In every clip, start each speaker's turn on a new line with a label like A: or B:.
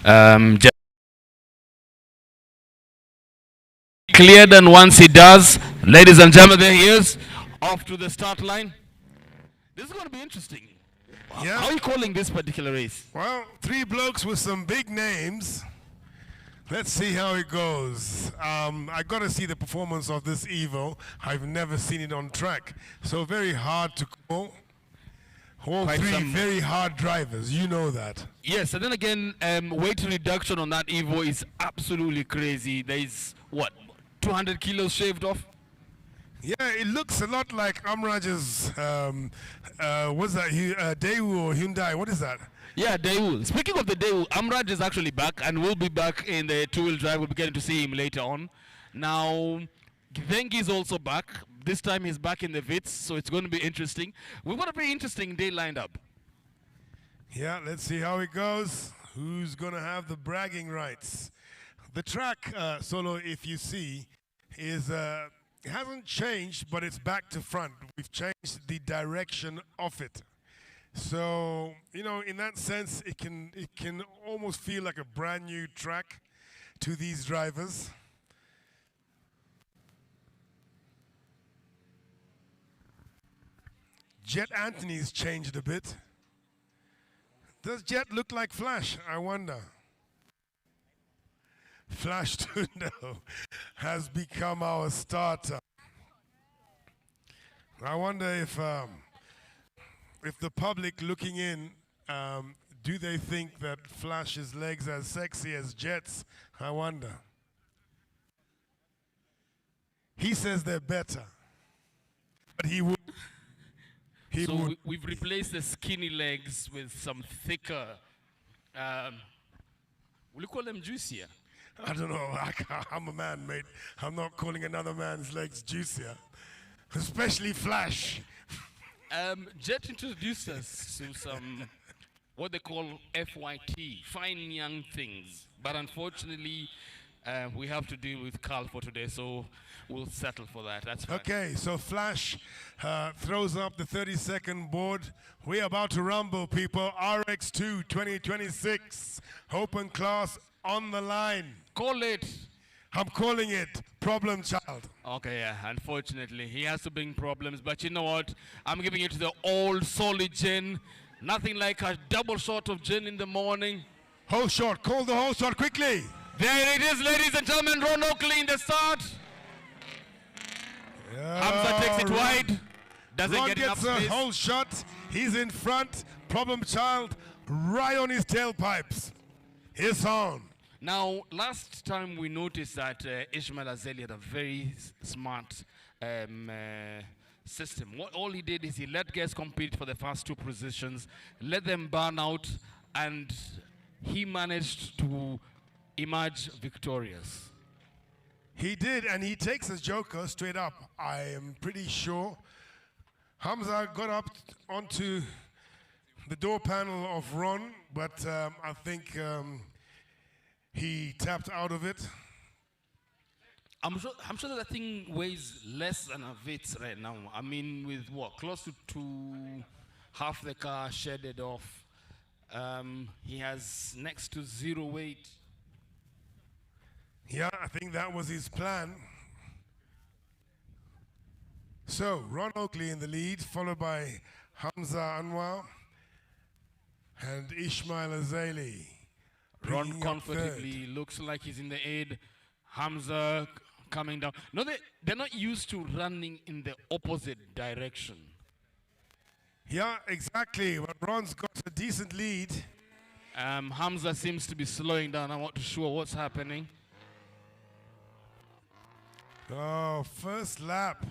A: Just cleared, and once he does, ladies and gentlemen, there he is, off to the start line. This is going to be interesting.
B: Yeah.
A: How are you calling this particular race?
B: Well, three blokes with some big names. Let's see how it goes. I got to see the performance of this Evo. I've never seen it on track, so very hard to call. All
A: Quite
B: three very hard drivers, you know that.
A: Yes, and then again, weight reduction on that Evo is absolutely crazy. There is, what, 200 kilos shaved off?
B: Yeah, it looks a lot like Amraj's, what's that, Daewoo or Hyundai, what is that?
A: Yeah, Daewoo. Speaking of the Daewoo, Amraj is actually back and will be back in the two-wheel drive. We'll be getting to see him later on. Now, Vengi is also back. This time he's back in the Vitz, so it's going to be interesting. We've got a pretty interesting day lined up.
B: Yeah, let's see how it goes. Who's going to have the bragging rights? The track, Solo, if you see, is it hasn't changed, but it's back to front. We've changed the direction of it. So, you know, in that sense, it can almost feel like a brand new track to these drivers. Jet Anthony's changed a bit. Does Jet look like Flash? I wonder. Flash Tundo has become our starter. I wonder if the public looking in, do they think that Flash's legs are as sexy as Jet's? I wonder. He says they're better, but he would.
A: We've replaced the skinny legs with some thicker, will you call them juicier?
B: I don't know. I'm a man, mate. I'm not calling another man's legs juicier, especially Flash.
A: Jet introduced us to some, what they call FYT, fine young things. But unfortunately, we have to deal with Carl for today, so we'll settle for that. That's fine.
B: Okay, so Flash throws up the 30-second board. We're about to rumble, people. RX2 2026, open class on the line.
A: Call it.
B: I'm calling it Problem Child.
A: Okay, yeah, unfortunately. He has to bring problems, but you know what? I'm giving it to the old solid gin. Nothing like a double shot of gin in the morning.
B: Whole shot, call the whole shot quickly.
A: There it is, ladies and gentlemen. Ron Oakley in the start. Hamza takes it wide. Doesn't
B: Ron
A: get
B: gets
A: enough
B: a
A: space.
B: whole shot. He's in front. Problem Child right on his tailpipes. It's on.
A: Now, last time we noticed that Ismail Azeli had a very smart system. All he did is he let guys compete for the first two positions, let them burn out, and he managed to emerge victorious.
B: He did, and he takes his joker straight up. I am pretty sure. Hamza got up onto the door panel of Ron, but I think he tapped out of it.
A: I'm sure that thing weighs less than a Vitz right now. I mean, with what, close to half the car shedded off. He has next to zero weight.
B: Yeah, I think that was his plan. So, Ron Oakley in the lead, followed by Hamza Anwar and Ismail Azeli.
A: Ron comfortably looks like he's in the aid. Hamza coming down. No, they're not used to running in the opposite direction.
B: Yeah, exactly. But Ron's got a decent lead.
A: Hamza seems to be slowing down. I'm not too sure what's happening.
B: Oh, first lap.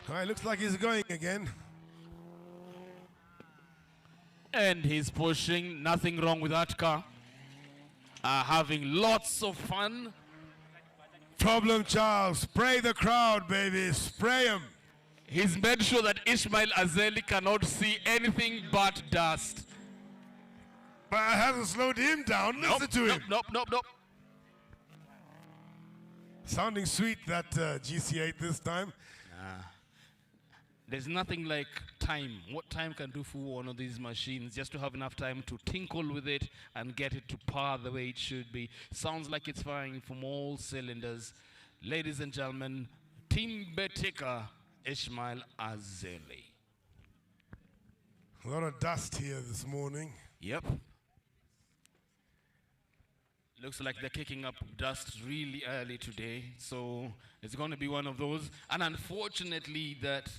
B: Oh, it looks like he's going again.
A: And he's pushing. Nothing wrong with that car. Having lots of fun.
B: Problem Child, spray the crowd, baby, spray him.
A: He's made sure that Ismail Azeli cannot see anything but dust.
B: But it hasn't slowed him down. Listen to him.
A: Nope.
B: Sounding sweet, that GC8 this time.
A: There's nothing like time. What time can do for one of these machines, just to have enough time to tinkle with it and get it to par the way it should be. Sounds like it's firing from all cylinders. Ladies and gentlemen, Team Betika, Ishmael Azeli.
B: A lot of dust here this morning.
A: Yep. Looks like they're kicking up dust really early today, so it's going to be one of those. And unfortunately, that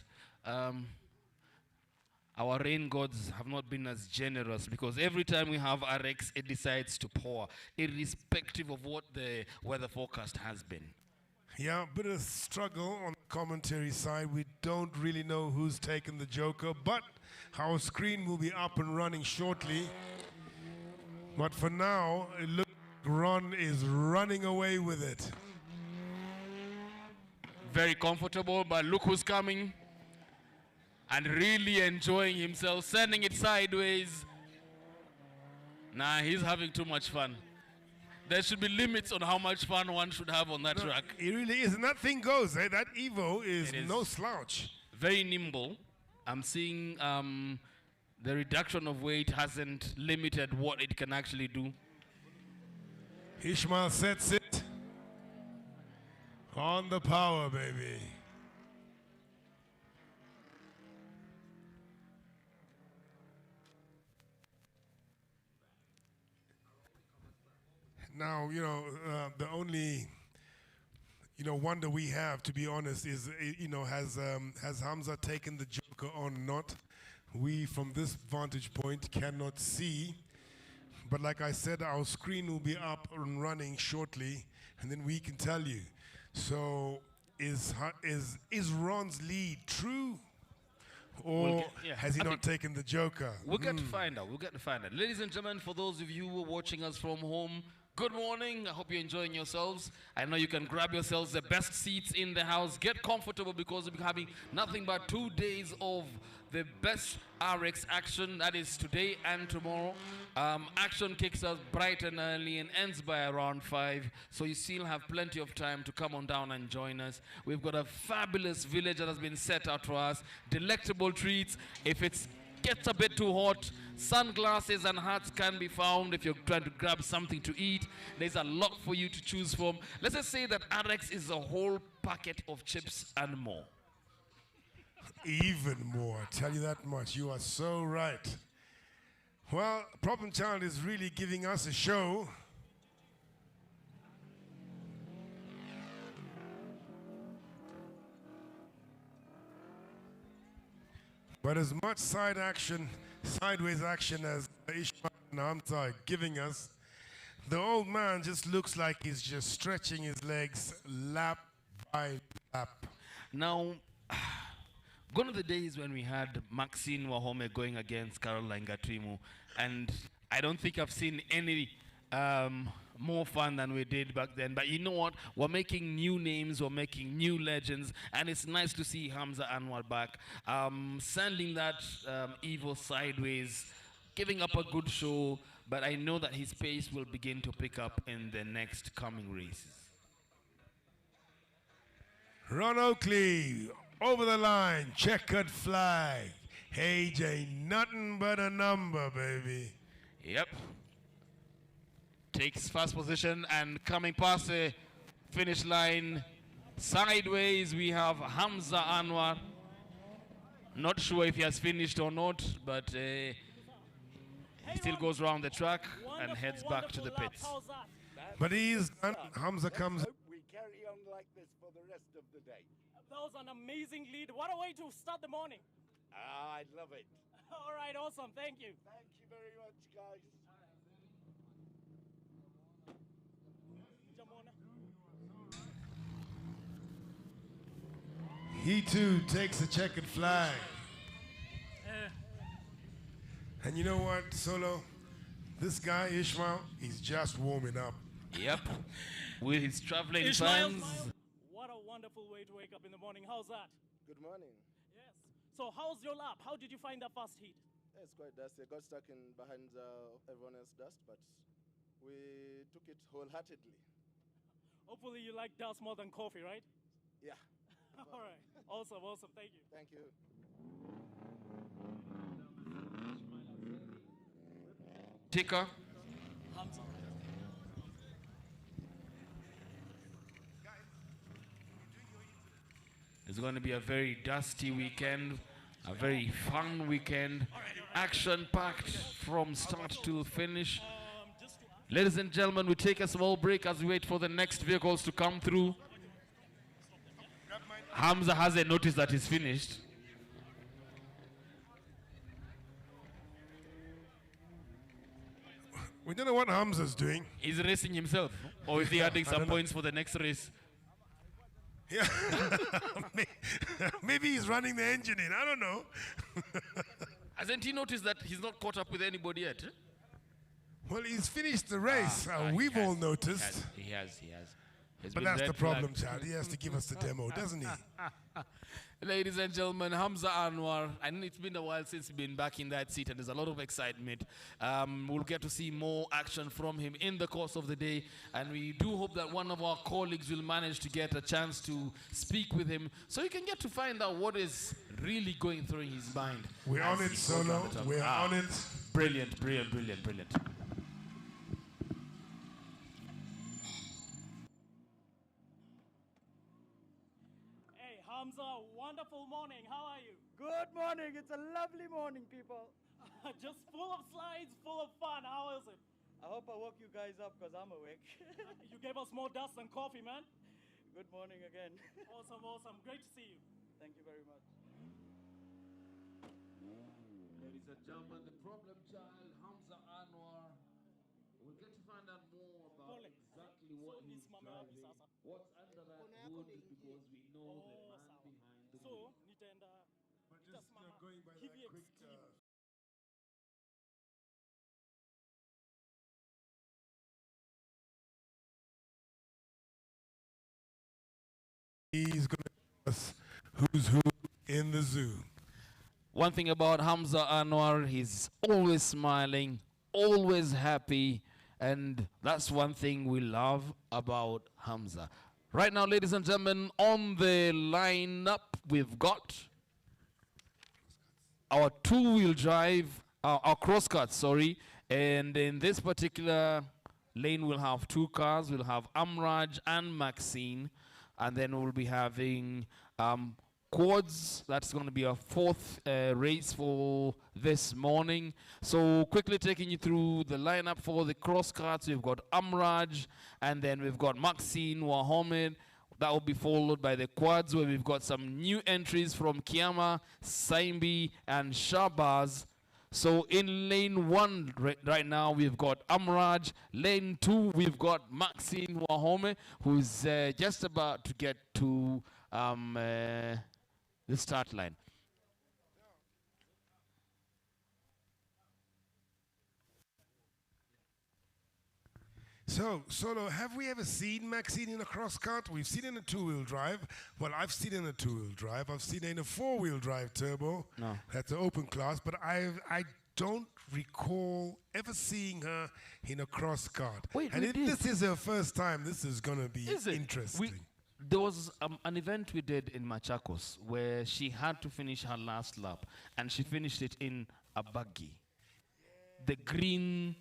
A: our rain gods have not been as generous, because every time we have RX, it decides to pour, irrespective of what the weather forecast has been.
B: Yeah, a bit of struggle on the commentary side. We don't really know who's taken the joker, but our screen will be up and running shortly. But for now, it looks like Ron is running away with it.
A: Very comfortable, but look who's coming. And really enjoying himself, sending it sideways. Nah, he's having too much fun. There should be limits on how much fun one should have on that track.
B: It really is, and that thing goes. Eh? That Evo is no slouch.
A: Very nimble. I'm seeing the reduction of weight hasn't limited what it can actually do.
B: Ishmael sets it on the power, baby. Now, the only, wonder we have, to be honest, is, has Hamza taken the joker or not? We, from this vantage point, cannot see. But like I said, our screen will be up and running shortly, and then we can tell you. So, is Ron's lead true? Or has he not taken the joker?
A: We'll get to find out. We'll get to find out. Ladies and gentlemen, for those of you who are watching us from home, good morning. I hope you're enjoying yourselves. I know you can grab yourselves the best seats in the house. Get comfortable, because we'll be having nothing but 2 days of the best RX action. That is today and tomorrow. Action kicks us bright and early and ends by around 5. So you still have plenty of time to come on down and join us. We've got a fabulous village that has been set out for us. Delectable treats. If it gets a bit too hot, sunglasses and hats can be found if you're trying to grab something to eat. There's a lot for you to choose from. Let's just say that RX is a whole packet of chips and more.
B: Even more, I tell you that much. You are so right. Well, Problem Child is really giving us a show. But as much sideways action as Ishmael and Hamza are giving us, the old man just looks like he's just stretching his legs lap by lap.
A: Now, gone are the days when we had Maxine Wahome going against Caroline Gatrimu, and I don't think I've seen any more fun than we did back then. But you know what? We're making new names, we're making new legends, and it's nice to see Hamza Anwar back, sending that Evo sideways, giving up a good show, but I know that his pace will begin to pick up in the next coming races.
B: Ron Oakley, over the line, checkered flag. Age ain't nothing but a number, baby.
A: Yep. Takes first position, and coming past the finish line sideways, we have Hamza Anwar. Not sure if he has finished or not, but he still goes around the track and heads back to the pits.
B: But he is done. Hamza comes.
C: We carry on like this for the rest of the day.
D: That was an amazing lead. What a way to start the morning.
C: I love it.
D: All right, awesome. Thank you.
C: Thank you very much, guys.
B: He too takes a checkered flag. And you know what, Solo? This guy, Ishmael, he's just warming up.
A: Yep. With his traveling
D: Ishmael,
A: fans.
D: what a wonderful way to wake up in the morning. How's that?
C: Good morning.
D: Yes. So how's your lap? How did you find that fast heat?
C: Yeah, it's quite dusty. I got stuck in behind everyone else's dust, but we took it wholeheartedly.
D: Hopefully you like dust more than coffee, right?
C: Yeah.
D: All right. Awesome, awesome. Thank you.
C: Thank you.
A: Ticker.
D: Hamza.
A: It's going to be a very dusty weekend, a very fun weekend, action-packed from start to finish. Ladies and gentlemen, we take a small break as we wait for the next vehicles to come through. Hamza hasn't noticed that he's finished.
B: We don't know what Hamza's doing.
A: He's racing himself, or is he adding some
B: don't know.
A: points for the next race?
B: Yeah. Maybe he's running the engine in. I don't know.
A: Hasn't he noticed that he's not caught up with anybody yet? Eh?
B: Well, he's finished the race. We've all noticed.
A: He has. He's
B: But
A: been
B: that's the
A: red
B: problem,
A: flagged.
B: Chad. He has to give us the demo, doesn't he?
A: Ladies and gentlemen, Hamza Anwar, and it's been a while since he's been back in that seat, and there's a lot of excitement. We'll get to see more action from him in the course of the day, and we do hope that one of our colleagues will manage to get a chance to speak with him, so you can get to find out what is really going through his mind.
B: We're
A: as
B: on it,
A: he goes
B: Solo.
A: around the turn.
B: We're on it.
A: Brilliant.
D: Hey, Hamza, wonderful morning. How are you?
E: Good morning. It's a lovely morning, people.
D: Just full of slides, full of fun. How is it?
E: I hope I woke you guys up because I'm awake.
D: You gave us more dust than coffee, man.
E: Good morning again.
D: Awesome. Great to see you.
E: Thank you very much.
A: Ladies and gentlemen, the problem child, Hamza Anwar. We'll get to find out more about
D: Pole.
A: exactly what
D: So
A: he's
D: nisimame wapi
A: driving,
D: sasa?
A: what's under that hood, because we know the man
D: sawa.
A: behind the
D: So,
A: wheel.
D: nitaenda
B: But just
D: nitasimama
B: going by
D: hivi
B: that quick.
D: extreme.
B: He's going to tell us who's who in the zoo.
A: One thing about Hamza Anwar, he's always smiling, always happy, and that's one thing we love about Hamza. Right now, ladies and gentlemen, on the lineup, we've got our two-wheel drive, our crosscut, sorry, and in this particular lane, we'll have two cars. We'll have Amraj and Maxine, and then we'll be having quads. That's going to be our fourth race for this morning. So quickly taking you through the lineup for the cross carts. We've got Amraj, and then we've got Maxine Wahomed. That will be followed by the quads, where we've got some new entries from Kiama, Saimbi, and Shabazz. So in lane one right now, we've got Amraj. Lane two, we've got Maxine Wahome, who's just about to get to the start line.
B: So, Solo, have we ever seen Maxine in a cross cart? We've seen it in a two-wheel drive. Well, I've seen it in a two-wheel drive. I've seen it in a four-wheel drive turbo.
A: No.
B: That's an open class. But I don't recall ever seeing her in a cross cart.
A: Wait,
B: and
A: we
B: if
A: did.
B: this is her first time, this is going to be
A: Is it?
B: interesting.
A: There was an event we did in Machakos where she had to finish her last lap, and she finished it in a buggy. The green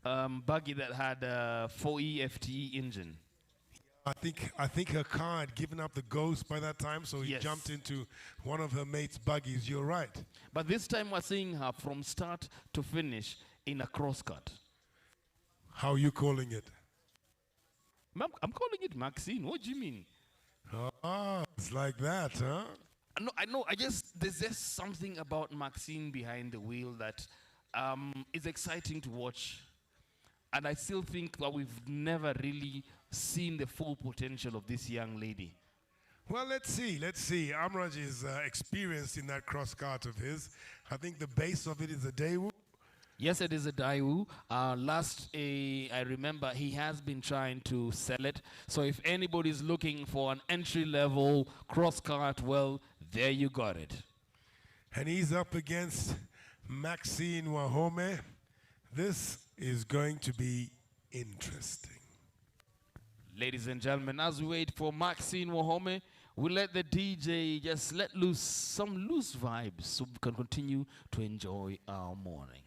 A: buggy that had a 4E FTE engine.
B: I think her car had given up the ghost by that time, so he
A: Yes.
B: jumped into one of her mates' buggies. You're right.
A: But this time we're seeing her from start to finish in a crosscut.
B: How are you calling it?
A: I'm calling it Maxine. What do you mean?
B: Ah, it's like that, huh?
A: I know. There's just something about Maxine behind the wheel that is exciting to watch. And I still think that we've never really seen the full potential of this young lady.
B: Well, let's see. Amraj is experienced in that cross cart of his. I think the base of it is a Daewoo.
A: Yes, it is a Daewoo. I remember he has been trying to sell it. So if anybody's looking for an entry-level cross cart, well, there you got it.
B: And he's up against Maxine Wahome. This is going to be interesting.
A: Ladies and gentlemen, as we wait for Maxine Wahome, we'll let the DJ just let loose some loose vibes so we can continue to enjoy our morning.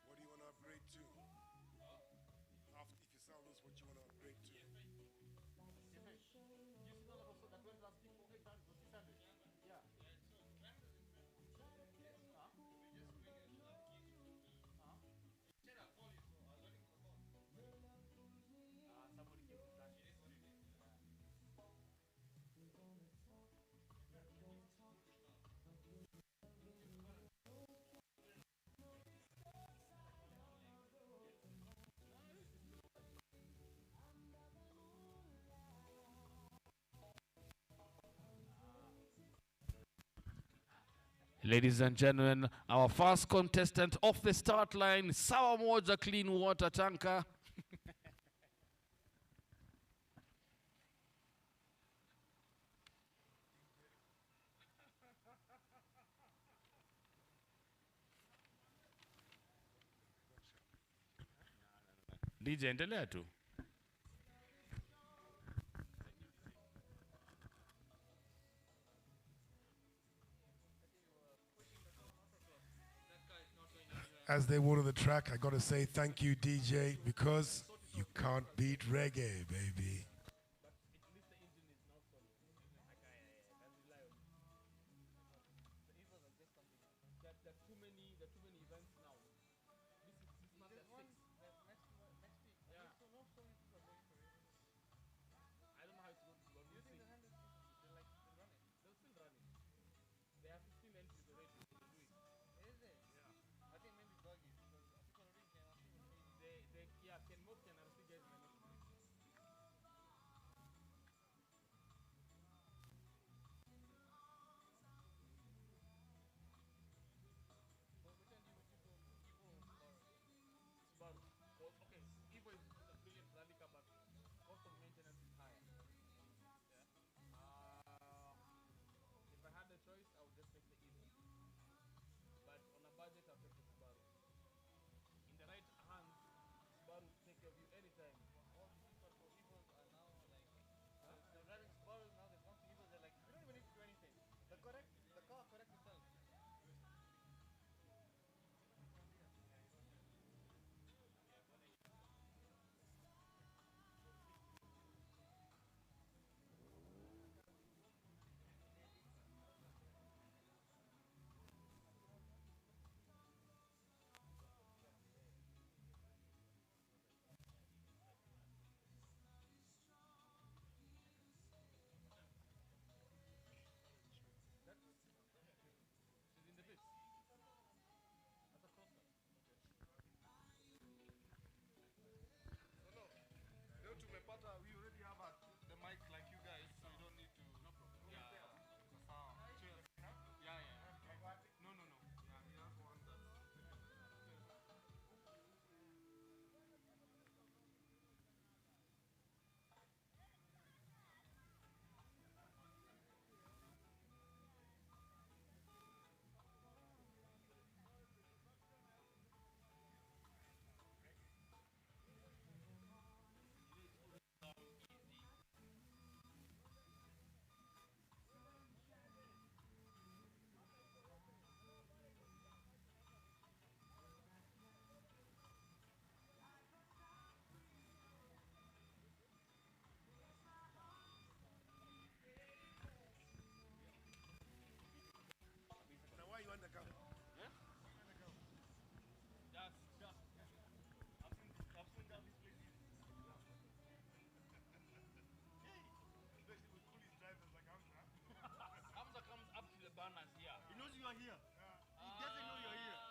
B: What do you want to upgrade to? After, if you sell this, what you want to upgrade to?
A: Ladies and gentlemen, our first contestant off the start line, Sawa Moja Clean Water Tanker. DJ, endelea tu.
B: As they water the track, I got to say thank you, DJ, because you can't beat reggae, baby.
F: you are here. He doesn't know you're here.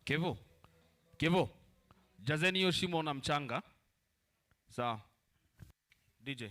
A: Kevo, Kevo, jazeni hiyo shimo na mchanga. Sawa. DJ.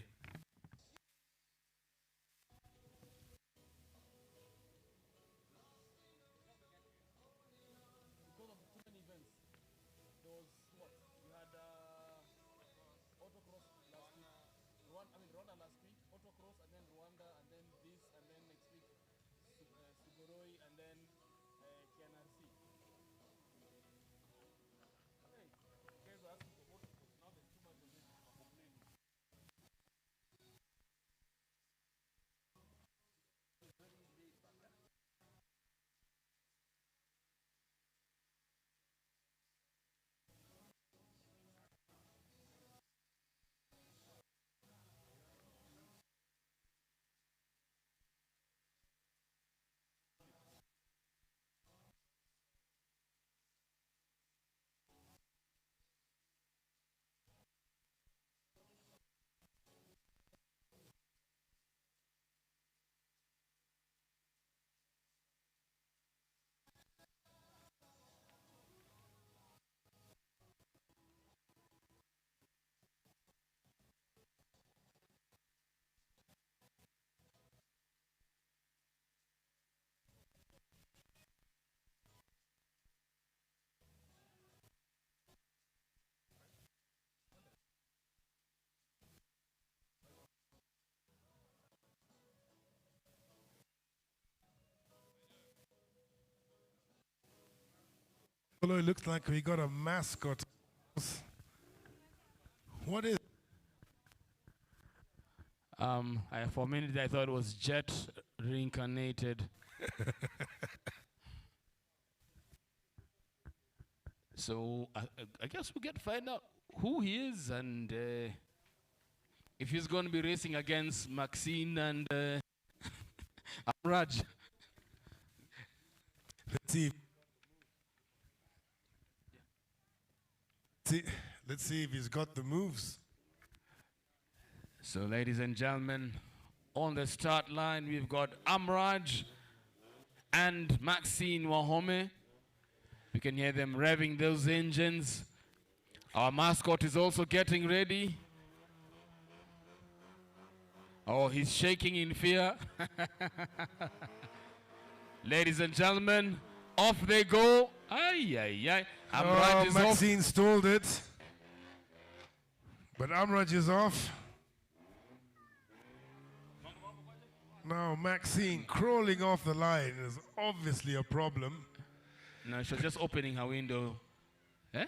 B: Although it looks like we got a mascot. What is?
A: For a minute I thought it was Jet reincarnated. So I guess we get to find out who he is and if he's going to be racing against Maxine and Raj.
B: Let's see. Let's see if he's got the moves.
A: So, ladies and gentlemen, on the start line, we've got Amraj and Maxine Wahome. You can hear them revving those engines. Our mascot is also getting ready. Oh, he's shaking in fear. Ladies and gentlemen, off they go. Ay, ay, ay. Amraj is
B: Maxine stalled it. But Amraj is off. Now Maxine crawling off the line is obviously a problem.
A: No, she's just opening her window. Eh?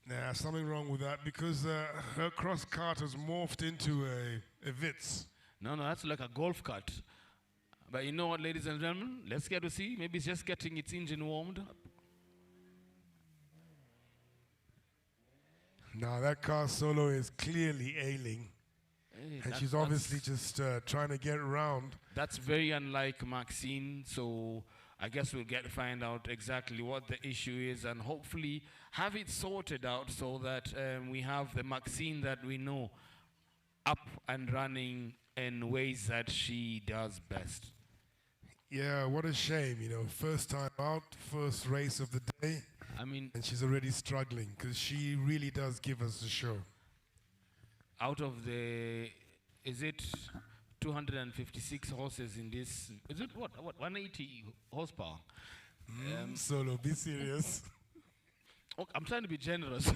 B: Nah, something wrong with that because her cross cart has morphed into a Vitz.
A: No, that's like a golf cart. But you know what, ladies and gentlemen? Let's get to see. Maybe it's just getting its engine warmed up.
B: Now that car solo is clearly ailing.
A: Hey,
B: And she's obviously just trying to get around.
A: That's very unlike Maxine, so I guess we'll get to find out exactly what the issue is and hopefully have it sorted out so that we have the Maxine that we know up and running in ways that she does best.
B: Yeah, what a shame, you know, first time out, first race of the day.
A: I mean,
B: And she's already struggling because she really does give us the show.
A: out of the, is it 256 horses in this, is it what 180 horsepower?
B: Solo, be serious.
A: Okay, I'm trying to be generous.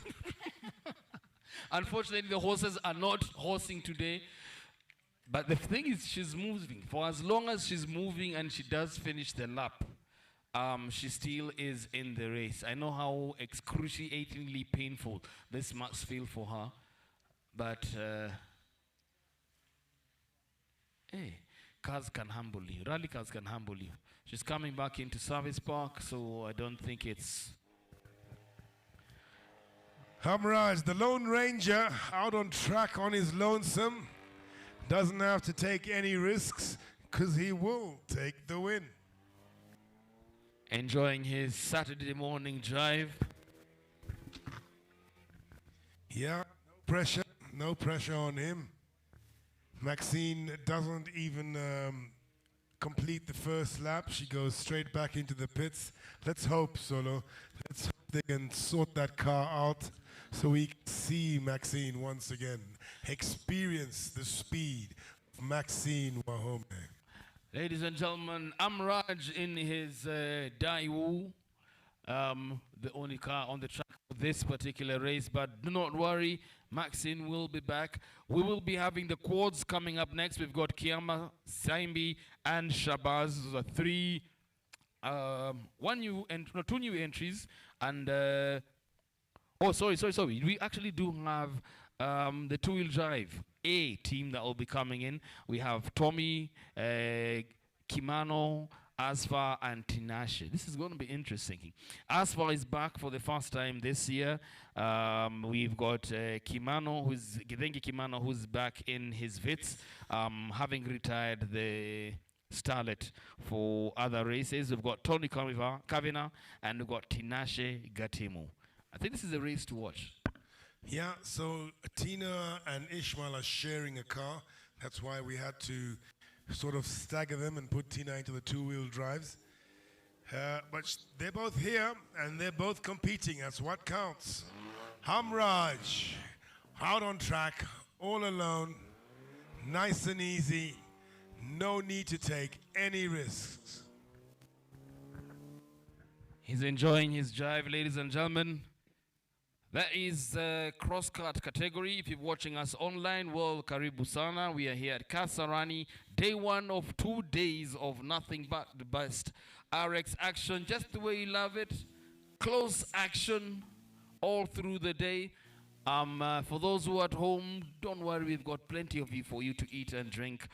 A: Unfortunately, the horses are not horsing today. But the thing is, she's moving. For as long as she's moving and she does finish the lap, she still is in the race. I know how excruciatingly painful this must feel for her. But, hey, cars can humble you. Rally cars can humble you. She's coming back into Service Park, so I don't think it's...
B: Hamraj, the Lone Ranger, out on track on his lonesome. Doesn't have to take any risks because he will take the win.
A: Enjoying his Saturday morning drive.
B: Yeah, no pressure on him. Maxine doesn't even complete the first lap. She goes straight back into the pits. Let's hope, Solo. Let's hope they can sort that car out so we can see Maxine once again experience the speed of Maxine Wahome.
A: Ladies and gentlemen, Amraj in his Daewoo, the only car on the track for this particular race. But do not worry, Maxine will be back. We will be having the quads coming up next. We've got Kiama, Saimbi, and Shabazz. Those are three, two new entries, and oh, sorry. We actually do have the two-wheel drive A team that will be coming in. We have Tommy, Kimano, Asfa, and Tinashe. This is going to be interesting. Asfa is back for the first time this year. We've got Kimano, Githengi Kimano, who's back in his Vitz, having retired the Starlet for other races. We've got Tony Kavina, and we've got Tinashe Gatimu. I think this is a race to watch.
B: Yeah, so Tina and Ishmael are sharing a car. That's why we had to sort of stagger them and put Tina into the two-wheel drives. But they're both here, and they're both competing. That's what counts. Hamraj, out on track, all alone, nice and easy. No need to take any risks.
A: He's enjoying his drive, ladies and gentlemen. That is the cross-cut category. If you're watching us online, well, karibu sana. We are here at Kasarani, day one of 2 days of nothing but the best RX action, just the way you love it. Close action all through the day. For those who are at home, don't worry, we've got plenty of you for you to eat and drink.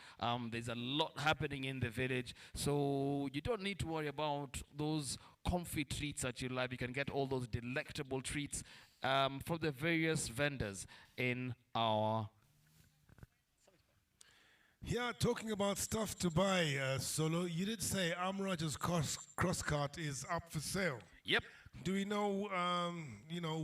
A: There's a lot happening in the village, so you don't need to worry about those comfy treats that you like. You can get all those delectable treats from the various vendors in our...
B: Yeah, talking about stuff to buy, Solo, you did say Amraj's cross-cart is up for sale.
A: Yep.
B: Do we know,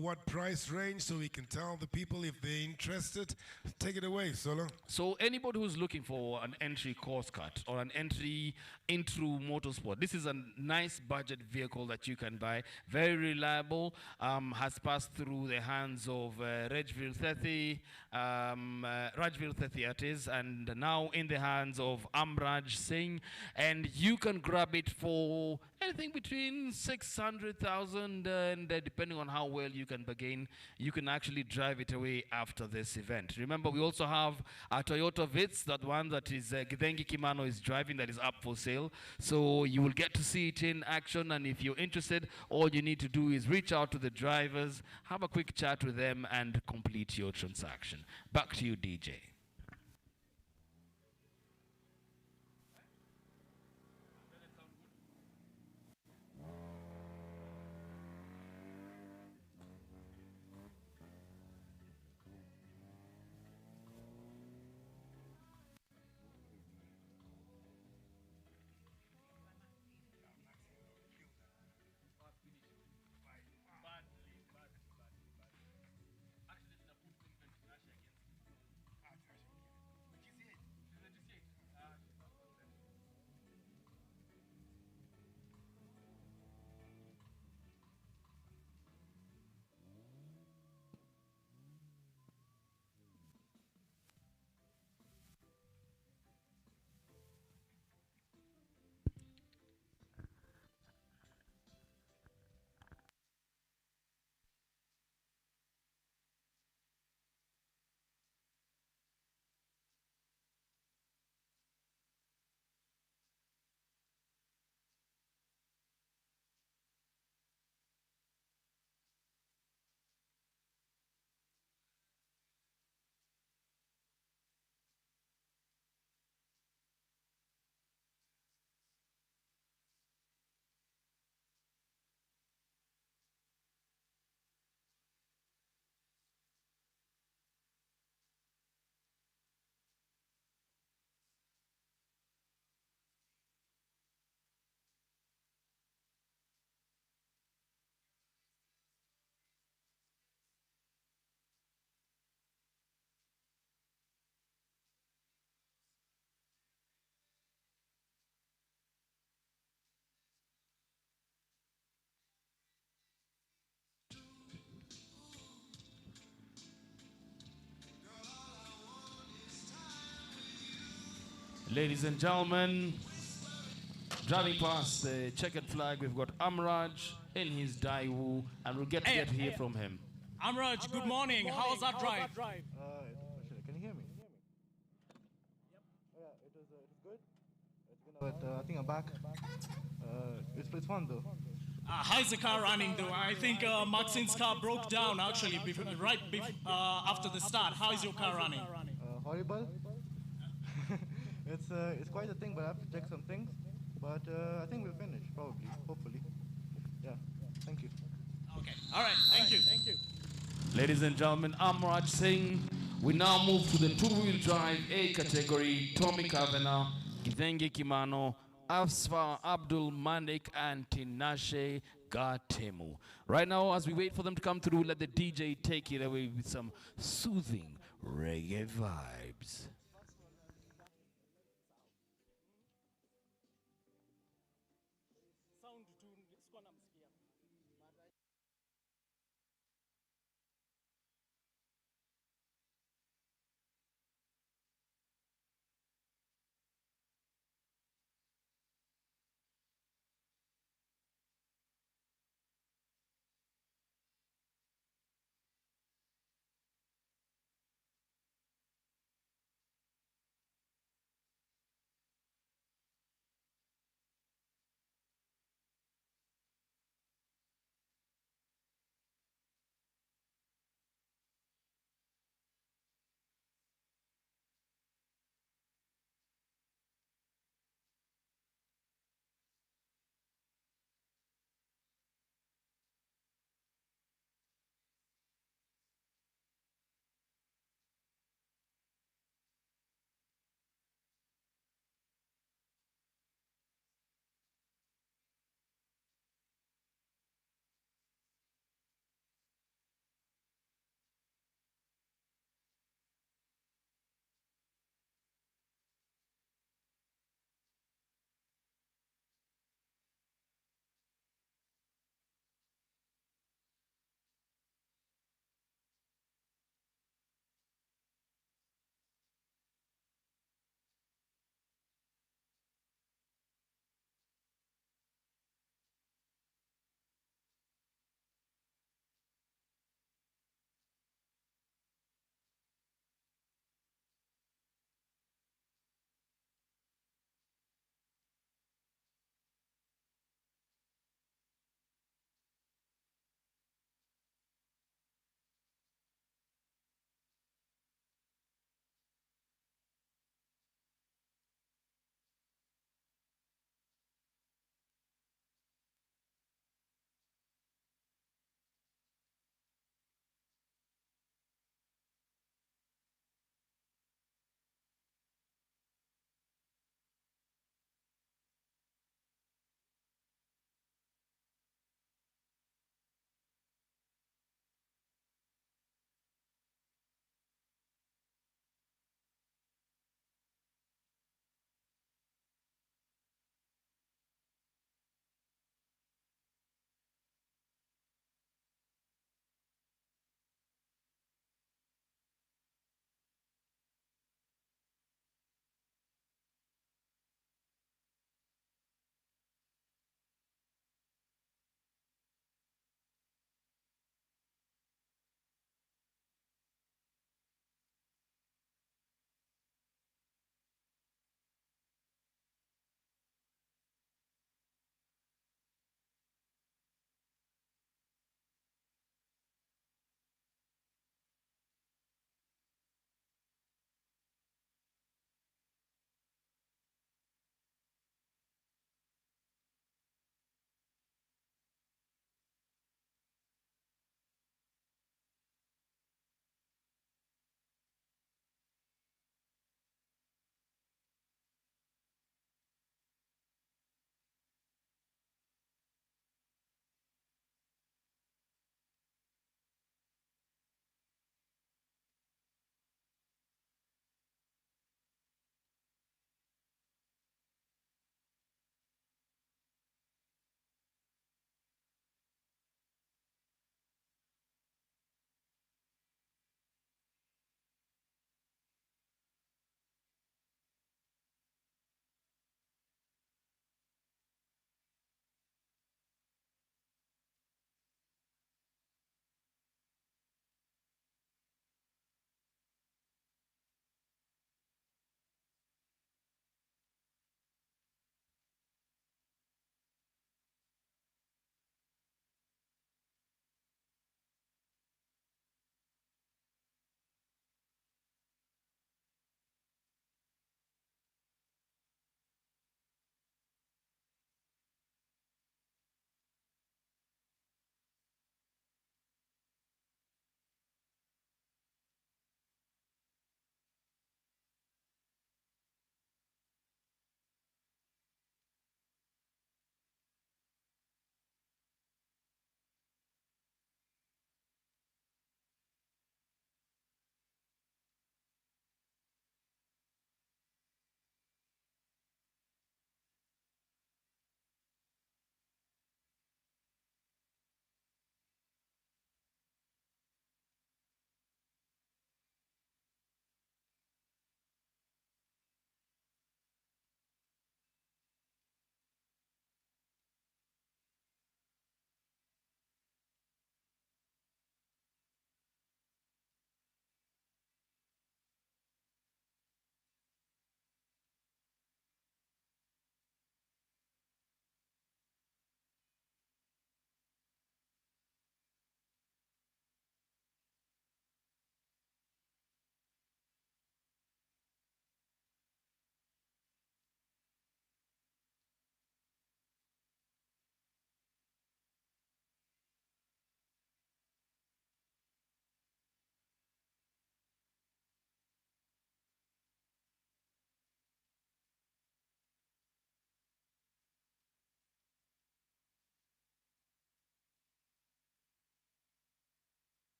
B: what price range so we can tell the people if they're interested? Take it away, Solo.
A: So anybody who's looking for an entry course cut or an entry into motorsport, this is a nice budget vehicle that you can buy. Very reliable, has passed through the hands of Rajvir 30, Rajvir 30 it is, and now in the hands of Amraj Singh. And you can grab it for anything between 600,000 and depending on how well you can bargain, you can actually drive it away after this event. Remember, we also have a Toyota Vitz, that one that is Githengi Kimano is driving, that is up for sale. So you will get to see it in action, and if you're interested, all you need to do is reach out to the drivers, have a quick chat with them, and complete your transaction. Back to you, DJ. Ladies and gentlemen, driving past the checkered flag, we've got Amraj in his Daewoo, and we'll get to hear from him.
D: Amraj, good morning. How was that drive?
G: Can you hear me? Yeah, it was good. But I think I'm back. It's fun though.
D: How's the car running though? I think Maxine's car broke down actually after the start. How is your car running?
G: Horrible. It's quite a thing, but I have to check some things. But I think we'll finish, probably, hopefully. Yeah, thank you.
D: Okay. All right. Thank you. Thank you.
A: Ladies and gentlemen, Amraj Singh. We now move to the two-wheel drive A category. Tommy Kavana, Githengi Kimano, Asfa Abdul Manik, and Tinashe Gatemu. Right now, as we wait for them to come through, let the DJ take it away with some soothing reggae vibes.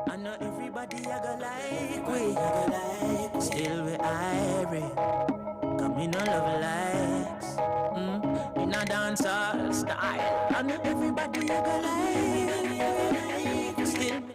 H: I know everybody I go like we, still we irie. Come in no love likes, in a dancehall style. I know everybody I go like, still me.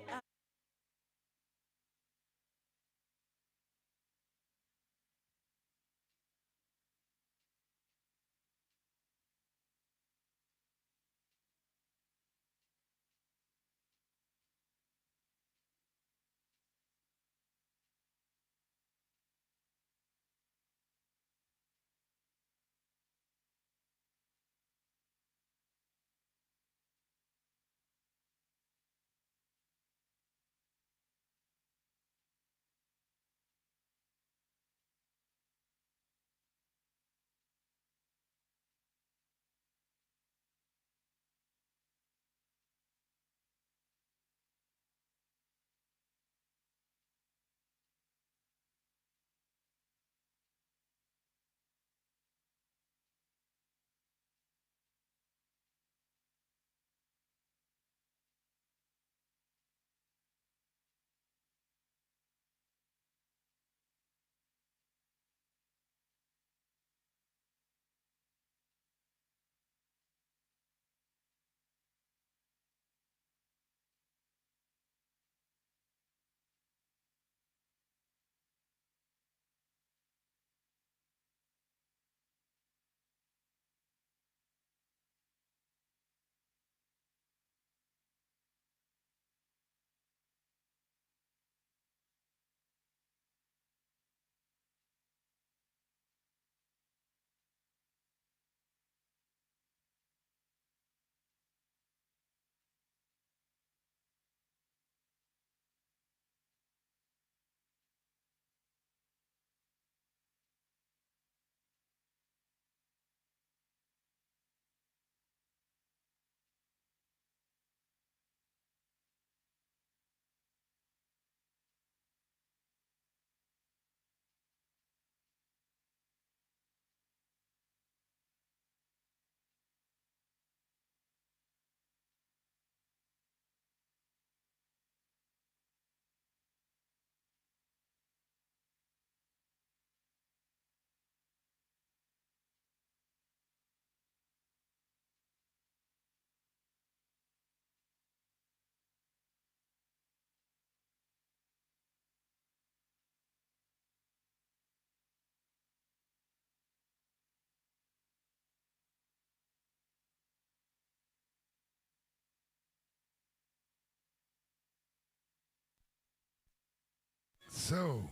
B: So,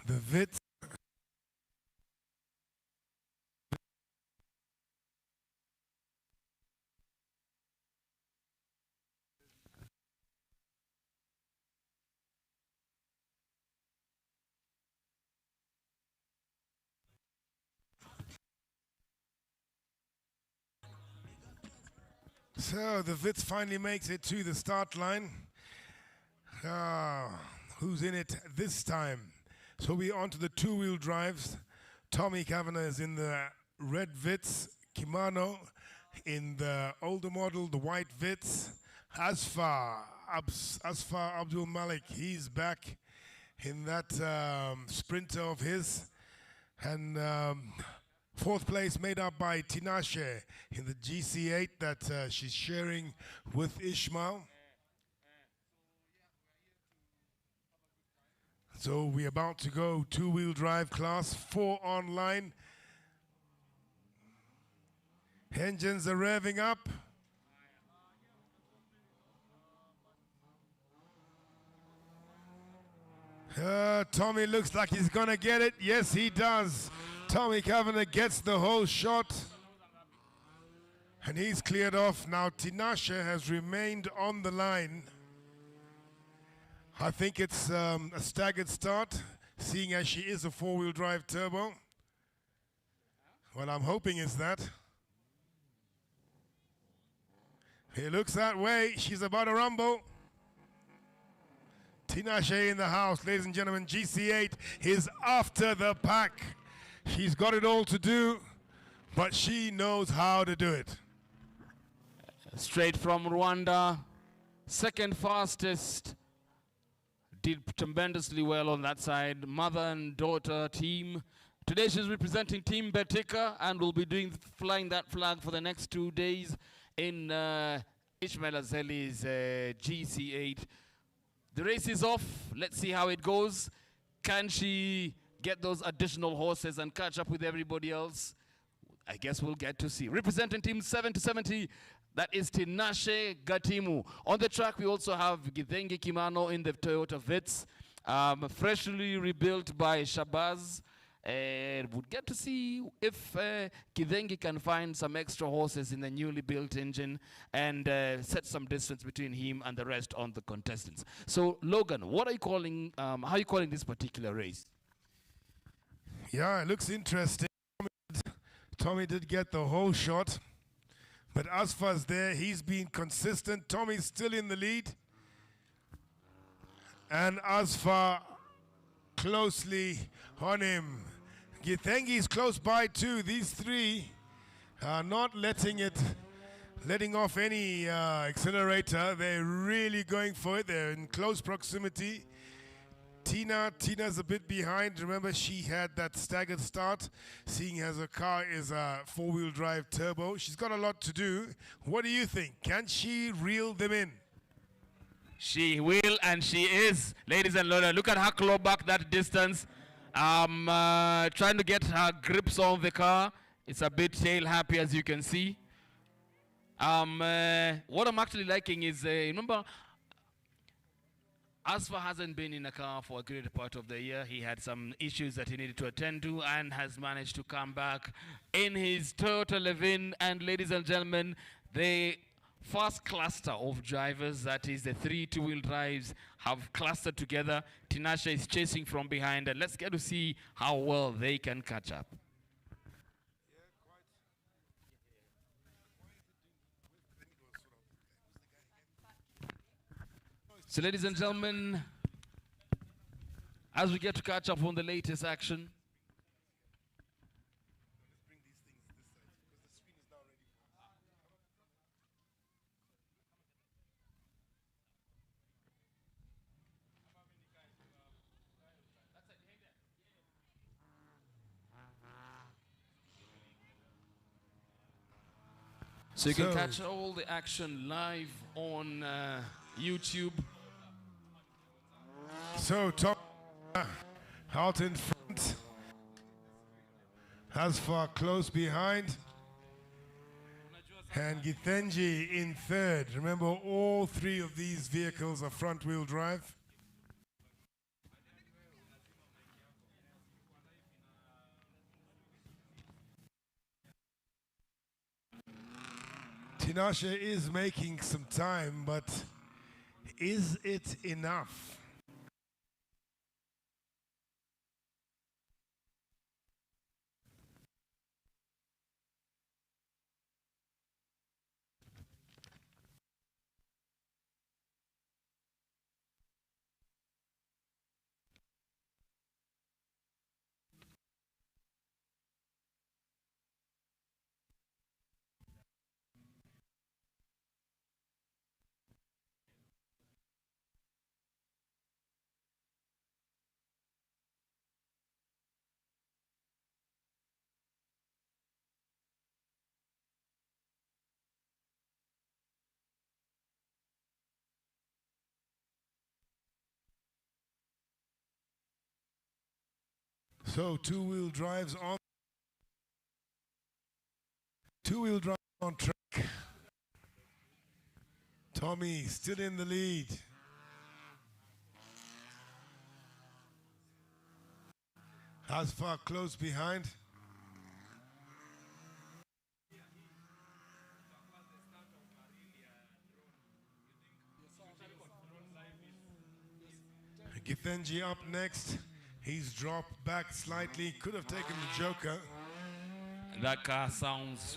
B: the Vits. So, the Vits finally makes it to the start line. Who's in it this time? So we're on to the two-wheel drives. Tommy Kavanagh is in the red Vits. Kimano in the older model, the white Vits. Asfar Abdul Malik, he's back in that Sprinter of his. And fourth place made up by Tinashe in the GC8 that she's sharing with Ishmael. So we're about to go two-wheel drive class 4 online. Engines are revving up. Tommy looks like he's gonna get it. Yes, he does. Tommy Kavanagh gets the whole shot. And he's cleared off. Now Tinashe has remained on the line. I think it's a staggered start, seeing as she is a four-wheel drive turbo. Well, I'm hoping it's that. It looks that way. She's about to rumble. Tinashe in the house, ladies and gentlemen. GC8 is after the pack. She's got it all to do, but she knows how to do it.
A: Straight from Rwanda, second fastest. Did tremendously well on that side. Mother and daughter team. Today she's representing Team Betika and will be flying that flag for the next 2 days in Ishmael Azeli's GC8. The race is off. Let's see how it goes. Can she get those additional horses and catch up with everybody else? I guess we'll get to see. Representing Team 7 to 70, that is Tinashe Gatimu. On the track, we also have Githengi Kimano in the Toyota Vitz, freshly rebuilt by Shabazz. We'll get to see if Githengi can find some extra horses in the newly built engine and set some distance between him and the rest on the contestants. So, Logan, what are you calling? How are you calling this particular race?
B: Yeah, it looks interesting. Tommy did get the whole shot, but Asfa's there. He's been consistent. Tommy's still in the lead, and Asfa closely on him. Githengi's close by too. These three are not letting off any accelerator. They're really going for it. They're in close proximity. Tina's a bit behind. Remember, she had that staggered start, seeing as her car is a four-wheel drive turbo. She's got a lot to do. What do you think? Can she reel them in?
A: She will, and she is. Ladies and gentlemen, look at her claw back that distance. Trying to get her grips on the car. It's a bit tail happy, as you can see. What I'm actually liking is, remember, Asfa hasn't been in a car for a great part of the year. He had some issues that he needed to attend to and has managed to come back in his Toyota Levin. And ladies and gentlemen, the first cluster of drivers, that is the 3 two-wheel drives, have clustered together. Tinashe is chasing from behind, and let's get to see how well they can catch up. So ladies and gentlemen, as we get to catch up on the latest action, so you can catch all the action live on YouTube.
B: So Tom out in front, Asfa close behind, and Githenji in third. Remember, all three of these vehicles are front-wheel drive. Tinashe is making some time, but is it enough? So two-wheel drive on track. Tommy still in the lead. Asfa close behind. Githenji up next. He's dropped back slightly. Could have taken the Joker.
A: That car sounds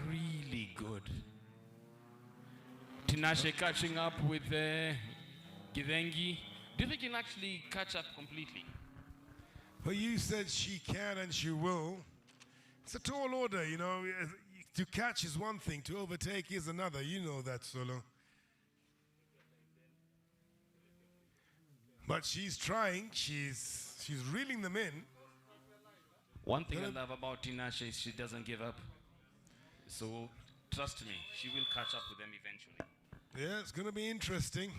A: really good. Tinashe catching up with Githengi. Do you think he can actually catch up completely?
B: Well, you said she can and she will. It's a tall order, you know. To catch is one thing, to overtake is another. You know that, Solo. but she's trying. She's reeling them in.
A: One thing I love about Tinashe is she doesn't give up. So trust me, she will catch up with them eventually.
B: Yeah, it's going to be interesting.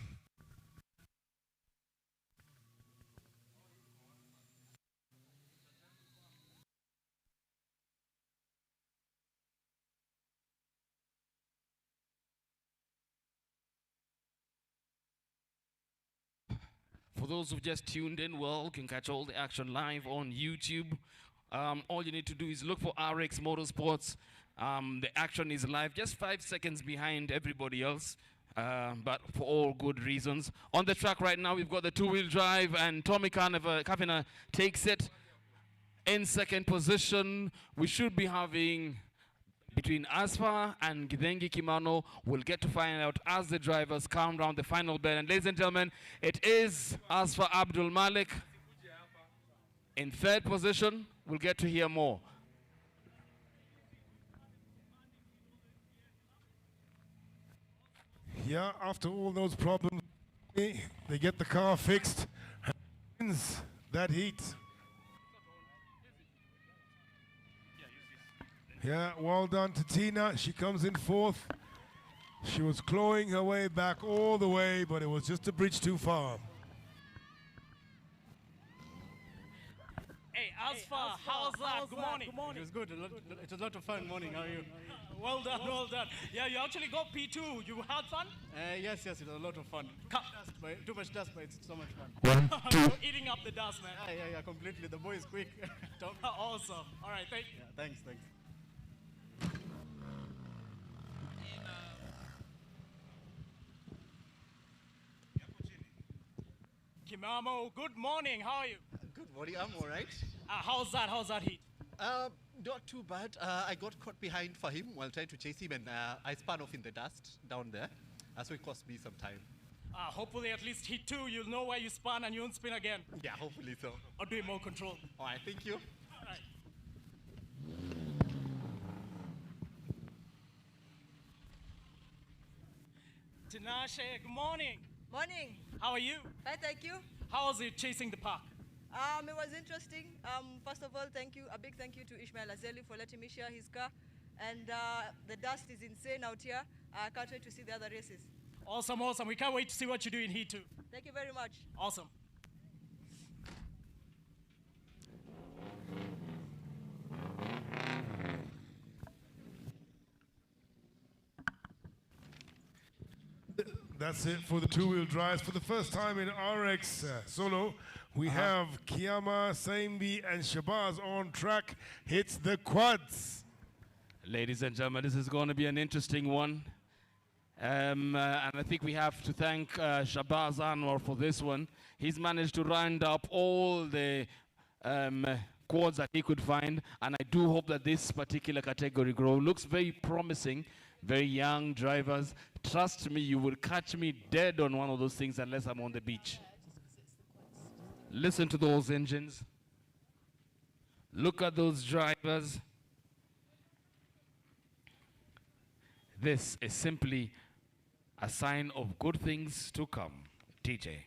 A: For those who've just tuned in, well, you can catch all the action live on YouTube. All you need to do is look for RX Motorsports. The action is live, just 5 seconds behind everybody else, but for all good reasons. On the track right now, we've got the two-wheel drive, and Tommy Kavina takes it in second position. We should be having between Asfa and Githengi Kimano. We'll get to find out as the drivers come round the final bend. And ladies and gentlemen, it is Asfa Abdul Malik in third position. We'll get to hear more.
B: Yeah, after all those problems, they get the car fixed. Wins that heat. Yeah, well done to Tina. She comes in fourth. She was clawing her way back all the way, but it was just a bridge too far.
D: Hey, Asfa, how's that? Good morning.
E: It was good. It was a lot of fun morning. How are you?
D: Well done, well done. Yeah, you actually got P2. You had fun?
E: Yes, it was a lot of fun. Too much dust, but it's so much fun.
D: You're eating up the dust, man.
E: Yeah, completely. The boy is quick.
D: Awesome. All right, thank you.
E: Yeah, thanks.
D: Kimamo, good morning. How are you?
I: Good morning, I'm all right.
D: How's that heat?
I: Not too bad. I got caught behind Fahim while trying to chase him, and I spun off in the dust down there. So it cost me some time.
D: Hopefully at least hit 2, you'll know where you spun and you won't spin again.
I: Yeah, hopefully so.
D: Or do it more control.
I: All right, thank you.
D: All right. Tinashe, good morning.
J: Morning.
D: How are you?
J: Hi, thank you.
D: How was it chasing the park?
J: It was interesting. First of all, a big thank you to Ishmael Azeli for letting me share his car. And the dust is insane out here. I can't wait to see the other races.
D: Awesome. We can't wait to see what you do in Heat 2.
J: Thank you very much.
D: Awesome.
B: That's it for the two-wheel drives. For the first time in RX Solo, we have Kiyama, Saimbi, and Shabazz on track. Hits the quads.
A: Ladies and gentlemen, this is going to be an interesting one. And I think we have to thank Shabazz Anwar for this one. He's managed to round up all the quads that he could find, and I do hope that this particular category grow. Looks very promising, very young drivers. Trust me, you will catch me dead on one of those things unless I'm on the beach. Listen to those engines. Look at those drivers. This is simply a sign of good things to come. TJ.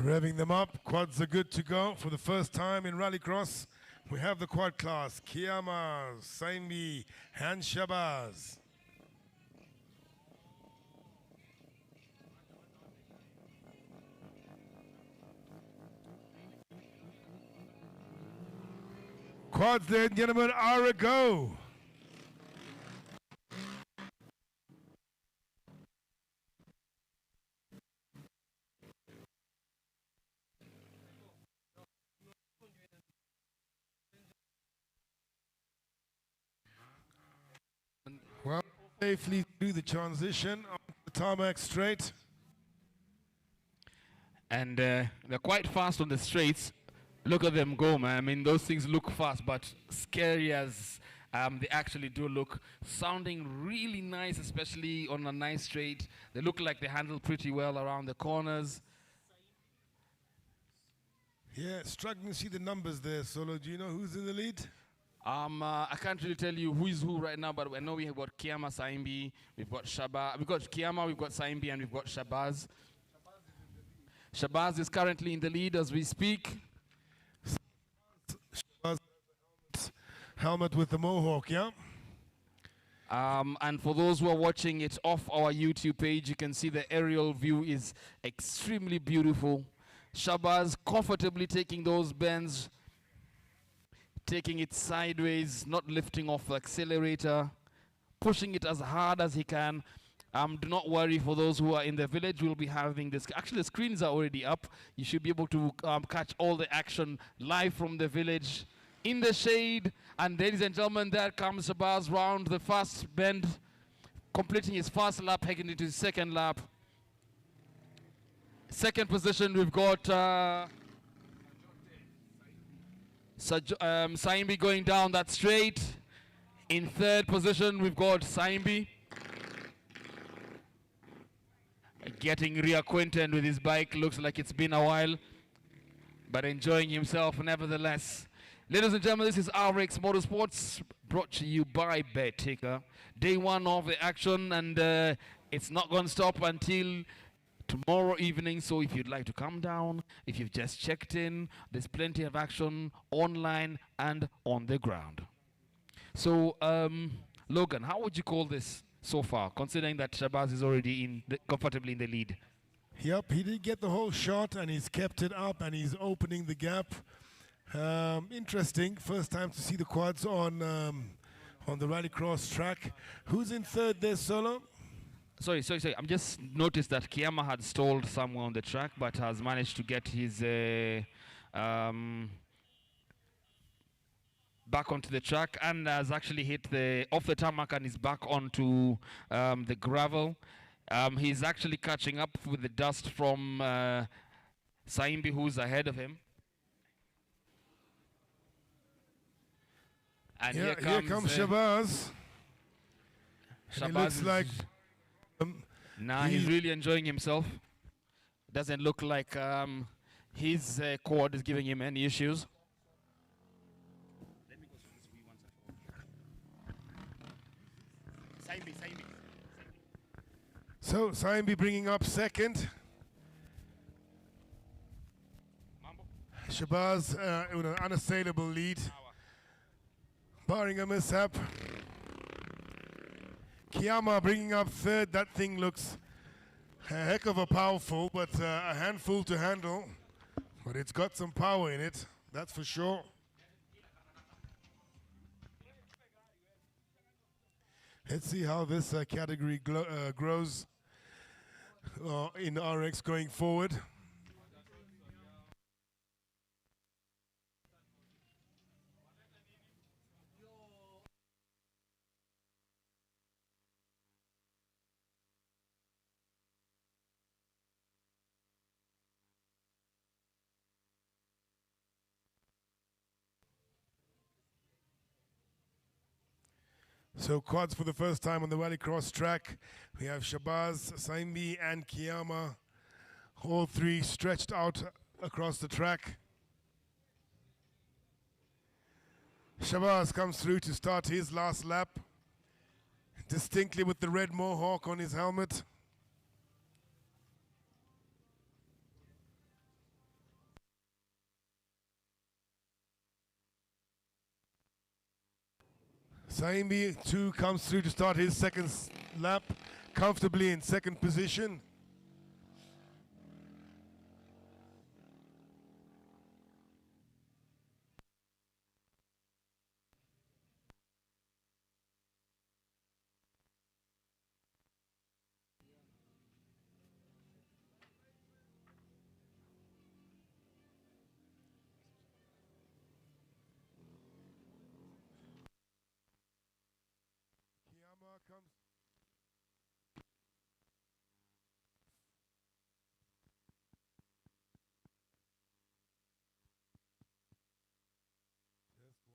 B: Revving them up. Quads are good to go for the first time in Rallycross. We have the quad class. Kiyama, Saimi, and Shabazz. Quads, ladies and gentlemen, are a go. Well, safely through the transition on the tarmac straight.
A: And they're quite fast on the straights. Look at them go, man. I mean, those things look fast, but scary as they actually do look. Sounding really nice, especially on a nice straight. They look like they handle pretty well around the corners.
B: Yeah, struggling to see the numbers there, Solo. Do you know who's in the lead?
A: I can't really tell you who is who right now, but I know we have got Kiyama, Saimbi, we've got Shabazz, we've got Kiyama, we've got Saimbi, and we've got Shabazz. Shabazz is currently in the lead as we speak.
B: Helmet with the mohawk, yeah?
A: And for those who are watching it off our YouTube page, you can see the aerial view is extremely beautiful. Shabazz comfortably taking those bends, taking it sideways, not lifting off the accelerator, pushing it as hard as he can. Do not worry, for those who are in the village, we'll be having this. Actually, the screens are already up. You should be able to catch all the action live from the village in the shade. And ladies and gentlemen, there comes Shabazz round the first bend, completing his first lap, heading into his second lap. Second position, we've got Saimbi going down that straight. In third position, we've got Saimbi getting reacquainted with his bike. Looks like it's been a while, but enjoying himself nevertheless. Ladies and gentlemen, this is RX Motorsports, brought to you by BetTicker. Day one of the action, and it's not going to stop until tomorrow evening. So if you'd like to come down, if you've just checked in, there's plenty of action online and on the ground. So, Logan, how would you call this so far, considering that Shabazz is already comfortably in the lead?
B: Yep, he did get the whole shot, and he's kept it up, and he's opening the gap. Interesting. First time to see the quads on the Rallycross track. Who's in third there, Solo?
A: Sorry. I'm just noticed that Kiyama had stalled somewhere on the track, but has managed to get his back onto the track, and has actually hit off the tarmac and is back onto the gravel. He's actually catching up with the dust from Saimbi, who's ahead of him. And
B: yeah, here comes Shabazz. It looks like
A: he's really enjoying himself. Doesn't look like his quad is giving him any issues.
B: So Saimbi bringing up second. Shabazz with an unassailable lead, barring a mishap. Kiyama bringing up third. That thing looks a heck of a powerful, but a handful to handle. But it's got some power in it, that's for sure. Let's see how this category grows in RX going forward. So quads for the first time on the Rallycross track. We have Shabazz, Saimbi, and Kiyama, all three stretched out across the track. Shabazz comes through to start his last lap, distinctly with the red mohawk on his helmet. Saimi, 2 comes through to start his second lap, comfortably in second position. Kiyama comes. Just 1, 2.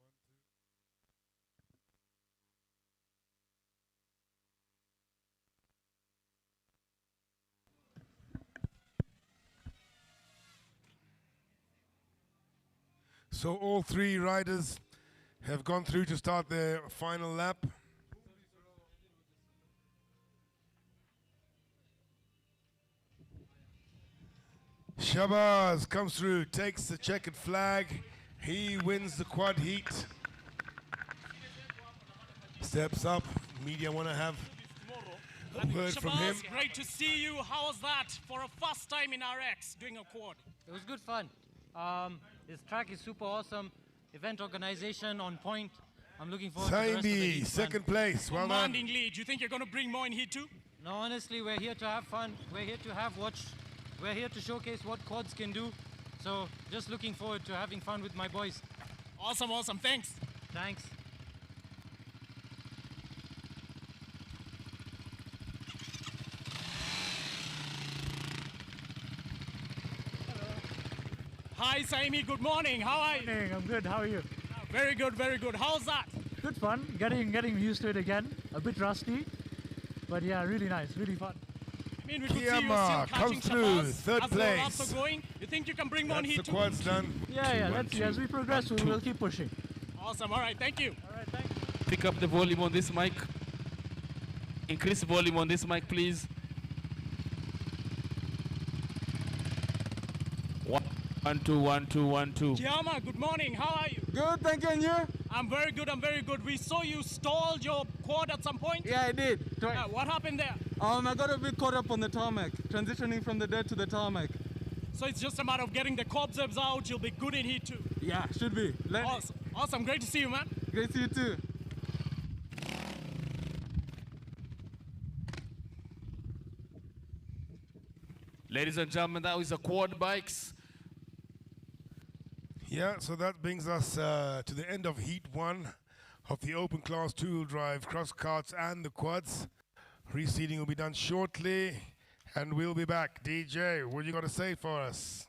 B: So all 3 riders have gone through to start their final lap. Shabazz comes through, takes the checkered flag. He wins the quad heat. Steps up. Media want to have a word from him.
D: Shabazz, great to see you. How was that for a first time in RX doing a quad?
K: It was good fun. This track is super awesome. Event organization on point. I'm looking forward to the rest of the heat,
B: second place. Well done.
D: Commanding lead. Do you think you're going to bring more in heat too?
K: No, honestly, we're here to have fun. We're here to we're here to showcase what quads can do. So just looking forward to having fun with my boys.
D: Awesome, awesome. Thanks.
K: Thanks.
D: Hi, Saimi. Good morning. How are you?
L: Morning. I'm good. How are you?
D: Very good, very good. How's that?
L: Good fun. Getting used to it again. A bit rusty, but yeah, really nice. Really fun.
D: I mean, we could see you
B: Kiyama
D: still catching
B: comes through,
D: Shabazz
B: third
D: as the laps
B: place.
D: are going. You think you can bring more in
B: That's
D: heat
B: the
D: too?
B: quad's done.
L: Yeah, let's see. As we progress, we'll keep pushing.
D: Awesome. All right. Thank you.
L: All right, thanks.
A: Pick up the volume on this mic. Increase the volume on this mic, please. 1 2 1 2 1 2.
D: Kiyama, good morning. How are you?
M: Good, thank you, and you?
D: I'm very good. I'm very good. We saw you stalled your quad at some point.
M: Yeah, I did. Twice.
D: What happened there?
M: I got a bit caught up on the tarmac, transitioning from the dirt to the tarmac.
D: So it's just a matter of getting the cobwebs out. You'll be good in heat too.
M: Yeah, should be.
D: Awesome. Awesome. Great to see you, man.
M: Great to see you too.
A: Ladies and gentlemen, that was the quad bikes.
B: Yeah, so that brings us to the end of Heat 1 of the open class two-wheel drive cross carts and the quads. Reseeding will be done shortly, and we'll be back. DJ, what you got to say for us?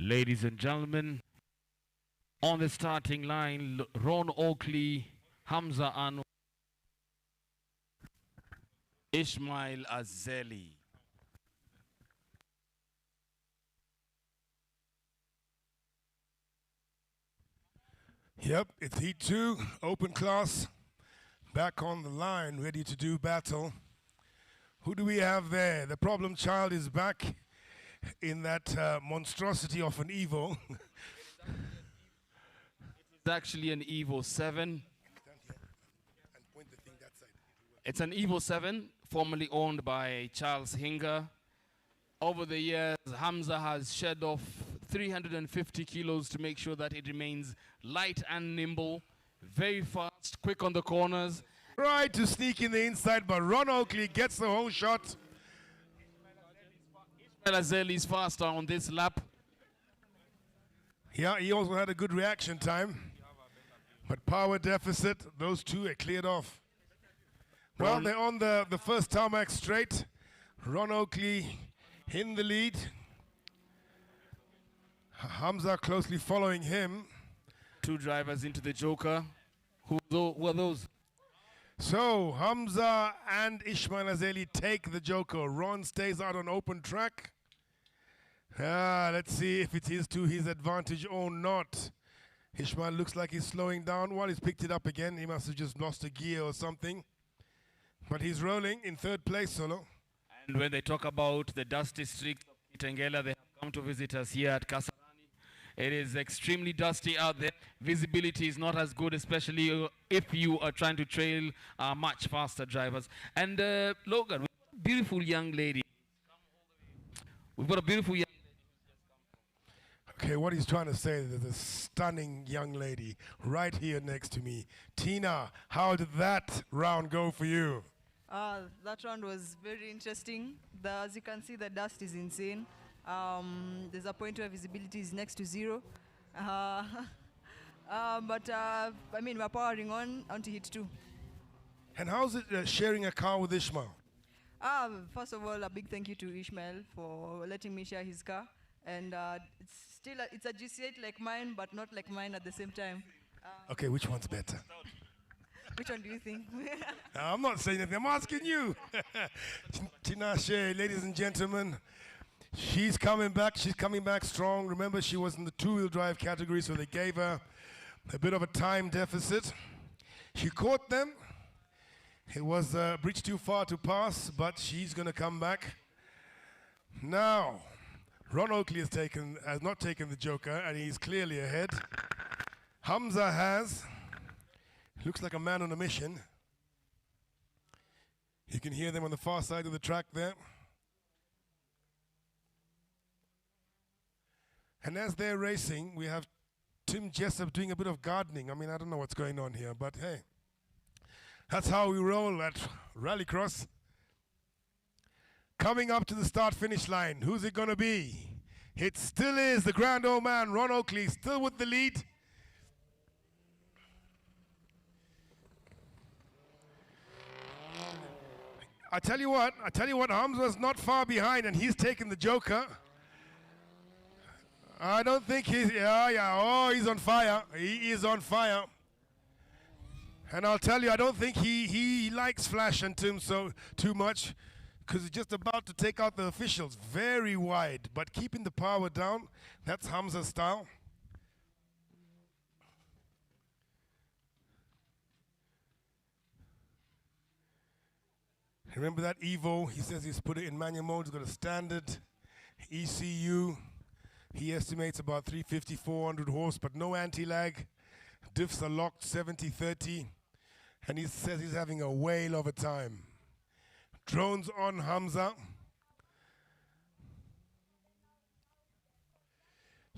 A: Ladies and gentlemen, on the starting line, Ron Oakley, Hamza Anu, Ismail Azeli.
B: Yep, it's Heat 2, open class, back on the line, ready to do battle. Who do we have there? The problem child is back in that monstrosity of an Evo.
A: It's actually an Evo 7. It's an Evo 7, formerly owned by Charles Hinger. Over the years, Hamza has shed off 350 kilos to make sure that it remains light and nimble, very fast, quick on the corners.
B: Tried to sneak in the inside, but Ron Oakley gets the whole shot.
A: Ismail Azeli is faster on this lap.
B: Yeah, he also had a good reaction time. But power deficit, those two are cleared off. Well, they're on the first tarmac straight. Ron Oakley in the lead. Hamza closely following him.
A: Two drivers into the Joker. Who are those?
B: So Hamza and Ismail Azeli take the Joker. Ron stays out on open track. Let's see if it is to his advantage or not. Ismail looks like he's slowing down. Well, he's picked it up again. He must have just lost a gear or something. But he's rolling in third place, Solo.
A: And when they talk about the dust district of Kitengela, they have come to visit us here at Kasarani. It is extremely dusty out there. Visibility is not as good, especially if you are trying to trail much faster drivers. And Logan, we've got a beautiful young lady. We've got a beautiful young lady.
B: Okay, what he's trying to say is there's a stunning young lady right here next to me. Tina, how did that round go for you?
J: That round was very interesting. As you can see, the dust is insane. There's a point where visibility is next to zero. But I mean, we're powering on to Heat 2.
B: And how's it sharing a car with Ishmael?
J: First of all, a big thank you to Ishmael for letting me share his car. And it's a G8 like mine, but not like mine at the same time.
B: Okay, which one's better?
J: Which one do you think?
B: I'm not saying anything, I'm asking you. Tinashe, ladies and gentlemen, she's coming back strong. Remember, she was in the two-wheel drive category, so they gave her a bit of a time deficit. She caught them. It was a bridge too far to pass, but she's going to come back. Now, Ron Oakley has not taken the Joker, and he's clearly ahead. Hamza has. Looks like a man on a mission. You can hear them on the far side of the track there. And as they're racing, we have Tim Jessup doing a bit of gardening. I mean, I don't know what's going on here, but hey, that's how we roll at Rallycross. Coming up to the start-finish line, who's it going to be? It still is the grand old man, Ron Oakley, still with the lead. I tell you what, Hamza's not far behind, and he's taken the Joker. I don't think he's, he's on fire. He is on fire. And I'll tell you, I don't think he likes Flash and Tim so too much, because he's just about to take out the officials. Very wide, but keeping the power down, that's Hamza's style. Remember that Evo, he says he's put it in manual mode, he's got a standard ECU. He estimates about 350, 400 horse, but no anti-lag. Diffs are locked 70-30. And he says he's having a whale of a time. Drones on Hamza.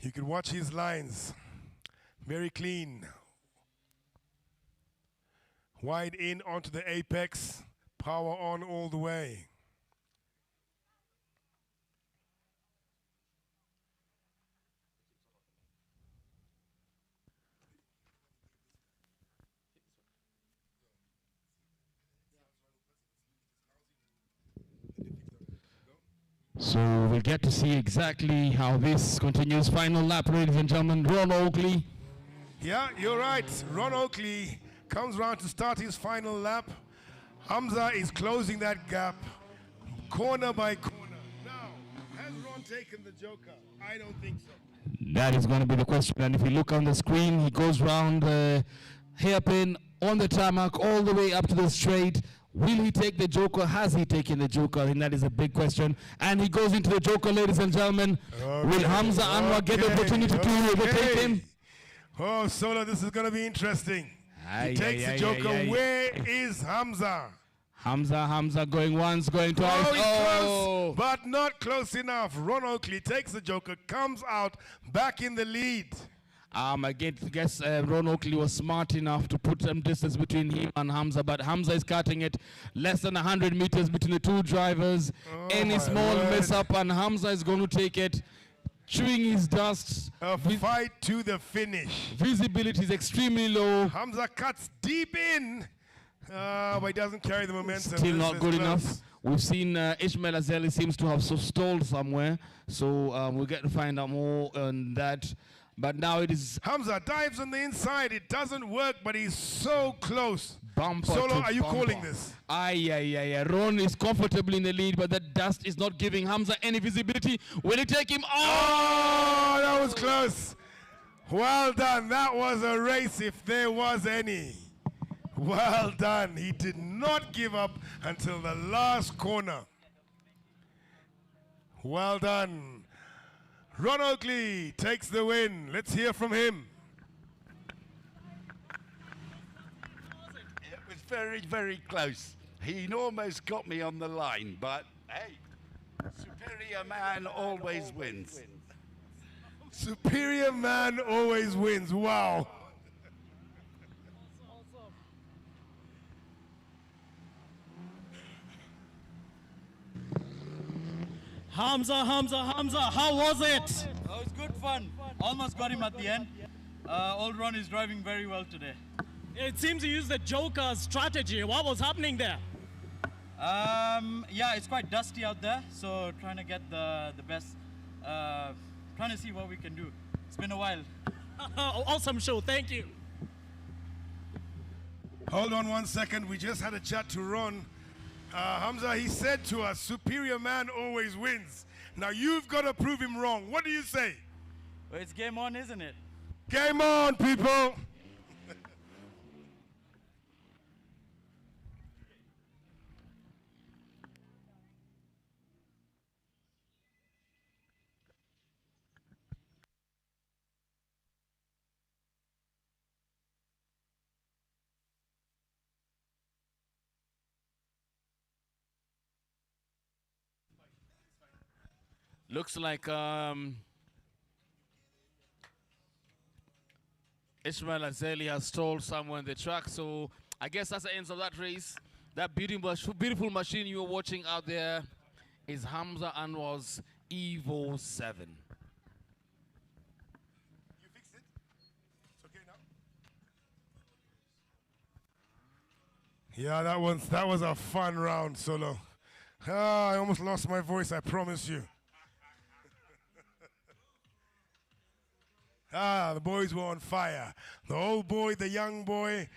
B: You can watch his lines. Very clean. Wide in onto the apex. Power on all the way.
A: So we'll get to see exactly how this continues. Final lap, ladies and gentlemen. Ron Oakley.
B: Yeah, you're right. Ron Oakley comes round to start his final lap. Hamza is closing that gap corner by corner. Now, has Ron taken the joker? I don't think so.
A: That is going to be the question. And if you look on the screen, he goes round the hairpin on the tarmac all the way up to the straight. Will he take the joker? Has he taken the joker? I think that is a big question. And he goes into the joker, ladies and gentlemen.
B: Okay.
A: Will Hamza Anwar get the opportunity to overtake him?
B: Oh, Solo, this is going to be interesting. He takes the joker. Where is Hamza?
A: Hamza going once, going twice.
B: Oh, he's close, but not close enough. Ron Oakley takes the joker, comes out, back in the lead.
A: I guess Ron Oakley was smart enough to put some distance between him and Hamza, but Hamza is cutting it less than 100 meters between the two drivers. Any small mess up and Hamza is going to take it, chewing his dust.
B: A fight to the finish.
A: Visibility is extremely low.
B: Hamza cuts deep in, but he doesn't carry the momentum.
A: Still not good enough. We've seen Ishmael Azeli seems to have stalled somewhere, so we'll get to find out more on that. But now it is
B: Hamza dives on the inside. It doesn't work, but he's so close.
A: Bumper
B: Solo,
A: to
B: are you
A: bumper.
B: calling this?
A: Yeah. Ron is comfortably in the lead, but that dust is not giving Hamza any visibility. Will he take him?
B: Oh, that was close. Well done. That was a race if there was any. Well done. He did not give up until the last corner. Well done. Ron Oakley takes the win. Let's hear from him.
N: It was very, very close. He almost got me on the line, but hey, superior man always wins.
B: Superior man always wins. Wow.
D: Hamza, how was it?
E: It was good fun. Almost got him at the end. Old Ron is driving very well today.
D: It seems you used the joker strategy. What was happening there?
E: Yeah, it's quite dusty out there, so trying to get the best, trying to see what we can do. It's been a while.
D: Awesome show, thank you.
B: Hold on 1 second. We just had a chat to Ron. Hamza, he said to us, superior man always wins. Now you've got to prove him wrong. What do you say?
E: Well, it's game on, isn't it?
B: Game on, people.
A: Looks like Ishmael Azeli has stalled somewhere in the track, so I guess that's the end of that race. That beautiful machine you're watching out there is Hamza Anwar's Evo 7.
B: You fixed it? It's okay now? Yeah, that was a fun round, Solo. I almost lost my voice, I promise you. The boys were on fire. The old boy, the young boy,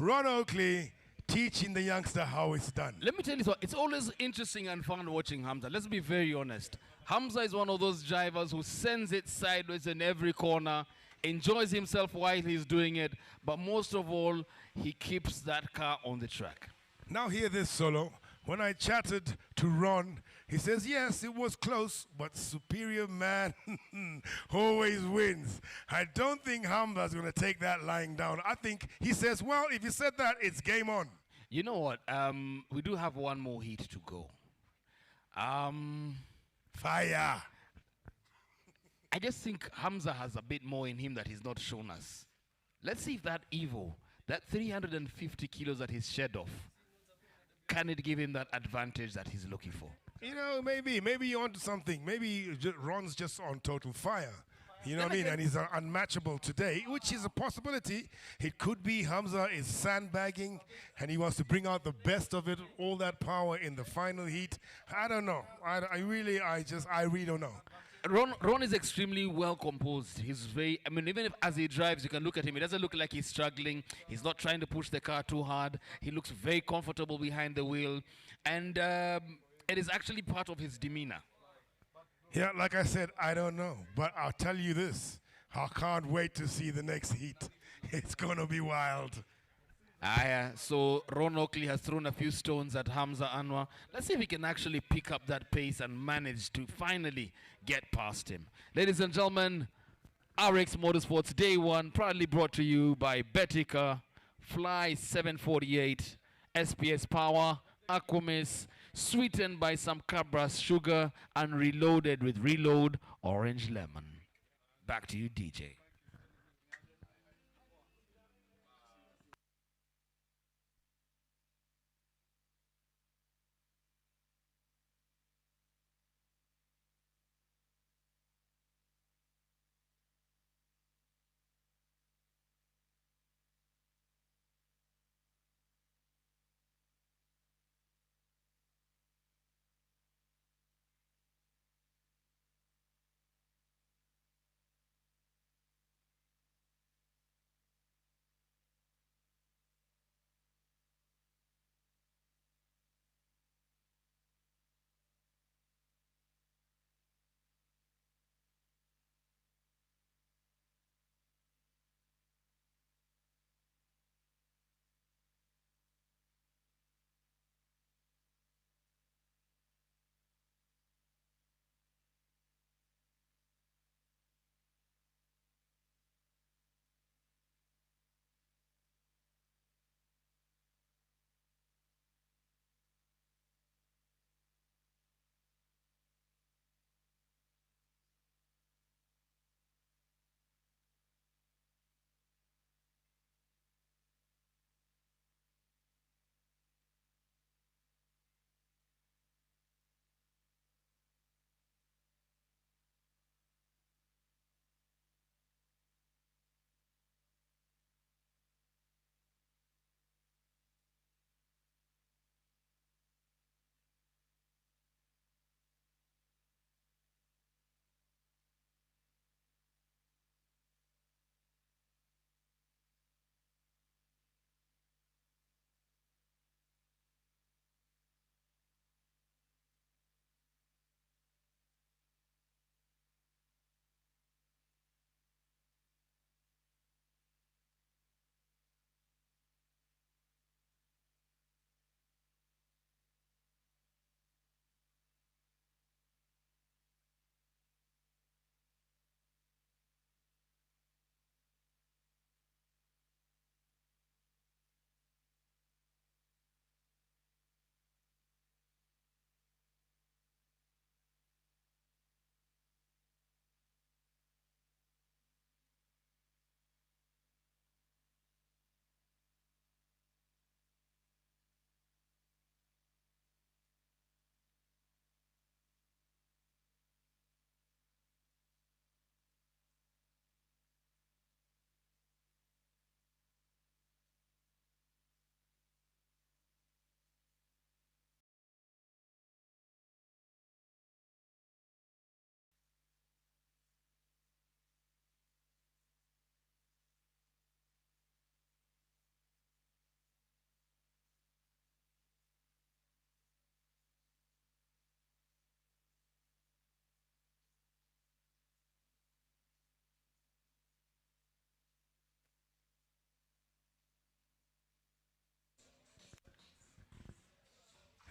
B: Ron Oakley, teaching the youngster how it's done.
A: Let me tell you something. It's always interesting and fun watching Hamza. Let's be very honest. Hamza is one of those drivers who sends it sideways in every corner, enjoys himself while he's doing it, but most of all, he keeps that car on the track.
B: Now hear this, Solo. When I chatted to Ron, he says, yes, it was close, but superior man always wins. I don't think Hamza's going to take that lying down. I think he says, well, if you said that, it's game on.
A: You know what? We do have one more heat to go.
B: Fire.
A: I just think Hamza has a bit more in him that he's not shown us. Let's see if that Evo, that 350 kilos that he's shed off, can it give him that advantage that he's looking for?
B: You know, maybe you're onto something. Maybe Ron's just on total fire. You know what I mean? And he's unmatchable today, which is a possibility. It could be Hamza is sandbagging and he wants to bring out the best of it, all that power in the final heat. I don't know. I really don't know.
A: Ron is extremely well composed. He's very, I mean, even if as he drives, you can look at him. He doesn't look like he's struggling. He's not trying to push the car too hard. He looks very comfortable behind the wheel. And it is actually part of his demeanor.
B: Yeah, like I said, I don't know. But I'll tell you this. I can't wait to see the next heat. It's going to be wild.
A: So Ron Oakley has thrown a few stones at Hamza Anwar. Let's see if he can actually pick up that pace and manage to finally get past him. Ladies and gentlemen, RX Motorsports Day 1 proudly brought to you by Betika, Fly 748, SPS Power, Aquamis, sweetened by some Cabras sugar and reloaded with Reload Orange Lemon. Back to you, DJ.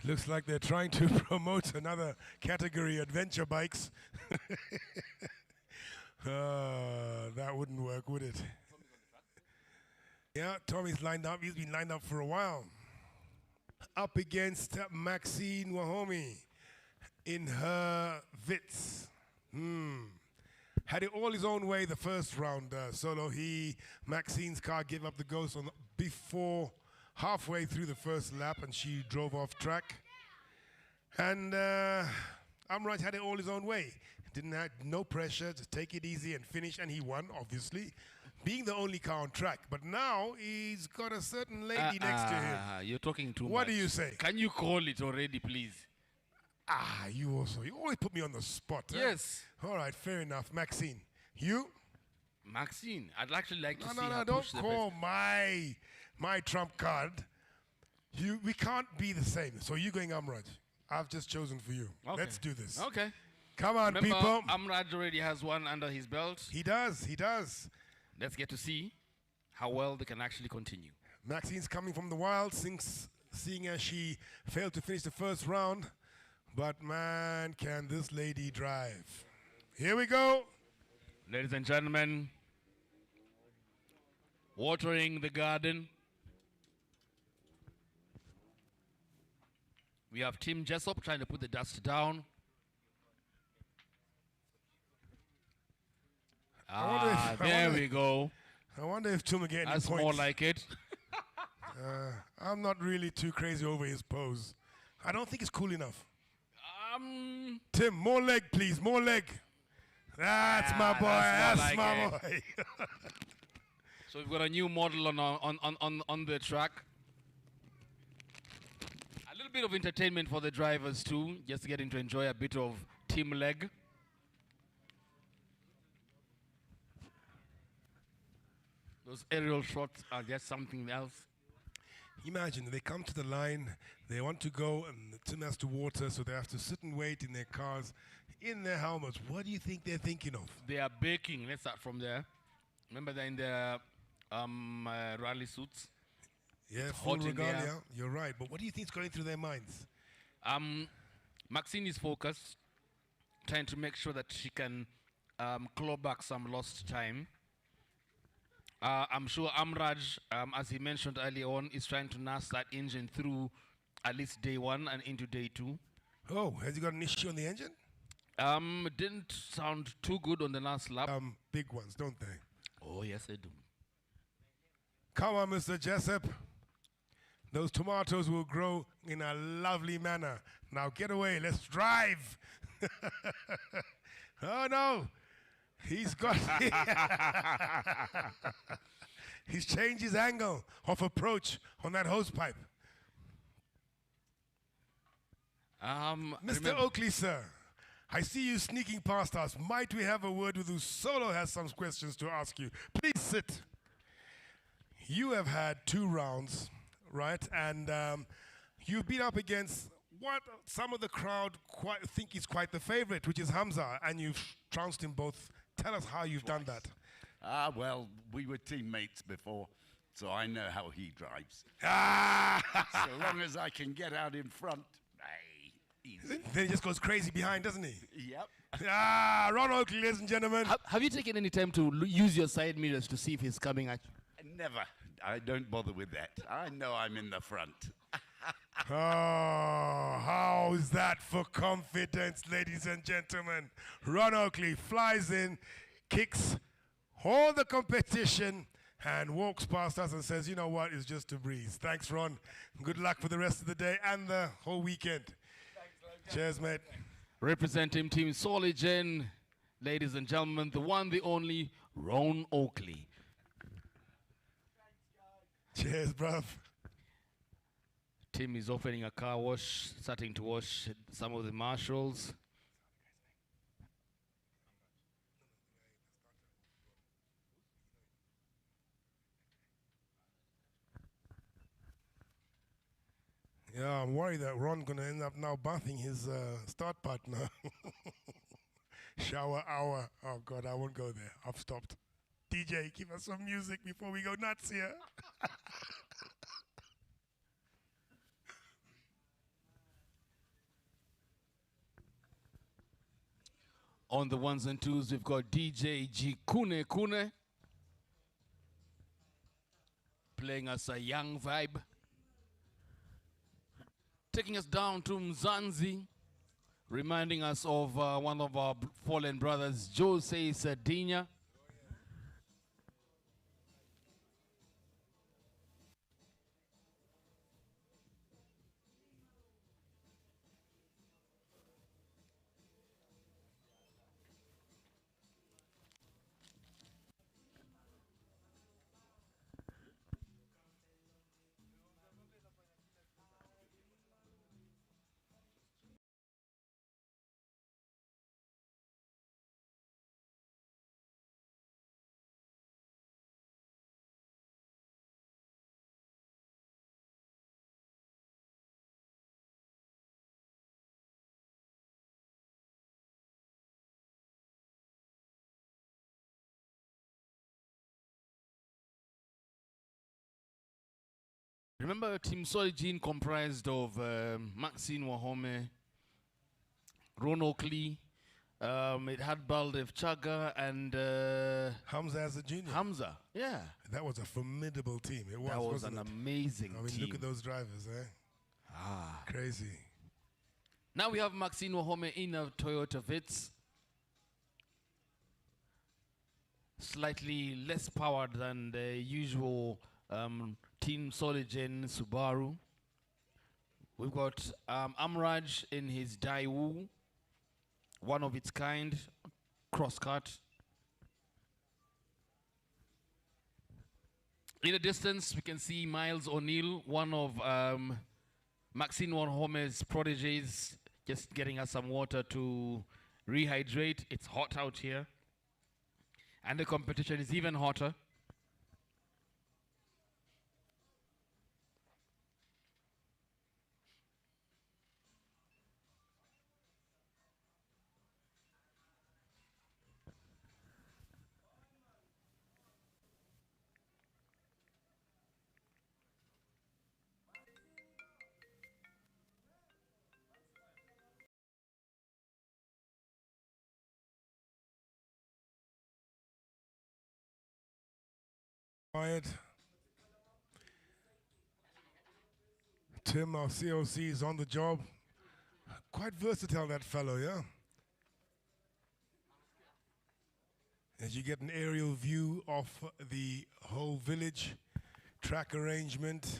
B: Looks like they're trying to promote another category, adventure bikes. That wouldn't work, would it? Yeah, Tommy's lined up. He's been lined up for a while. Up against Maxine Wahomey in her Vitz. Had it all his own way the first round, Solo. Maxine's car gave up the ghost before halfway through the first lap, and she drove off track. And Amraj had it all his own way. Didn't have no pressure, just take it easy and finish, and he won, obviously, being the only car on track. But now he's got a certain lady next to him.
A: You're talking too much.
B: What do you say?
A: Can you call it already, please?
B: You always put me on the spot.
A: Yes.
B: All right, fair enough. Maxine, you?
A: Maxine, I'd actually like to see
B: No,
A: her
B: don't
A: push the
B: call
A: best.
B: my trump card. We can't be the same. So you're going Amraj. I've just chosen for you.
A: Okay.
B: Let's do this.
A: Okay.
B: Come on,
A: Remember,
B: people.
A: Amraj already has one under his belt.
B: He does.
A: Let's get to see how well they can actually continue.
B: Maxine's coming from the wild, seeing as she failed to finish the first round. But man, can this lady drive. Here we go.
A: Ladies and gentlemen, watering the garden. We have Tim Jessop trying to put the dust down. There we go.
B: I wonder if Tim will get any
A: That's
B: points.
A: more like it.
B: I'm not really too crazy over his pose. I don't think it's cool enough. Tim, more leg, please. More leg. That's my boy. That's my boy.
A: So we've got a new model on the track. A little bit of entertainment for the drivers too, just getting to enjoy a bit of team leg. Those aerial shots are just something else.
B: Imagine they come to the line, they want to go, and the Tim has to water, so they have to sit and wait in their cars, in their helmets. What do you think they're thinking of?
A: They are baking. Let's start from there. Remember, they're in their rally suits.
B: Yeah,
A: It's
B: full
A: hot in there.
B: regalia. You're right. But what do you think is going through their minds?
A: Maxine is focused, trying to make sure that she can claw back some lost time. I'm sure Amraj, as he mentioned earlier on, is trying to nurse that engine through at least day one and into day two.
B: Oh, has he got an issue on the engine?
A: Didn't sound too good on the last lap.
B: Big ones, don't they?
A: Oh, yes, they do.
B: Come on, Mr. Jessup. Those tomatoes will grow in a lovely manner. Now get away, let's drive. Oh no, he's got, he's changed his angle of approach on that hose pipe. Mr. Oakley, sir, I see you sneaking past us. Might we have a word with you? Solo has some questions to ask you. Please sit. You have had 2 rounds, right? And you've been up against what some of the crowd think is quite the favorite, which is Hamza, and you've trounced him both. Tell us how you've done that.
N: Well, we were teammates before, so I know how he drives. So long as I can get out in front, easy.
B: Then he just goes crazy behind, doesn't he?
N: Yep.
B: Ron Oakley, ladies and gentlemen.
A: Have you taken any time to use your side mirrors to see if he's coming at you?
N: Never. I don't bother with that. I know I'm in the front.
B: Oh, how's that for confidence, ladies and gentlemen? Ron Oakley flies in, kicks all the competition, and walks past us and says, you know what, it's just a breeze. Thanks, Ron. Good luck for the rest of the day and the whole weekend. Cheers, mate.
A: Representing Team Soligen, ladies and gentlemen, the one, the only, Ron Oakley.
B: Cheers, bruv.
A: Tim is opening a car wash, starting to wash some of the marshals.
B: Yeah, I'm worried that Ron's going to end up now bathing his start partner. Shower hour. Oh, God, I won't go there. I've stopped. DJ, give us some music before we go nuts here.
A: On the ones and twos, we've got DJ G Kune Kune playing us a young vibe. Taking us down to Mzanzi, reminding us of one of our fallen brothers, Jose Sardinia. Remember, Team Solijin comprised of Maxine Wahome, Ron Oakley. It had Baldev Chaga and
B: Hamza as a junior.
A: Hamza, yeah.
B: That was a formidable team. It was.
A: That was
B: wasn't
A: an
B: it?
A: amazing
B: I mean,
A: team.
B: look at those drivers, eh?
A: Ah,
B: crazy.
A: Now we have Maxine Wahome in a Toyota Vitz. Slightly less powered than the usual Team Soligen Subaru. We've got Amraj in his Daewoo, one of its kind, cross-cut. In the distance, we can see Miles O'Neill, one of Maxine Wahome's prodigies, just getting us some water to rehydrate. It's hot out here. And the competition is even hotter.
B: Quiet. Tim, our COC, is on the job. Quite versatile, that fellow, yeah? As you get an aerial view of the whole village, track arrangement.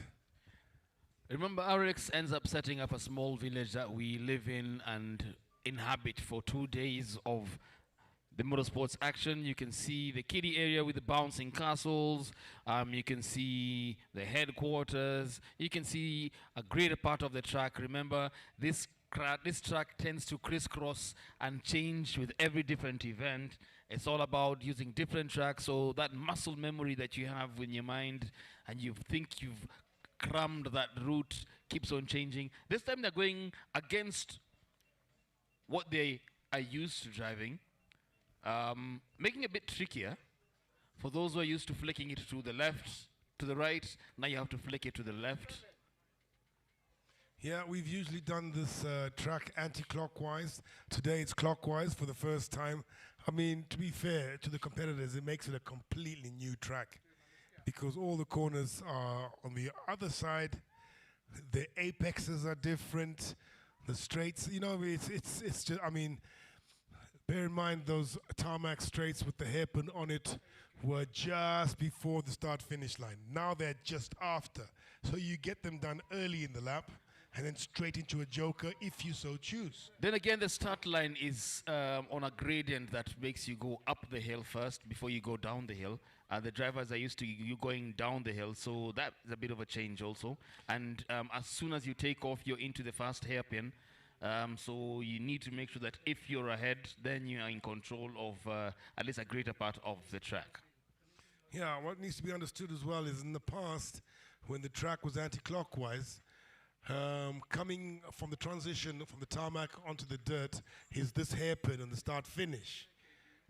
A: Remember, RX ends up setting up a small village that we live in and inhabit for 2 days of the motorsports action. You can see the kiddie area with the bouncing castles. You can see the headquarters. You can see a greater part of the track. Remember, this track tends to crisscross and change with every different event. It's all about using different tracks, so that muscle memory that you have in your mind and you think you've crammed that route keeps on changing. This time they're going against what they are used to driving. Making it a bit trickier. For those who are used to flicking it to the left, to the right, now you have to flick it to the left.
B: Yeah, we've usually done this track anti-clockwise. Today it's clockwise for the first time. I mean, to be fair to the competitors, it makes it a completely new track because all the corners are on the other side. The apexes are different. The straights, you know, it's just, I mean, bear in mind those tarmac straights with the hairpin on it were just before the start-finish line. Now they're just after. So you get them done early in the lap and then straight into a joker if you so choose.
A: Then again, the start line is on a gradient that makes you go up the hill first before you go down the hill. The drivers are used to you going down the hill, so that's a bit of a change also. And as soon as you take off, you're into the fast hairpin. So you need to make sure that if you're ahead, then you are in control of at least a greater part of the track.
B: Yeah, what needs to be understood as well is in the past, when the track was anti-clockwise, coming from the transition from the tarmac onto the dirt is this hairpin on the start-finish.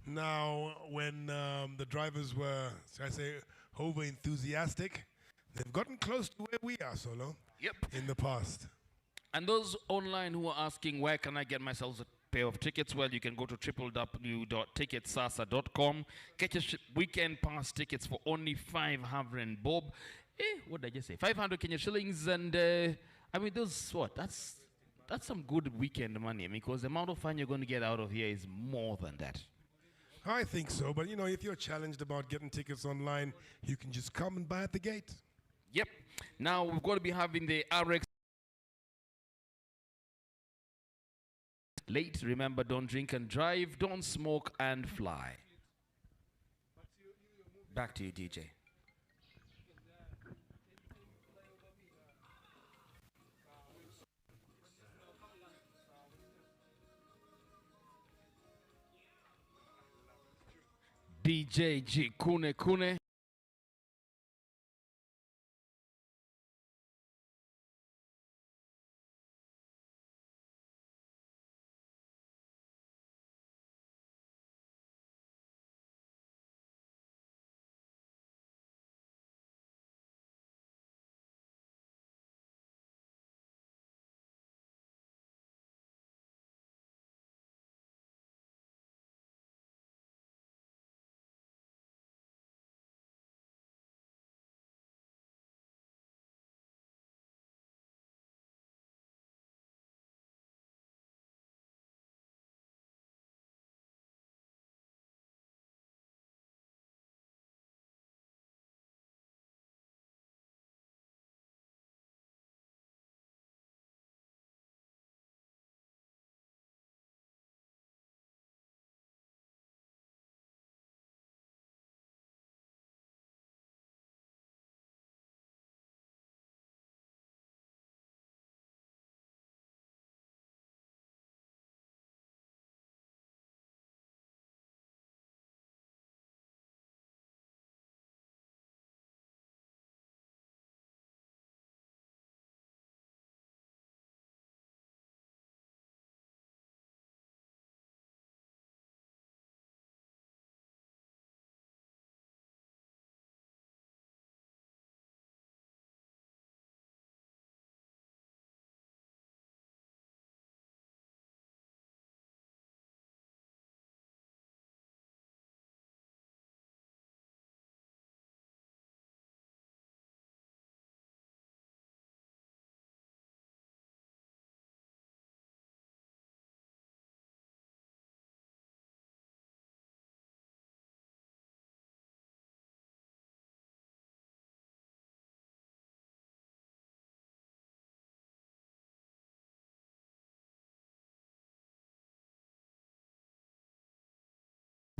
B: Now, when the drivers were, shall I say, over enthusiastic, they've gotten close to where we are, Solo.
A: Yep.
B: In the past.
A: And those online who are asking, where can I get myself a pair of tickets? Well, you can go to www.ticketsasa.com. Get your weekend pass tickets for only 500 bob. What did I just say? 500 Kenya shillings. And I mean, those, what? That's some good weekend money. I mean, because the amount of fun you're going to get out of here is more than that.
B: I think so. But, you know, if you're challenged about getting tickets online, you can just come and buy at the gate.
A: Yep. Now, we're going to be having the RX. Late, remember, don't drink and drive, don't smoke and fly. Back to you, DJ. DJ G Kune Kune.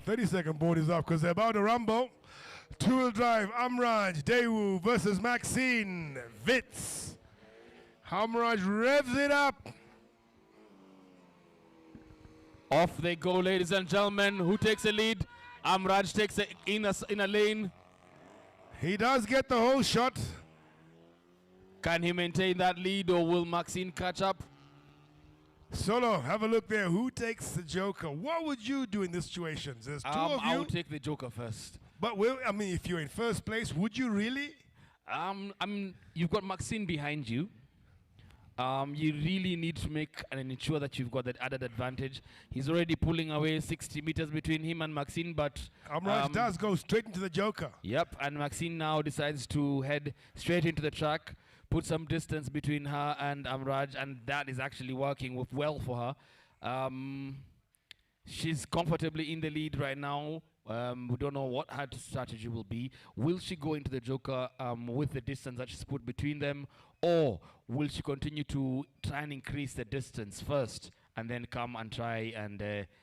B: 30-second board is up because they're about to rumble. Two-wheel drive, Amraj Daewoo versus Maxine Witz. Amraj revs it up.
A: Off they go, ladies and gentlemen. Who takes the lead? Amraj takes it in a lane.
B: He does get the whole shot.
A: Can he maintain that lead, or will Maxine catch up?
B: Solo, have a look there. Who takes the Joker? What would you do in this situation? There's two of you.
A: I would take the Joker first.
B: But I mean, if you're in first place, would you really?
A: You've got Maxine behind you. You really need to make and ensure that you've got that added advantage. He's already pulling away 60 meters between him and Maxine, but
B: Amraj does go straight into the Joker.
A: Yep, and Maxine now decides to head straight into the track, put some distance between her and Amraj, and that is actually working well for her. She's comfortably in the lead right now. We don't know what her strategy will be. Will she go into the Joker with the distance that she's put between them, or will she continue to try and increase the distance first and then come and try and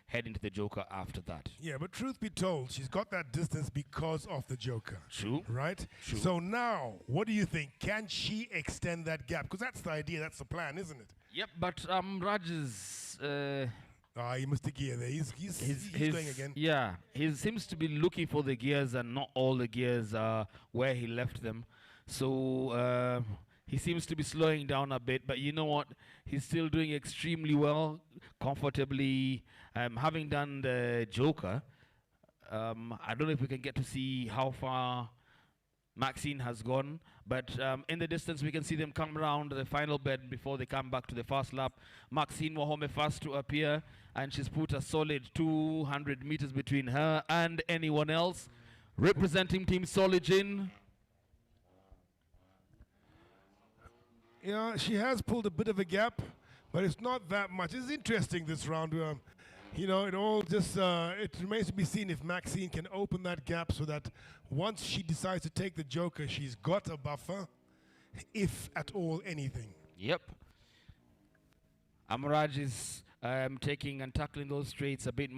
A: head into the Joker after that?
B: Yeah, but truth be told, she's got that distance because of the Joker.
A: True.
B: Right?
A: True.
B: So now, what do you think? Can she extend that gap? Because that's the idea, that's the plan, isn't it?
A: Yep, but Raj is...
B: he must have gear there. He's going again.
A: Yeah, he seems to be looking for the gears, and not all the gears are where he left them. So he seems to be slowing down a bit, but you know what? He's still doing extremely well, comfortably. Having done the Joker, I don't know if we can get to see how far Maxine has gone, but in the distance we can see them come around the final bend before they come back to the first lap. Maxine Wahome first to appear, and she's put a solid 200 meters between her and anyone else. Representing Team Solid.
B: Yeah, she has pulled a bit of a gap, but it's not that much. It's interesting this round. You know, it all just, it remains to be seen if Maxine can open that gap so that once she decides to take the Joker, she's got a buffer, if at all anything.
A: Yep. Amraj is taking and tackling those straights a bit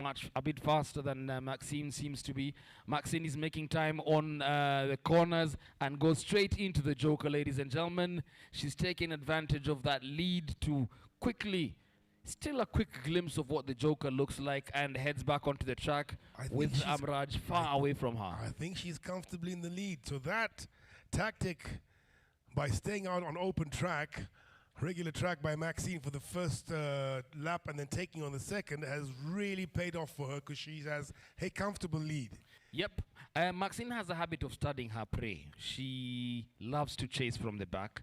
A: faster than Maxine seems to be. Maxine is making time on the corners and goes straight into the Joker, ladies and gentlemen. She's taking advantage of that lead to quickly, still a quick glimpse of what the Joker looks like, and heads back onto the track with Amraj far away from her.
B: I think she's comfortably in the lead. So that tactic, by staying out on open track, regular track by Maxine for the first lap and then taking on the second, has really paid off for her because she has a comfortable lead.
A: Yep. Maxine has a habit of studying her prey. She loves to chase from the back,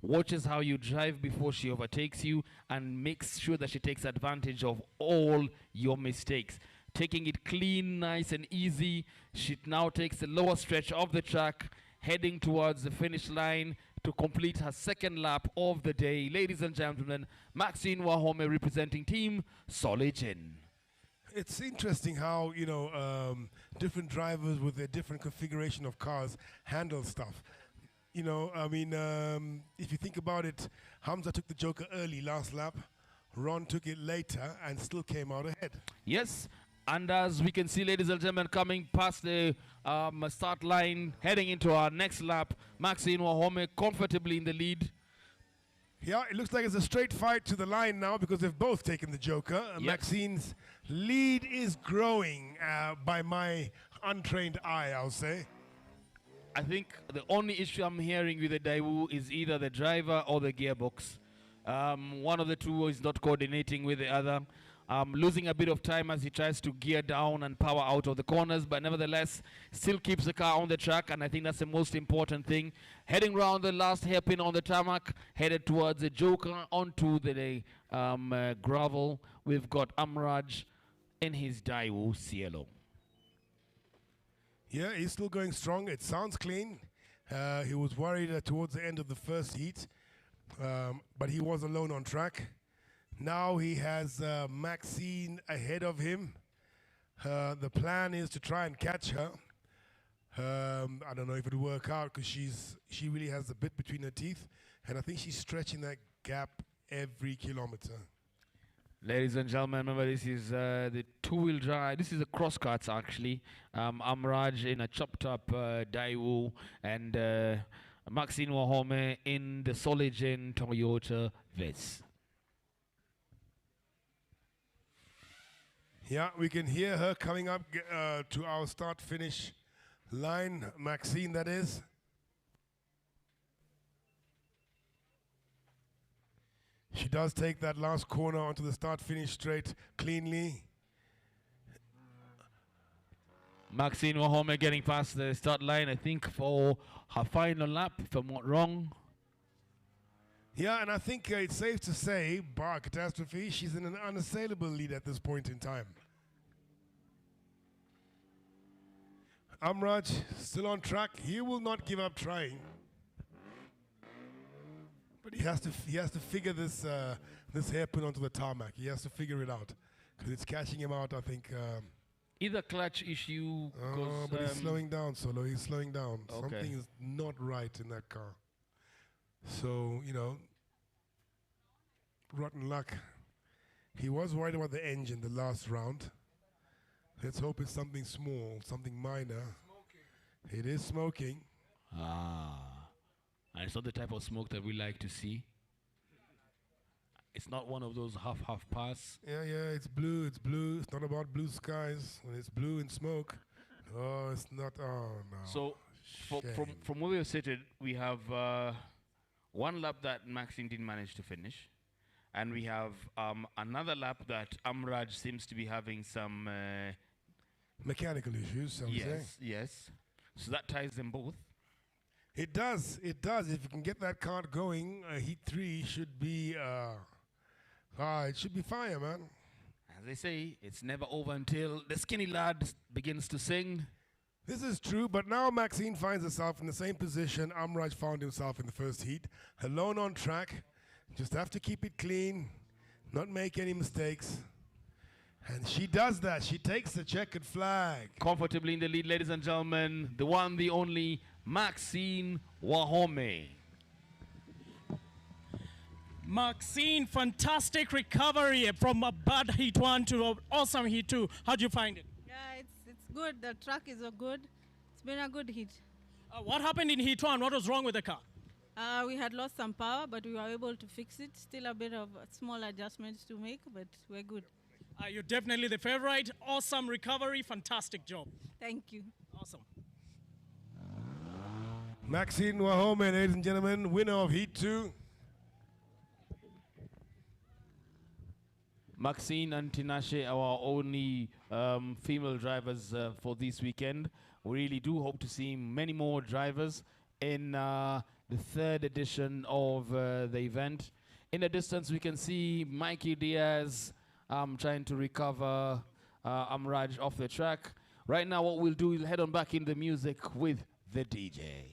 A: watches how you drive before she overtakes you, and makes sure that she takes advantage of all your mistakes. Taking it clean, nice and easy, she now takes the lower stretch of the track, heading towards the finish line to complete her second lap of the day. Ladies and gentlemen, Maxine Wahome representing Team Solid.
B: It's interesting how, you know, different drivers with their different configuration of cars handle stuff. You know, I mean, if you think about it, Hamza took the Joker early last lap. Ron took it later and still came out ahead.
A: Yes, and as we can see, ladies and gentlemen, coming past the start line, heading into our next lap, Maxine Wahome comfortably in the lead.
B: Yeah, it looks like it's a straight fight to the line now because they've both taken the Joker.
A: Yep.
B: Maxine's lead is growing by my untrained eye, I'll say.
A: I think the only issue I'm hearing with the Daewoo is either the driver or the gearbox. One of the two is not coordinating with the other. Losing a bit of time as he tries to gear down and power out of the corners, but nevertheless still keeps the car on the track, and I think that's the most important thing. Heading round the last hairpin on the tarmac, headed towards the Joker onto the gravel. We've got Amraj in his Daewoo Cielo.
B: Yeah, he's still going strong. It sounds clean. He was worried towards the end of the first heat, but he was alone on track. Now he has Maxine ahead of him. The plan is to try and catch her. I don't know if it'll work out because she really has the bit between her teeth, and I think she's stretching that gap every kilometer.
A: Ladies and gentlemen, remember this is the two-wheel drive. This is a cross cuts actually. Amraj in a chopped up Daewoo and Maxine Wahome in the Soligen Toyota Vitz.
B: Yeah, we can hear her coming up to our start-finish line. Maxine, that is. She does take that last corner onto the start-finish straight cleanly.
A: Maxine Wahome getting past the start line, I think, for her final lap, if I'm not wrong.
B: Yeah, and I think it's safe to say, bar catastrophe, she's in an unassailable lead at this point in time. Amraj still on track. He will not give up trying, but he has to figure this this hairpin onto the tarmac. He has to figure it out because it's catching him out. I think.
A: Either clutch issue.
B: Oh, but he's slowing down, Solo. He's slowing down.
A: Okay.
B: Something is not right in that car. So, you know, rotten luck. He was worried about the engine the last round. Let's hope it's something small, something minor. It is smoking.
A: Ah. And it's not the type of smoke that we like to see. It's not one of those half pass.
B: Yeah, it's blue, it's blue. It's not about blue skies. When it's blue and smoke, oh, it's not, oh no.
A: So, from where we're seated, we have one lap that Maxine didn't manage to finish. And we have another lap that Amraj seems to be having some...
B: mechanical issues, I would say.
A: Yes. So that ties them both.
B: It does. If you can get that car going, Heat 3 should be... it should be fire, man.
A: As they say, it's never over until the skinny lad begins to sing.
B: This is true, but now Maxine finds herself in the same position Amraj found himself in the first heat. Alone on track. Just have to keep it clean, not make any mistakes. And she does that. She takes the checkered flag.
A: Comfortably in the lead, ladies and gentlemen. The one, the only, Maxine Wahome.
D: Maxine, fantastic recovery from a bad Heat 1 to an awesome Heat 2. How do you find it?
O: Yeah, it's good. The track is good. It's been a good heat.
D: What happened in Heat 1? What was wrong with the car?
O: We had lost some power, but we were able to fix it. Still a bit of small adjustments to make, but we're good.
D: You're definitely the favorite. Awesome recovery. Fantastic job.
O: Thank you.
D: Awesome.
B: Maxine Wahome, ladies and gentlemen, winner of Heat 2.
A: Maxine and Tinashe, our only female drivers for this weekend. We really do hope to see many more drivers in the third edition of the event. In the distance, we can see Mikey Diaz trying to recover Amraj off the track. Right now, what we'll do is head on back in the music with the DJ.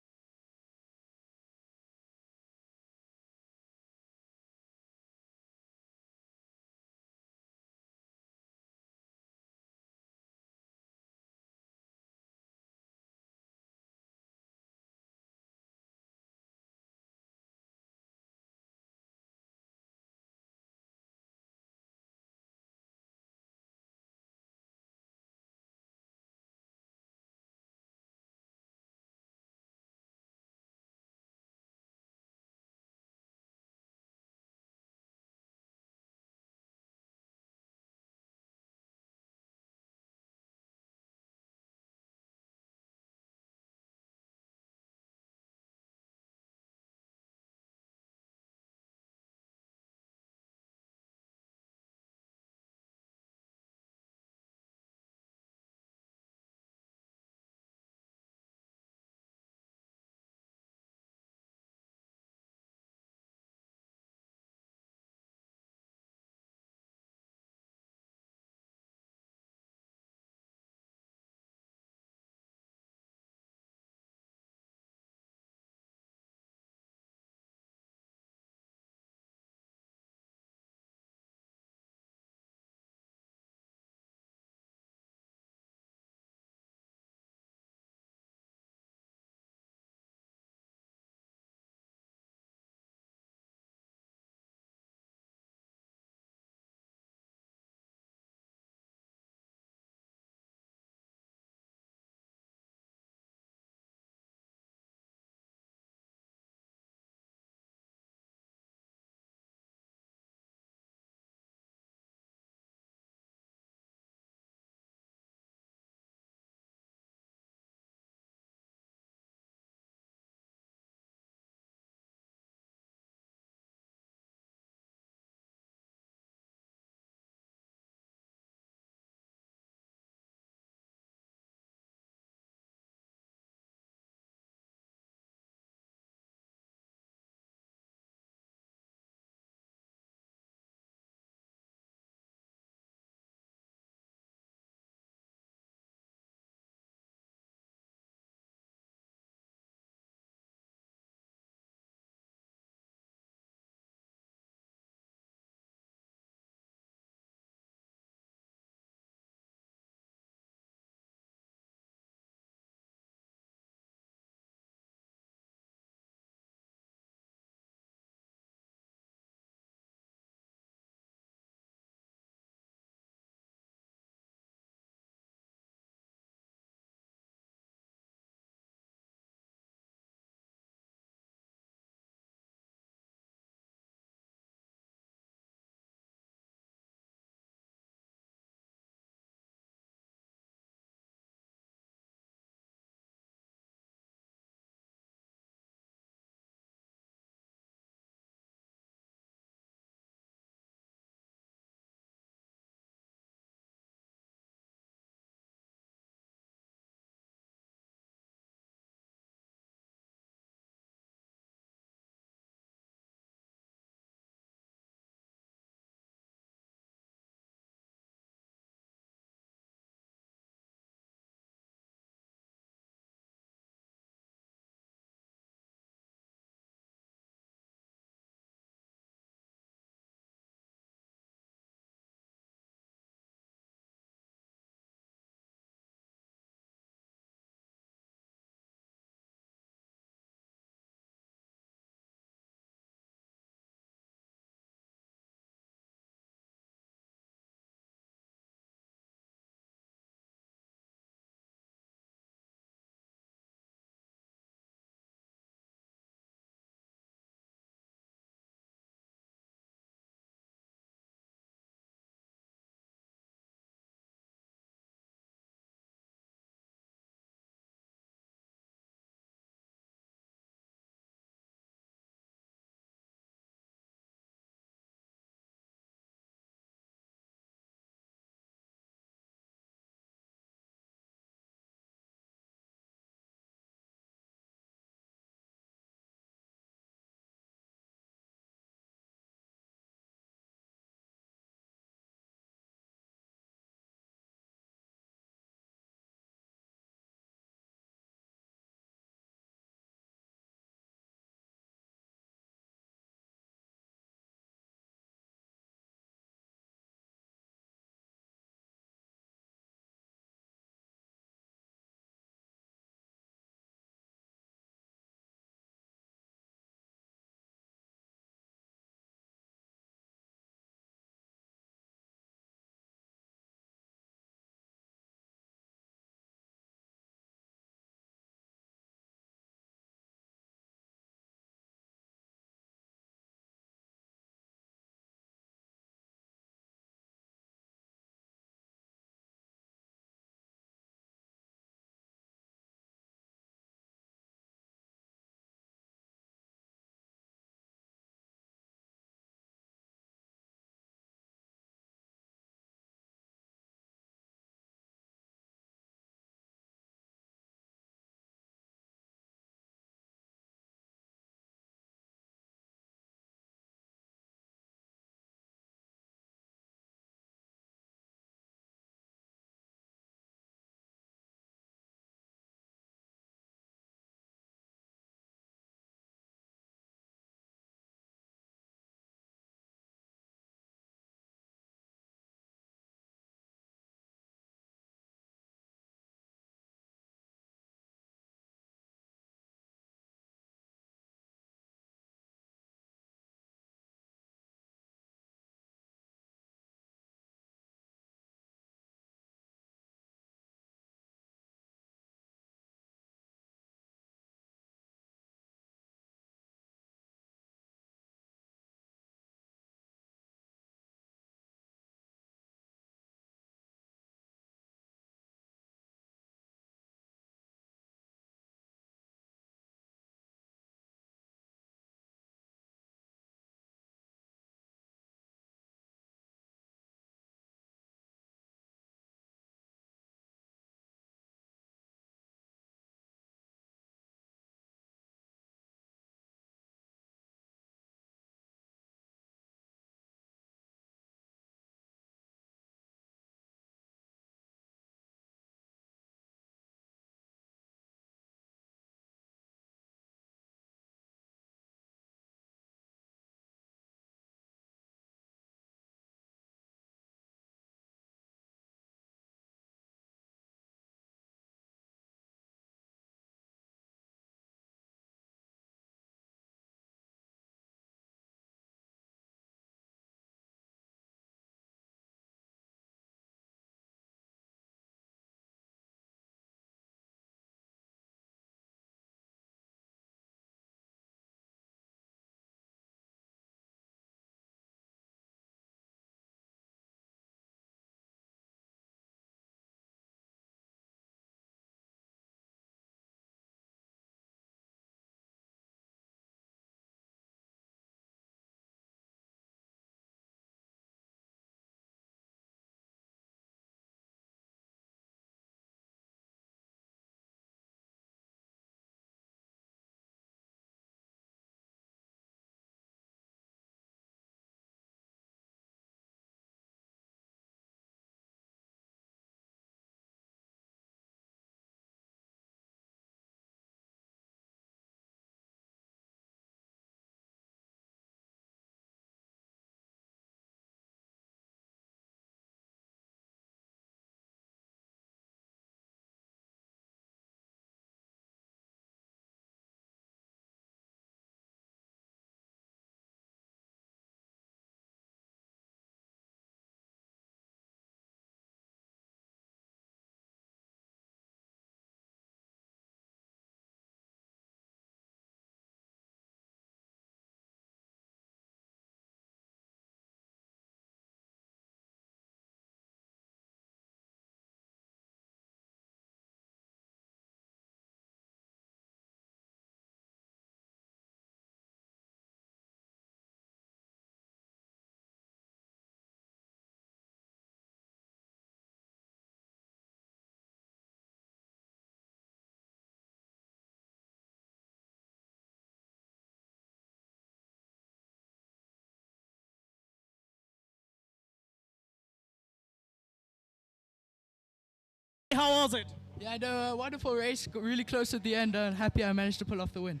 D: How was it?
P: Yeah, I had a wonderful race, got really close at the end, and happy I managed to pull off the win.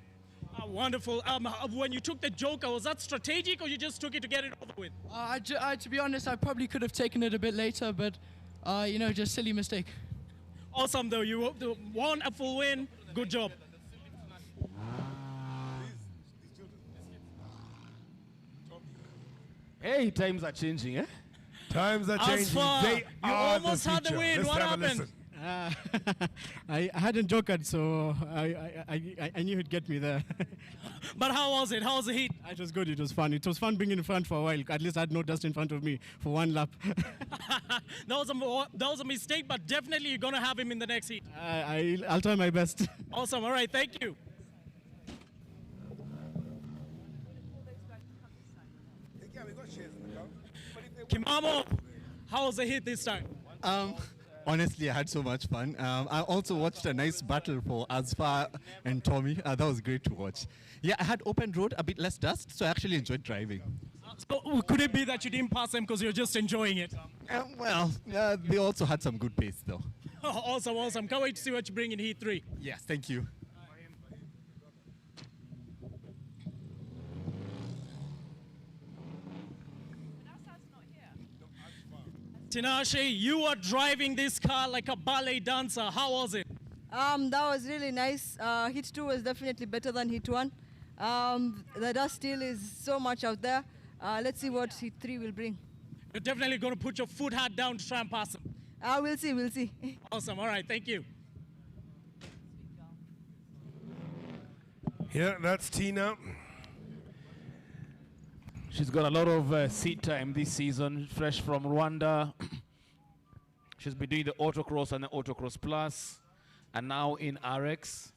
D: Wonderful. When you took the Joker, was that strategic or you just took it to get it over with?
P: To be honest, I probably could have taken it a bit later, but, just silly mistake.
D: Awesome, though. You won a full win. Good job.
A: Hey, times are changing, eh?
B: Times are changing.
D: Asfar,
B: They
D: you
B: are
D: almost
B: the
D: had the
B: future.
D: win.
B: Let's
D: What
B: have a
D: happened?
B: listen.
Q: I hadn't jokered, so I knew he'd get me there.
D: But how was it? How was the heat?
Q: It was good. It was fun. It was fun being in front for a while. At least I had no dust in front of me for one lap.
D: That was a mistake, but definitely you're going to have him in the next heat.
Q: I'll try my best.
D: Awesome. All right. Thank you. Kimamo, how was the heat this time?
R: Honestly, I had so much fun. I also watched a nice battle for Asfar and Tommy. That was great to watch. Yeah, I had open road, a bit less dust, so I actually enjoyed driving.
D: So, could it be that you didn't pass them because you're just enjoying it?
R: They also had some good pace, though.
D: Awesome, awesome. Can't wait to see what you bring in Heat 3.
R: Yes, thank you.
D: Tinashe, you are driving this car like a ballet dancer. How was it?
J: That was really nice. Hit 2 was definitely better than Hit 1. The dust still is so much out there. Let's see what Hit 3 will bring.
D: You're definitely going to put your foot hat down to try and pass him.
J: We'll see, we'll see.
D: Awesome. All right, thank you.
B: Yeah, that's Tina.
A: She's got a lot of seat time this season, fresh from Rwanda. She's been doing the autocross and the autocross plus, and now in RX.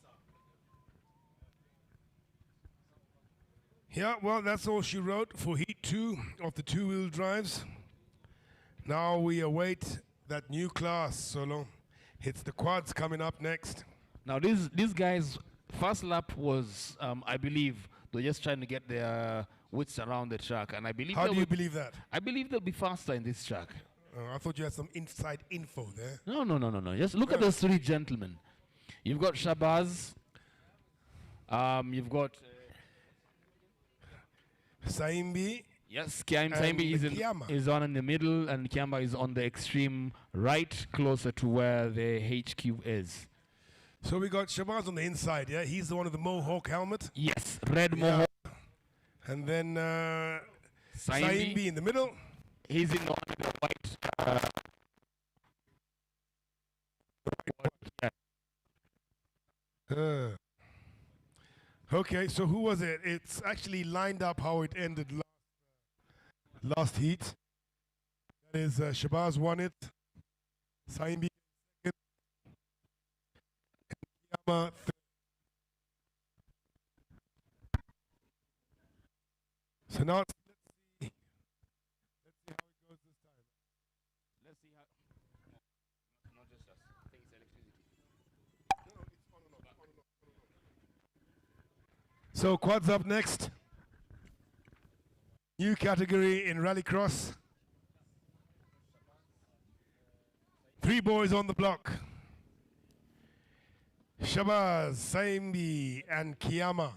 B: Yeah, well, that's all she wrote for Heat 2 of the two-wheel drives. Now we await that new class, Solo. It's the quads coming up next.
A: Now, these guys' first lap was, I believe, they're just trying to get their wits around the track, and I believe.
B: How do you believe that?
A: I believe they'll be faster in this track.
B: I thought you had some inside info there.
A: No. Just look at those three gentlemen. You've got Shabazz. You've got
B: Saimbi.
A: Yes, Saimbi is on in the middle, and Kiamba is on the extreme right, closer to where the HQ is.
B: So we got Shabazz on the inside, yeah? He's the one with the Mohawk helmet?
A: Yes, red Mohawk.
B: And then Saimbi in the middle?
A: He's in the one with the white.
B: Okay, so who was it? It's actually lined up how it ended last heat. That is Shabazz won it. Saimbi second. And Kiyama third. So now let's see how it goes this time.
A: Let's see how. Not just us. I think it's electricity.
B: So quads up next. New category in rallycross. 3 boys on the block. Shabazz, Saimbi, and Kiyama.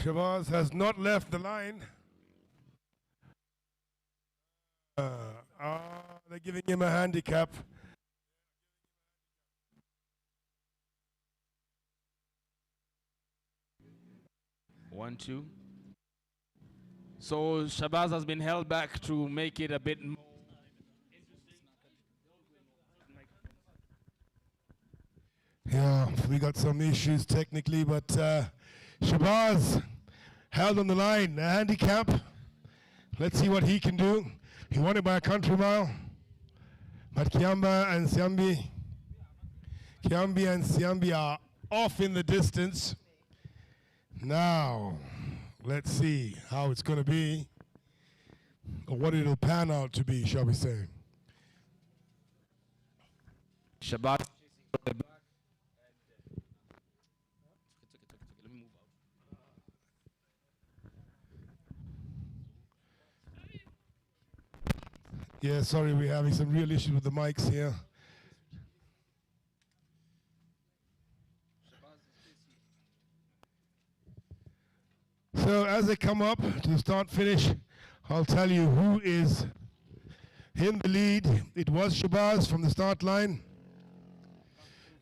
B: Shabazz has not left the line. They're giving him a handicap.
A: One, two. So Shabazz has been held back to make it a bit more.
B: Yeah, we got some issues technically, but Shabazz held on the line, a handicap. Let's see what he can do. He won it by a country mile. But Kiambi and Siambi are off in the distance. Now, let's see how it's going to be, or what it'll pan out to be, shall we say.
A: Shabazz.
B: Yeah, sorry, we're having some real issues with the mics here. So as they come up to start finish, I'll tell you who is in the lead. It was Shabazz from the start line.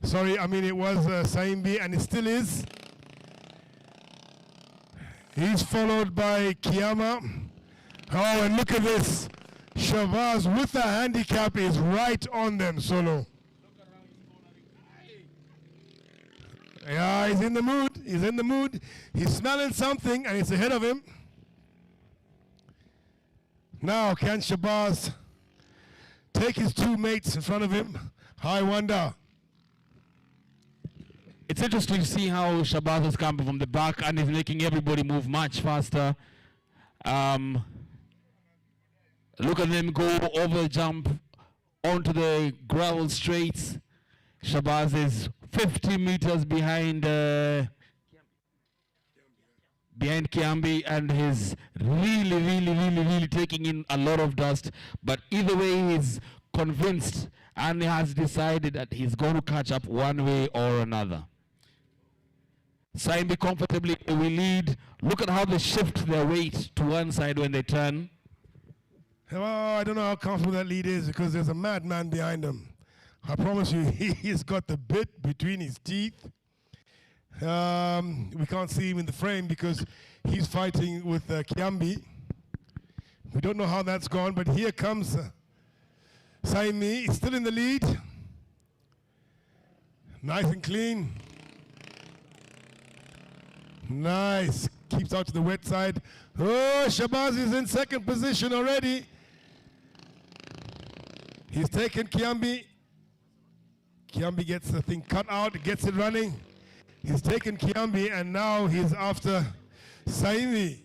B: Sorry, I mean it was Saimbi, and it still is. He's followed by Kiyama. Oh, and look at this. Shabazz with the handicap is right on them, Solo. Yeah, he's in the mood. He's in the mood. He's smelling something, and it's ahead of him. Now, can Shabazz take his two mates in front of him? I wonder.
A: It's interesting to see how Shabazz is coming from the back and is making everybody move much faster. Look at them go over the jump onto the gravel straights. Shabazz is 50 meters behind Kiambi, and he's really taking in a lot of dust. But either way, he's convinced and he has decided that he's going to catch up one way or another. Saimbi comfortably will lead. Look at how they shift their weight to one side when they turn.
B: Oh, I don't know how comfortable that lead is because there's a madman behind him. I promise you, he's got the bit between his teeth. We can't see him in the frame because he's fighting with Kiambi. We don't know how that's gone, but here comes Saimi. He's still in the lead. Nice and clean. Nice. Keeps out to the wet side. Oh, Shabazz is in second position already. He's taken Kiambi. Kiambi gets the thing cut out, gets it running. He's taken Kiambi, and now he's after Saimi.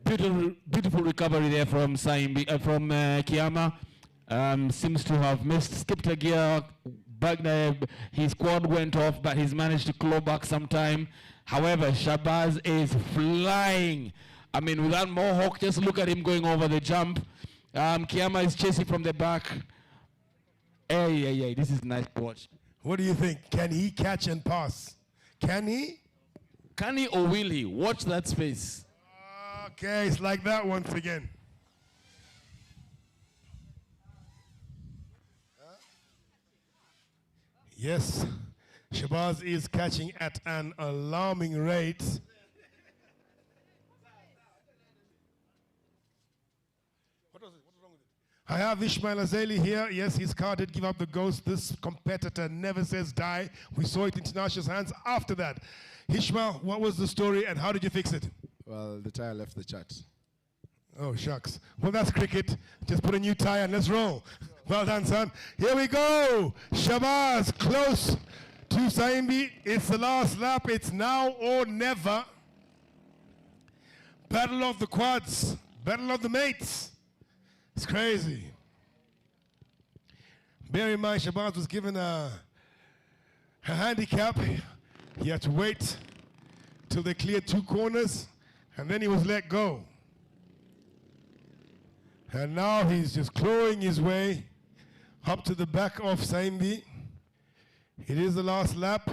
A: Beautiful recovery there from Saimbi, from Kiyama. Seems to have missed, skipped a gear. Back there, his quad went off, but he's managed to claw back some time. However, Shabazz is flying. I mean, with that mohawk, just look at him going over the jump. Kiyama is chasing from the back. Hey, this is nice to watch.
B: What do you think? Can he catch and pass? Can he?
A: Can he or will he? Watch that space.
B: Okay, it's like that once again. Yes, Shabazz is catching at an alarming rate. I have Ishmael Azeli here. Yes, his car did give up the ghost. This competitor never says die. We saw it in Tinashe's hands after that. Ishmael, what was the story and how did you fix it?
S: Well, the tire left the chat.
B: Oh, shucks. Well, that's cricket. Just put a new tire and let's roll. Well done, son. Here we go. Shabazz close to Saimbi. It's the last lap. It's now or never. Battle of the quads. Battle of the mates. It's crazy. Bear in mind, Shabazz was given a handicap. He had to wait till they cleared two corners, and then he was let go. And now he's just clawing his way up to the back of Saimbi. It is the last lap.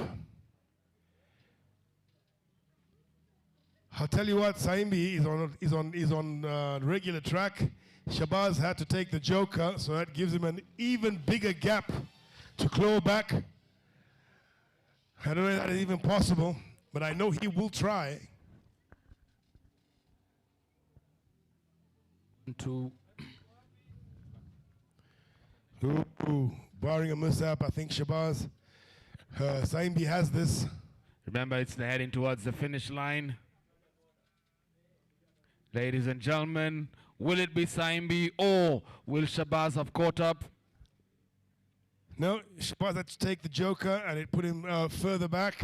B: I'll tell you what, Saimbi is on regular track. Shabazz had to take the joker, so that gives him an even bigger gap to claw back. I don't know if that is even possible, but I know he will try. Ooh, barring a mishap, I think Shabazz, Saimbi has this.
A: Remember, it's heading towards the finish line. Ladies and gentlemen, will it be Saimbi or will Shabazz have caught up?
B: No, Shabazz had to take the joker and it put him further back.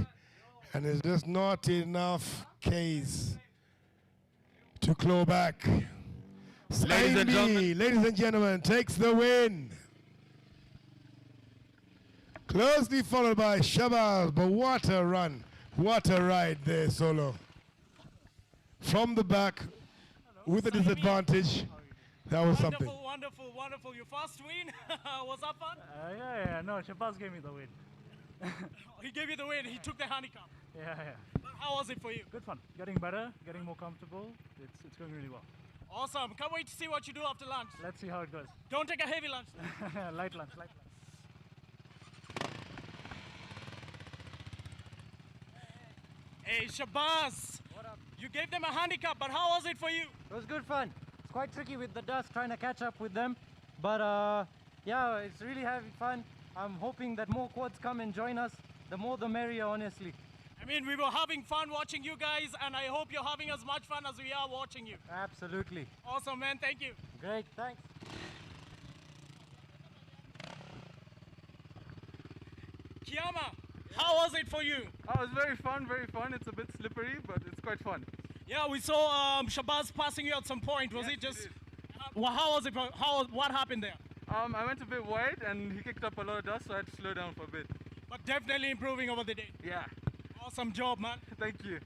B: And there's just not enough Ks to claw back. Saimbi, ladies and gentlemen, takes the win. Closely followed by Shabazz, but what a run. What a ride there, Solo. From the back, with a disadvantage, that was something.
D: Wonderful. Your first win. Was that fun?
L: Yeah. No, Shabazz gave me the win.
D: He gave you the win. He took the handicap.
L: Yeah.
D: How was it for you?
L: Good fun. Getting better, getting more comfortable. It's going really well.
D: Awesome. Can't wait to see what you do after lunch.
L: Let's see how it goes.
D: Don't take a heavy lunch.
L: Light lunch.
D: Hey, Shabazz.
K: What up?
D: You gave them a handicap, but how was it for you?
K: It was good fun. It's quite tricky with the dust, trying to catch up with them. But yeah, it's really having fun. I'm hoping that more quads come and join us. The more the merrier, honestly.
D: I mean, we were having fun watching you guys, and I hope you're having as much fun as we are watching you.
K: Absolutely.
D: Awesome, man. Thank you.
K: Great. Thanks.
D: Kiyama, how was it for you?
M: Oh, it was very fun. It's a bit slippery, but it's quite fun.
D: Yeah, we saw Shabazz passing you at some point. Was it just... Well, how was it? What happened there?
M: I went a bit wide and he kicked up a lot of dust, so I had to slow down for a bit.
D: But definitely improving over the day.
M: Yeah.
D: Awesome job, man.
M: Thank you.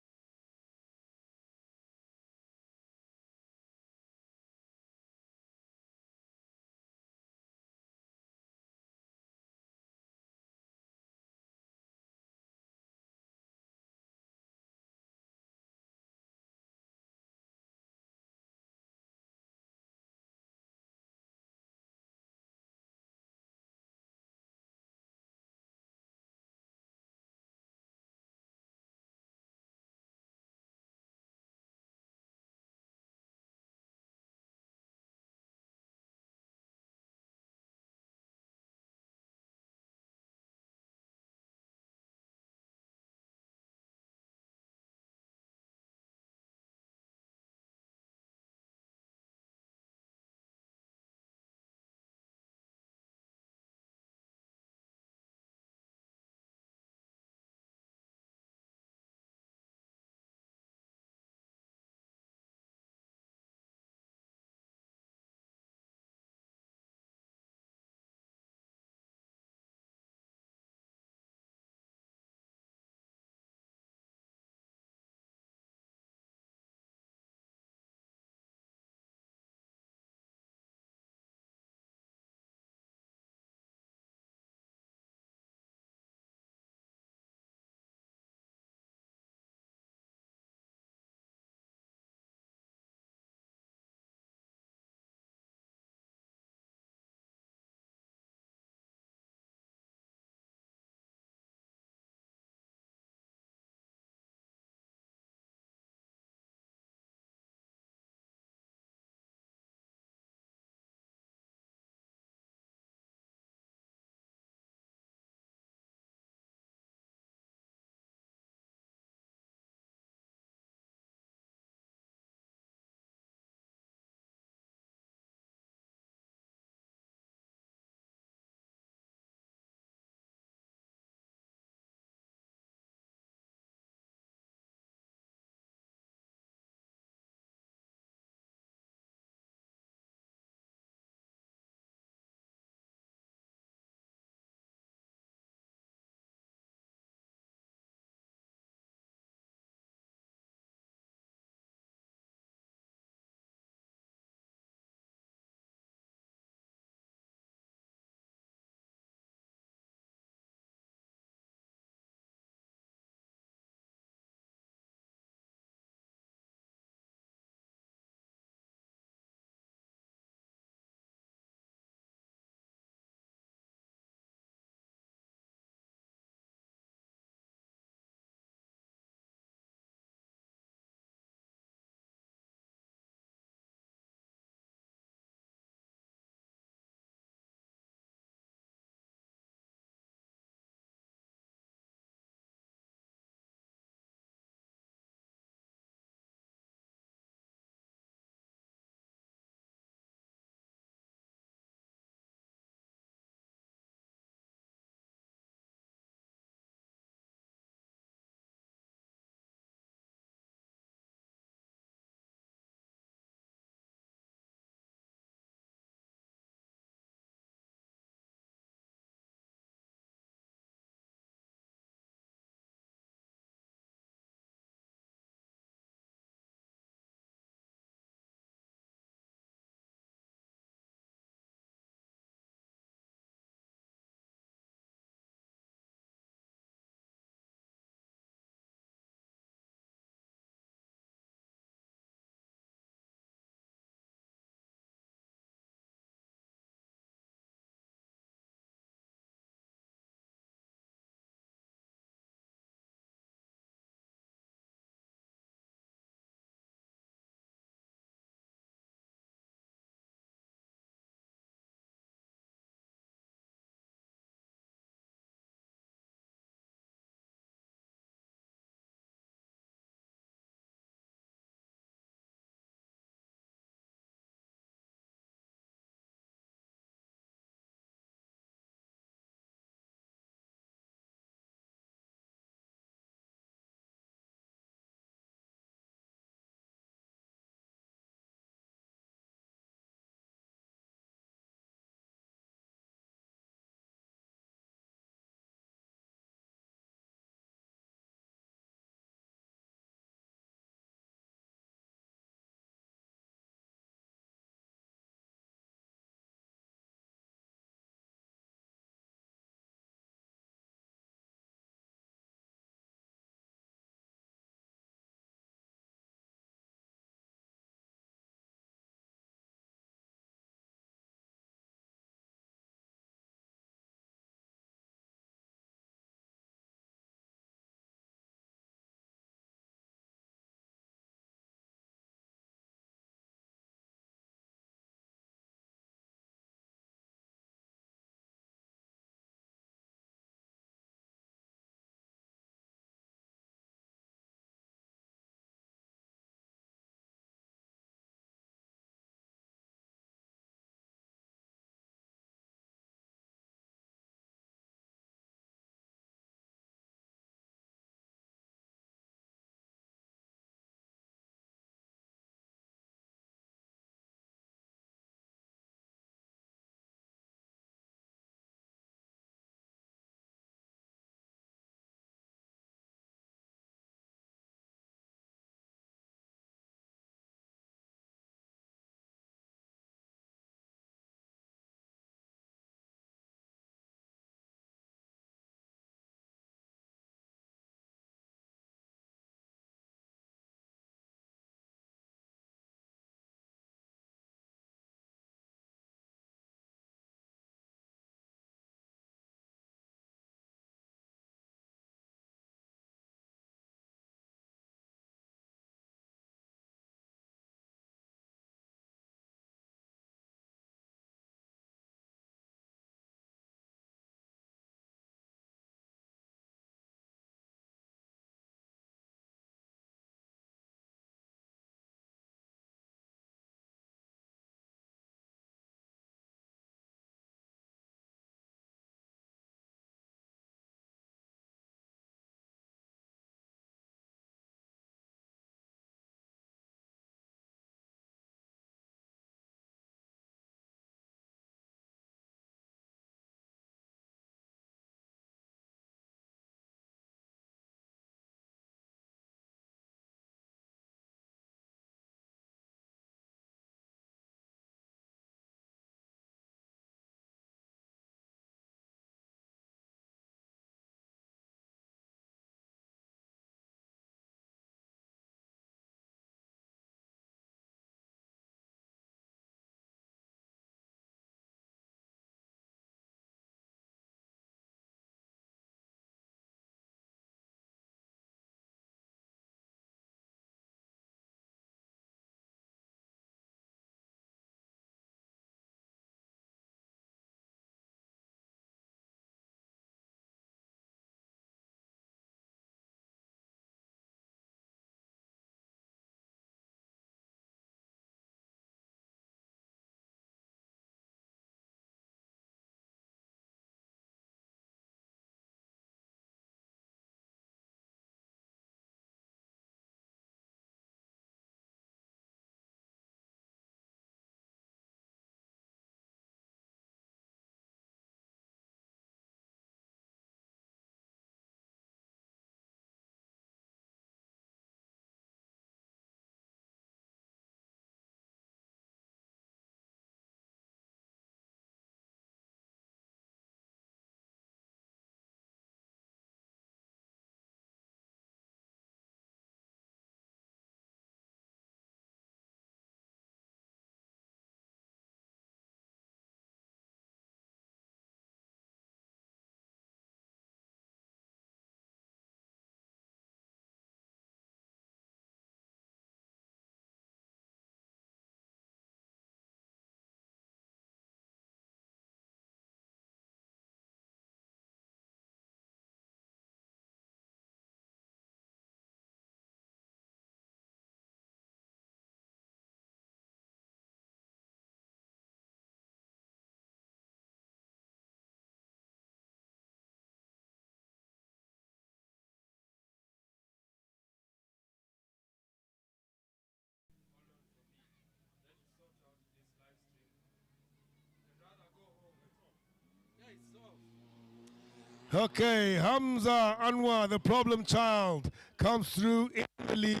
B: Okay, Hamza Anwar, the problem child, comes through in the lead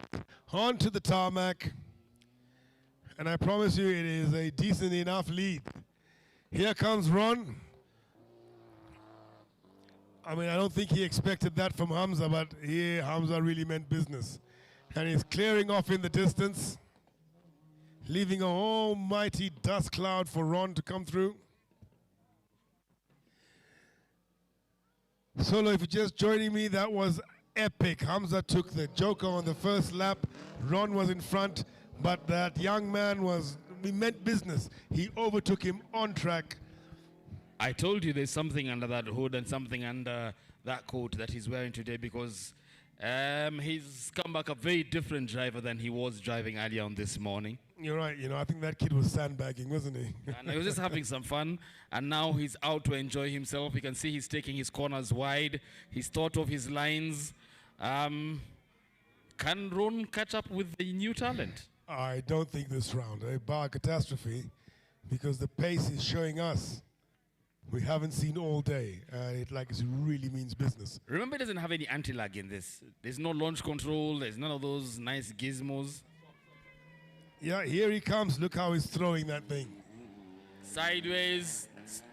B: onto the tarmac. And I promise you it is a decent enough lead. Here comes Ron. I mean, I don't think he expected that from Hamza, but here Hamza really meant business. And he's clearing off in the distance, leaving a almighty dust cloud for Ron to come through. Solo, if you're just joining me, that was epic. Hamza took the joker on the first lap. Ron was in front, but that young man he meant business. He overtook him on track.
A: I told you there's something under that hood and something under that coat that he's wearing today, because he's come back a very different driver than he was driving earlier on this morning.
B: You're right. I think that kid was sandbagging, wasn't he?
A: And he was just having some fun, and now he's out to enjoy himself. You can see he's taking his corners wide. He's thought of his lines. Can Ron catch up with the new talent?
B: I don't think this round, bar catastrophe, because the pace is showing us we haven't seen all day. It really means business.
A: Remember, it doesn't have any anti-lag in this. There's no launch control. There's none of those nice gizmos.
B: Yeah, here he comes. Look how he's throwing that thing.
A: Sideways,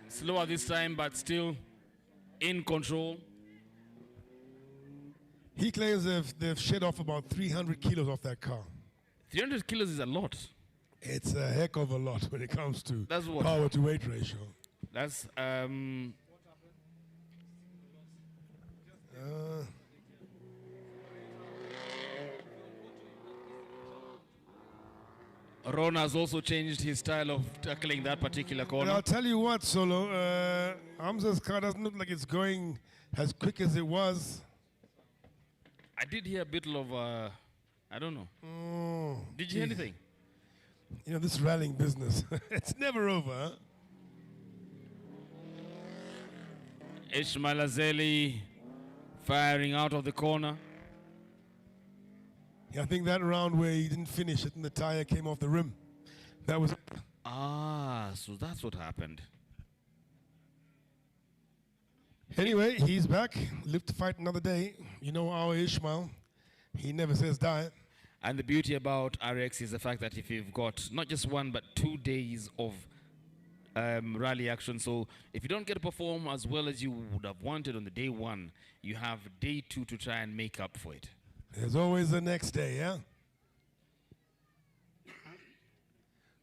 A: slower this time, but still in control.
B: He claims they've shed off about 300 kilos off that car.
A: 300 kilos is a lot.
B: It's a heck of a lot when it comes to
A: That's what?
B: power to weight ratio.
A: That's Ron has also changed his style of tackling that particular corner.
B: And I'll tell you what, Solo, Hamza's car doesn't look like it's going as quick as it was.
A: I did hear a bit of, I don't know. Did you hear anything?
B: This rallying business, it's never over, huh?
A: Ismail Azeli firing out of the corner.
B: Yeah, I think that round where he didn't finish it and the tire came off the rim. That was...
A: So that's what happened.
B: Anyway, he's back. Live to fight another day. Our Ishmael, he never says die.
A: And the beauty about RX is the fact that if you've got not just 1 but 2 days of rally action, so if you don't get to perform as well as you would have wanted on the day 1, you have day 2 to try and make up for it.
B: There's always the next day, yeah?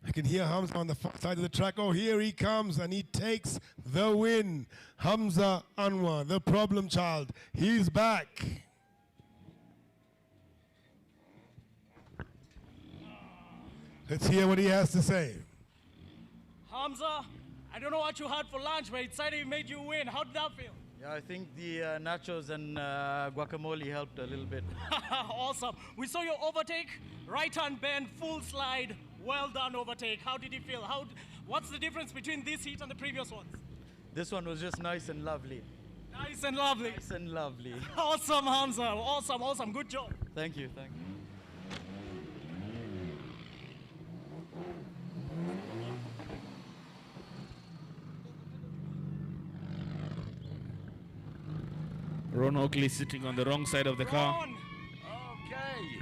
B: I can hear Hamza on the far side of the track. Oh, here he comes, and he takes the win. Hamza Anwar, the problem child. He's back. Let's hear what he has to say.
D: Hamza, I don't know what you had for lunch, but it said it made you win. How did that feel?
E: Yeah, I think the nachos and guacamole helped a little bit.
D: Awesome. We saw your overtake, right-hand bend, full slide. Well done overtake. How did it feel? What's the difference between this heat and the previous ones?
E: This one was just nice and lovely.
D: Nice and lovely.
E: Nice and lovely.
D: Awesome, Hamza. Awesome, awesome. Good job.
E: Thank you, thank you.
A: Ron Oakley sitting on the wrong side of the car.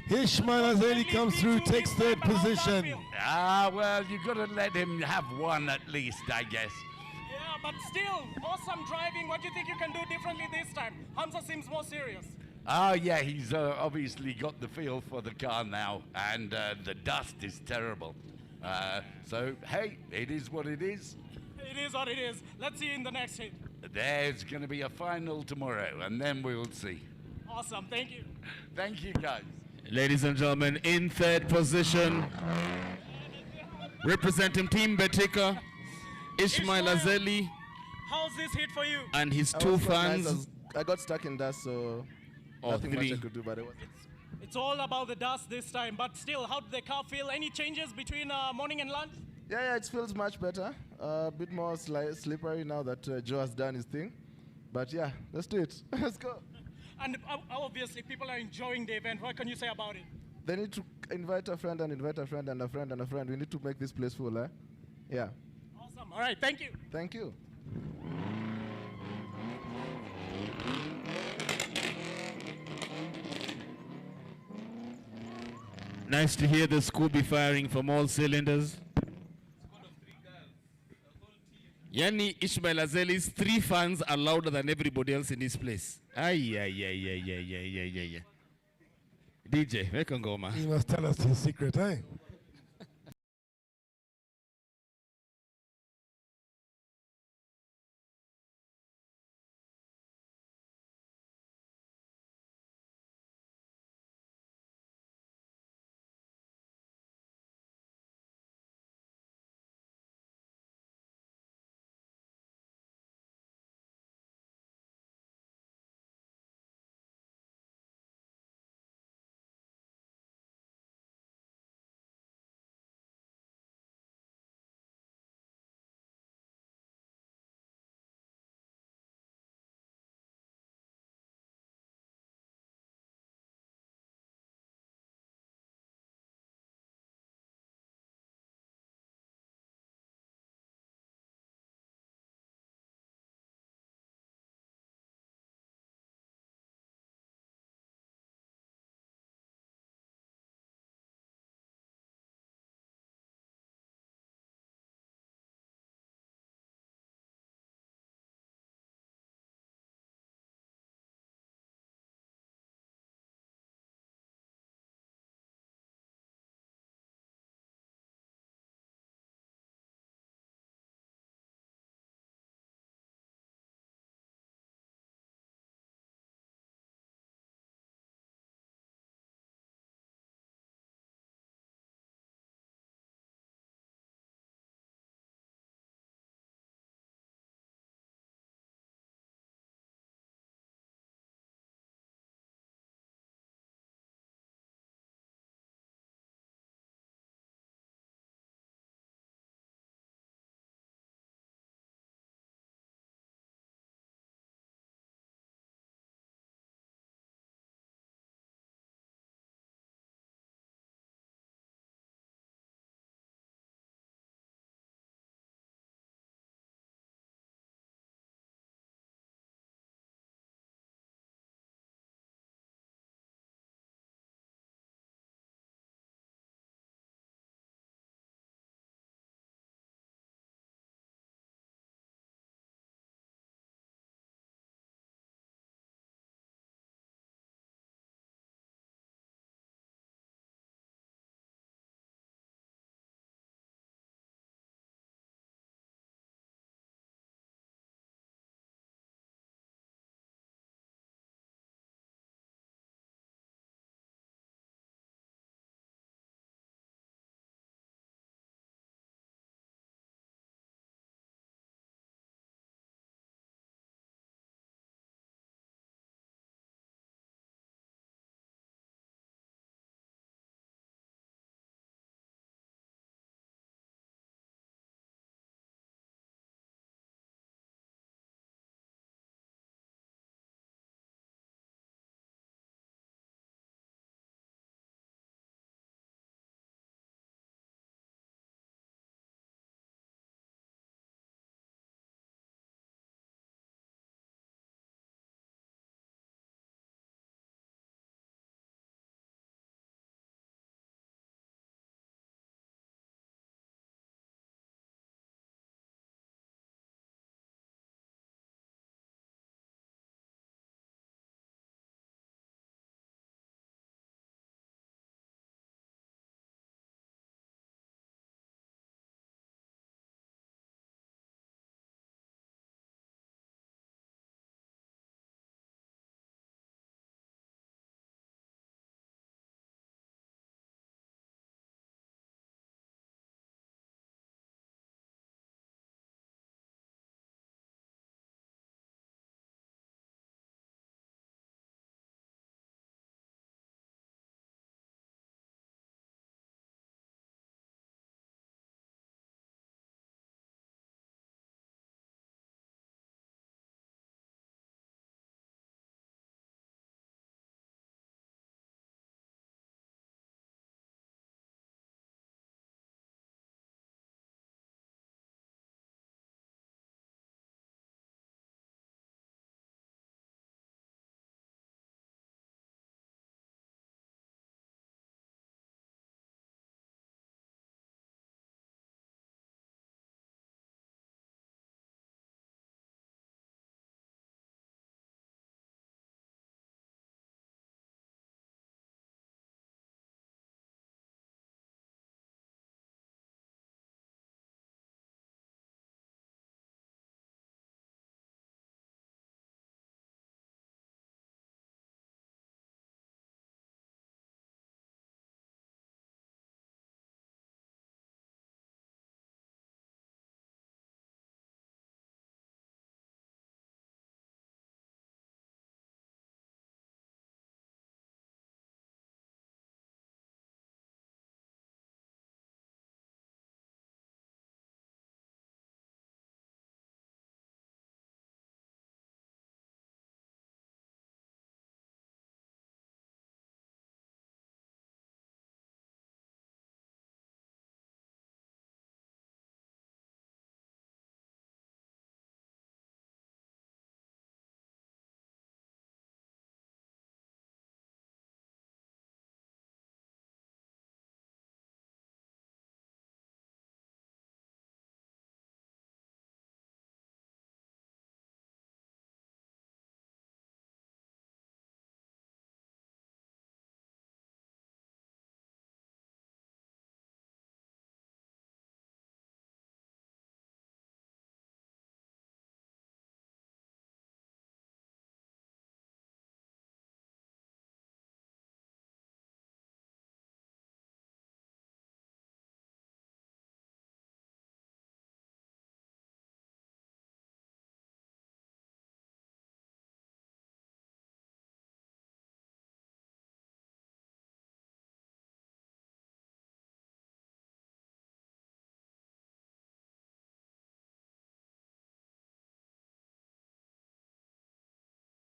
B: Ishmael Azeli comes through, takes 3rd position.
N: Well, you've got to let him have 1 at least, I guess.
D: Yeah, but still, awesome driving. What do you think you can do differently this time? Hamza seems more serious.
N: Yeah, he's obviously got the feel for the car now, and the dust is terrible. So, hey, it is what it is.
D: It is what it is. Let's see you in the next hit.
N: There's going to be a final tomorrow, and then we'll see.
D: Awesome, thank you.
N: Thank you, guys.
A: Ladies and gentlemen, in 3rd position, representing Team Betika, Ismail Azeli.
D: How's this hit for you?
A: And his 2 fans.
C: I got stuck in dust, so nothing much I could do, but it was...
D: It's all about the dust this time, but still, how did the car feel? Any changes between morning and lunch?
C: Yeah, it feels much better. A bit more slippery now that Joe has done his thing. But yeah, let's do it. Let's go.
D: And obviously, people are enjoying the event. What can you say about it?
C: They need to invite a friend and invite a friend and a friend and a friend. We need to make this place full, eh? Yeah.
D: Awesome. All right, thank you.
C: Thank you.
A: Nice to hear the Scooby firing from all cylinders. Yani Ishmael Azeli's 3 fans are louder than everybody else in this place. Ay, ay, ay, ay, ay, ay, ay, ay, ay. DJ, weka ngoma.
B: He must tell us his secret, eh?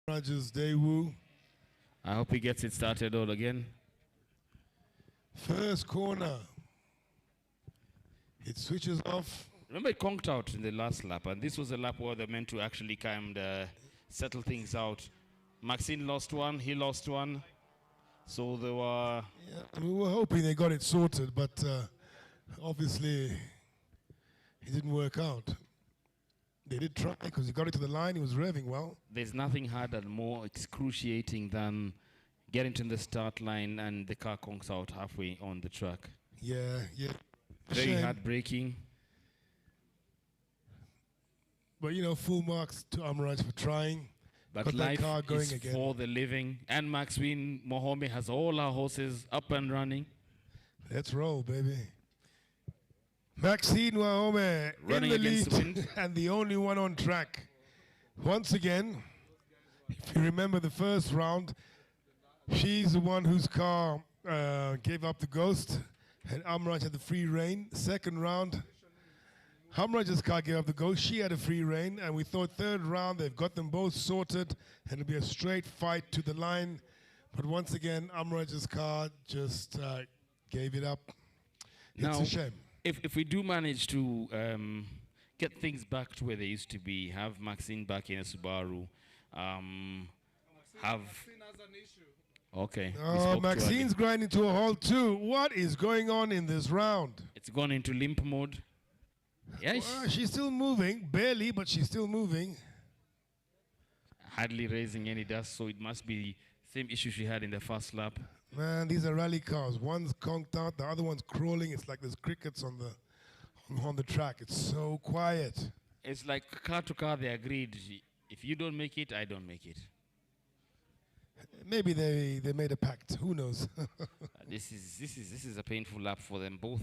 B: Rogers Daewoo.
A: I hope he gets it started all again.
B: First corner. It switches off.
A: Remember, it conked out in the last lap, and this was a lap where they meant to actually kind of settle things out. Maxine lost one, he lost one. So they were...
B: Yeah, we were hoping they got it sorted, but obviously it didn't work out. They did try because he got it to the line, he was revving well.
A: There's nothing harder and more excruciating than getting to the start line and the car conks out halfway on the track.
B: Yeah.
A: Very
B: Shame.
A: heartbreaking.
B: But full marks to Amraj for trying.
A: But
B: got
A: life
B: that car going
A: is
B: again.
A: for the living. And Maxine Mohammed has all our horses up and running.
B: Let's roll, baby. Maxine Wahome
A: Running
B: in the
A: against the
B: lead
A: wind.
B: and the only one on track. Once again, if you remember the first round, she's the one whose car gave up the ghost, and Amraj had the free reign. Second round, Amraj's car gave up the ghost. She had a free reign, and we thought third round they've got them both sorted, and it'll be a straight fight to the line. But once again, Amraj's car just gave it up. It's a shame.
A: If we do manage to get things back to where they used to be, have Maxine back in a Subaru, Okay.
B: Oh, Maxine's grinding to a halt too. What is going on in this round?
A: It's gone into limp mode. Yeah,
B: She's still moving, barely, but she's still moving.
A: Hardly raising any dust, so it must be the same issue she had in the first lap.
B: Man, these are rally cars. One's conked out, the other one's crawling. It's like there's crickets on the track. It's so quiet.
A: It's like car to car, they agreed. If you don't make it, I don't make it.
B: Maybe they made a pact. Who knows?
A: This is a painful lap for them both,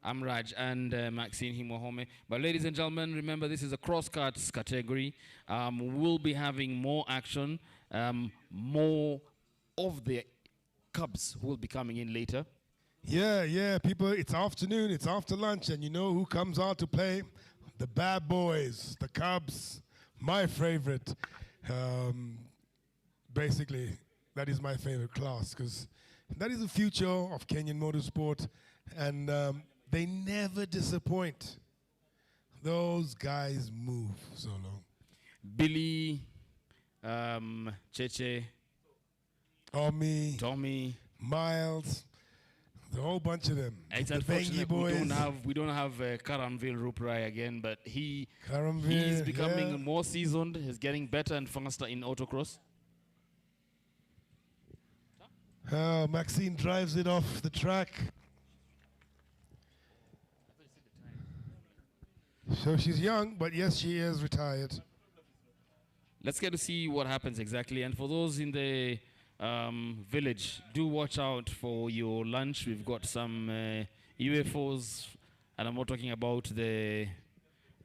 A: Amraj and Maxine Himohome. But ladies and gentlemen, remember this is a cross-cuts category. We'll be having more action. More of the Cubs will be coming in later.
B: Yeah, people, it's afternoon, it's after lunch, and you know who comes out to play? The bad boys, the Cubs, my favorite. Basically, that is my favorite class, because that is the future of Kenyan motorsport, and they never disappoint. Those guys move, Solo.
A: Billy, Cheche,
B: Tommy, Miles, the whole bunch of them.
A: It's
B: the
A: unfortunate
B: Bengi boys.
A: we don't have Karanville Ruprai again, but he's
B: Karanville,
A: becoming more seasoned. He's getting better and faster in autocross.
B: Maxine drives it off the track. So she's young, but yes, she is retired.
A: Let's get to see what happens exactly. And for those in the village, do watch out for your lunch. We've got some UFOs, and I'm not talking about the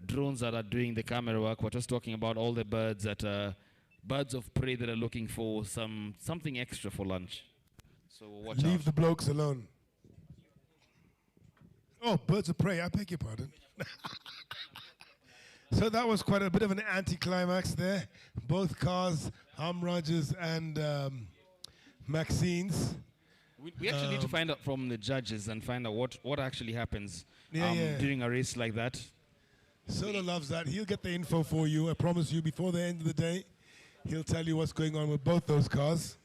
A: drones that are doing the camera work. We're just talking about all the birds that are birds of prey that are looking for something extra for lunch. So watch out.
B: Leave the blokes alone. Oh, birds of prey, I beg your pardon. So that was quite a bit of an anticlimax there. Both cars, Amraj's and Maxine's.
A: We actually need to find out from the judges and find out what actually happens during a race like that.
B: Solo loves that. He'll get the info for you. I promise you, before the end of the day, he'll tell you what's going on with both those cars.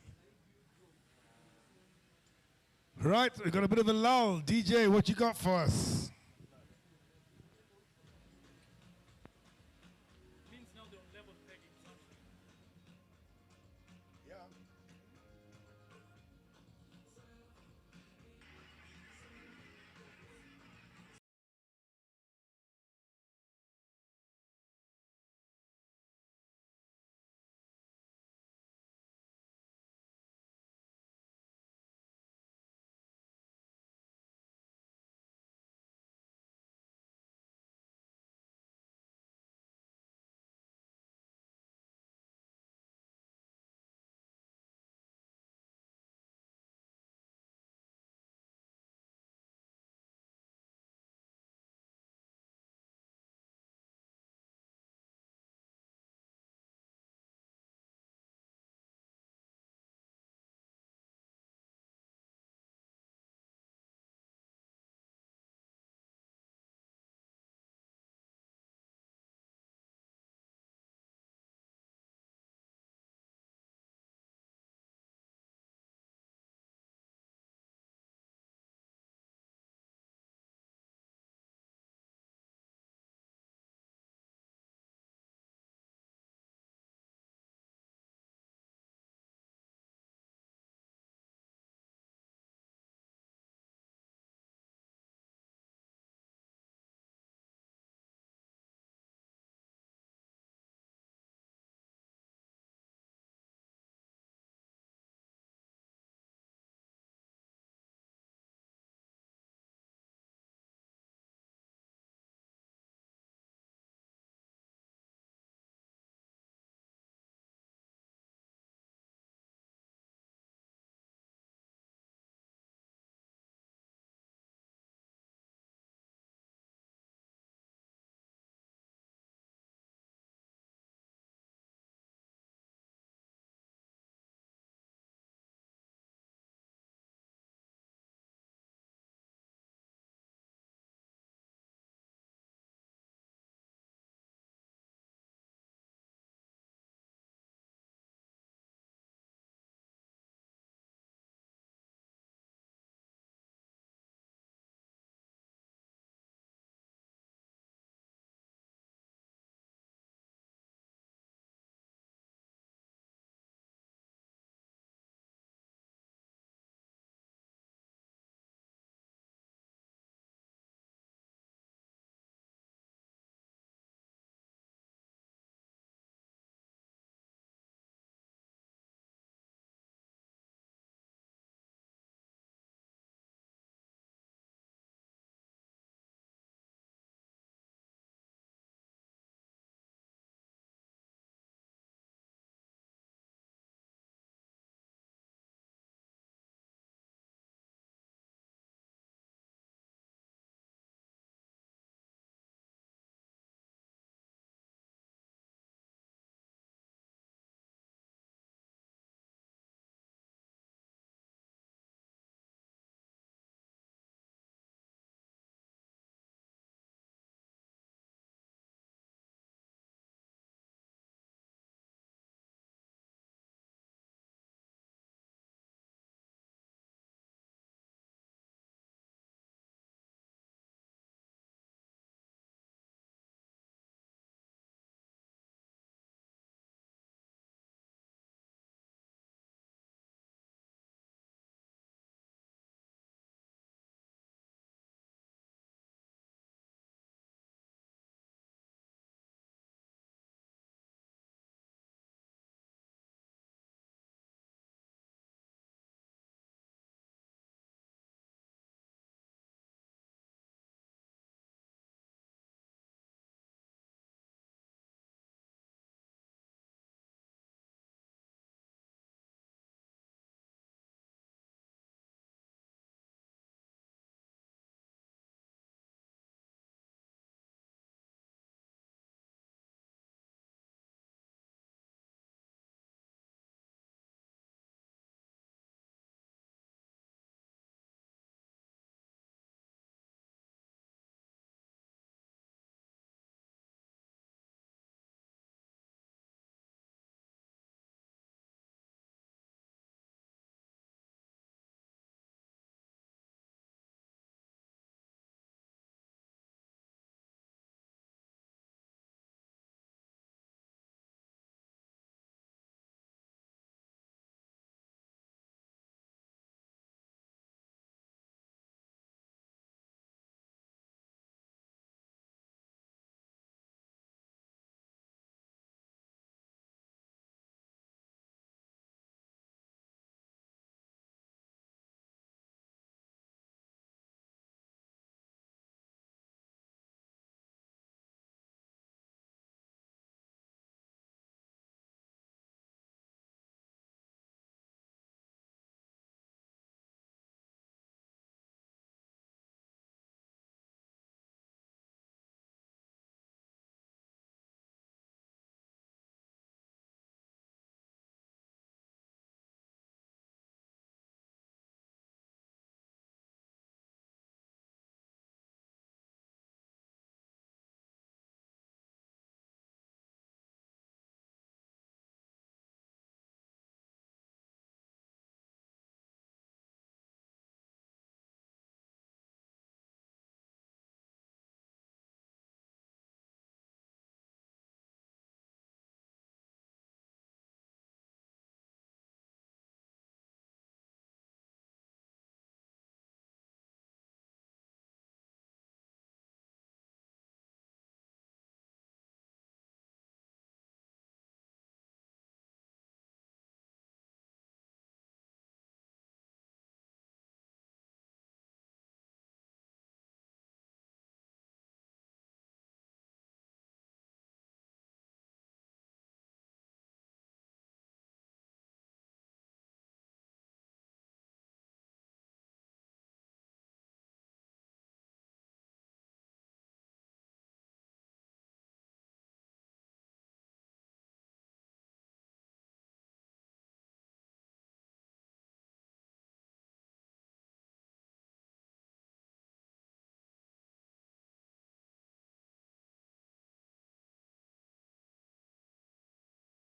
B: Right, we got a bit of a lull. DJ, what you got for us?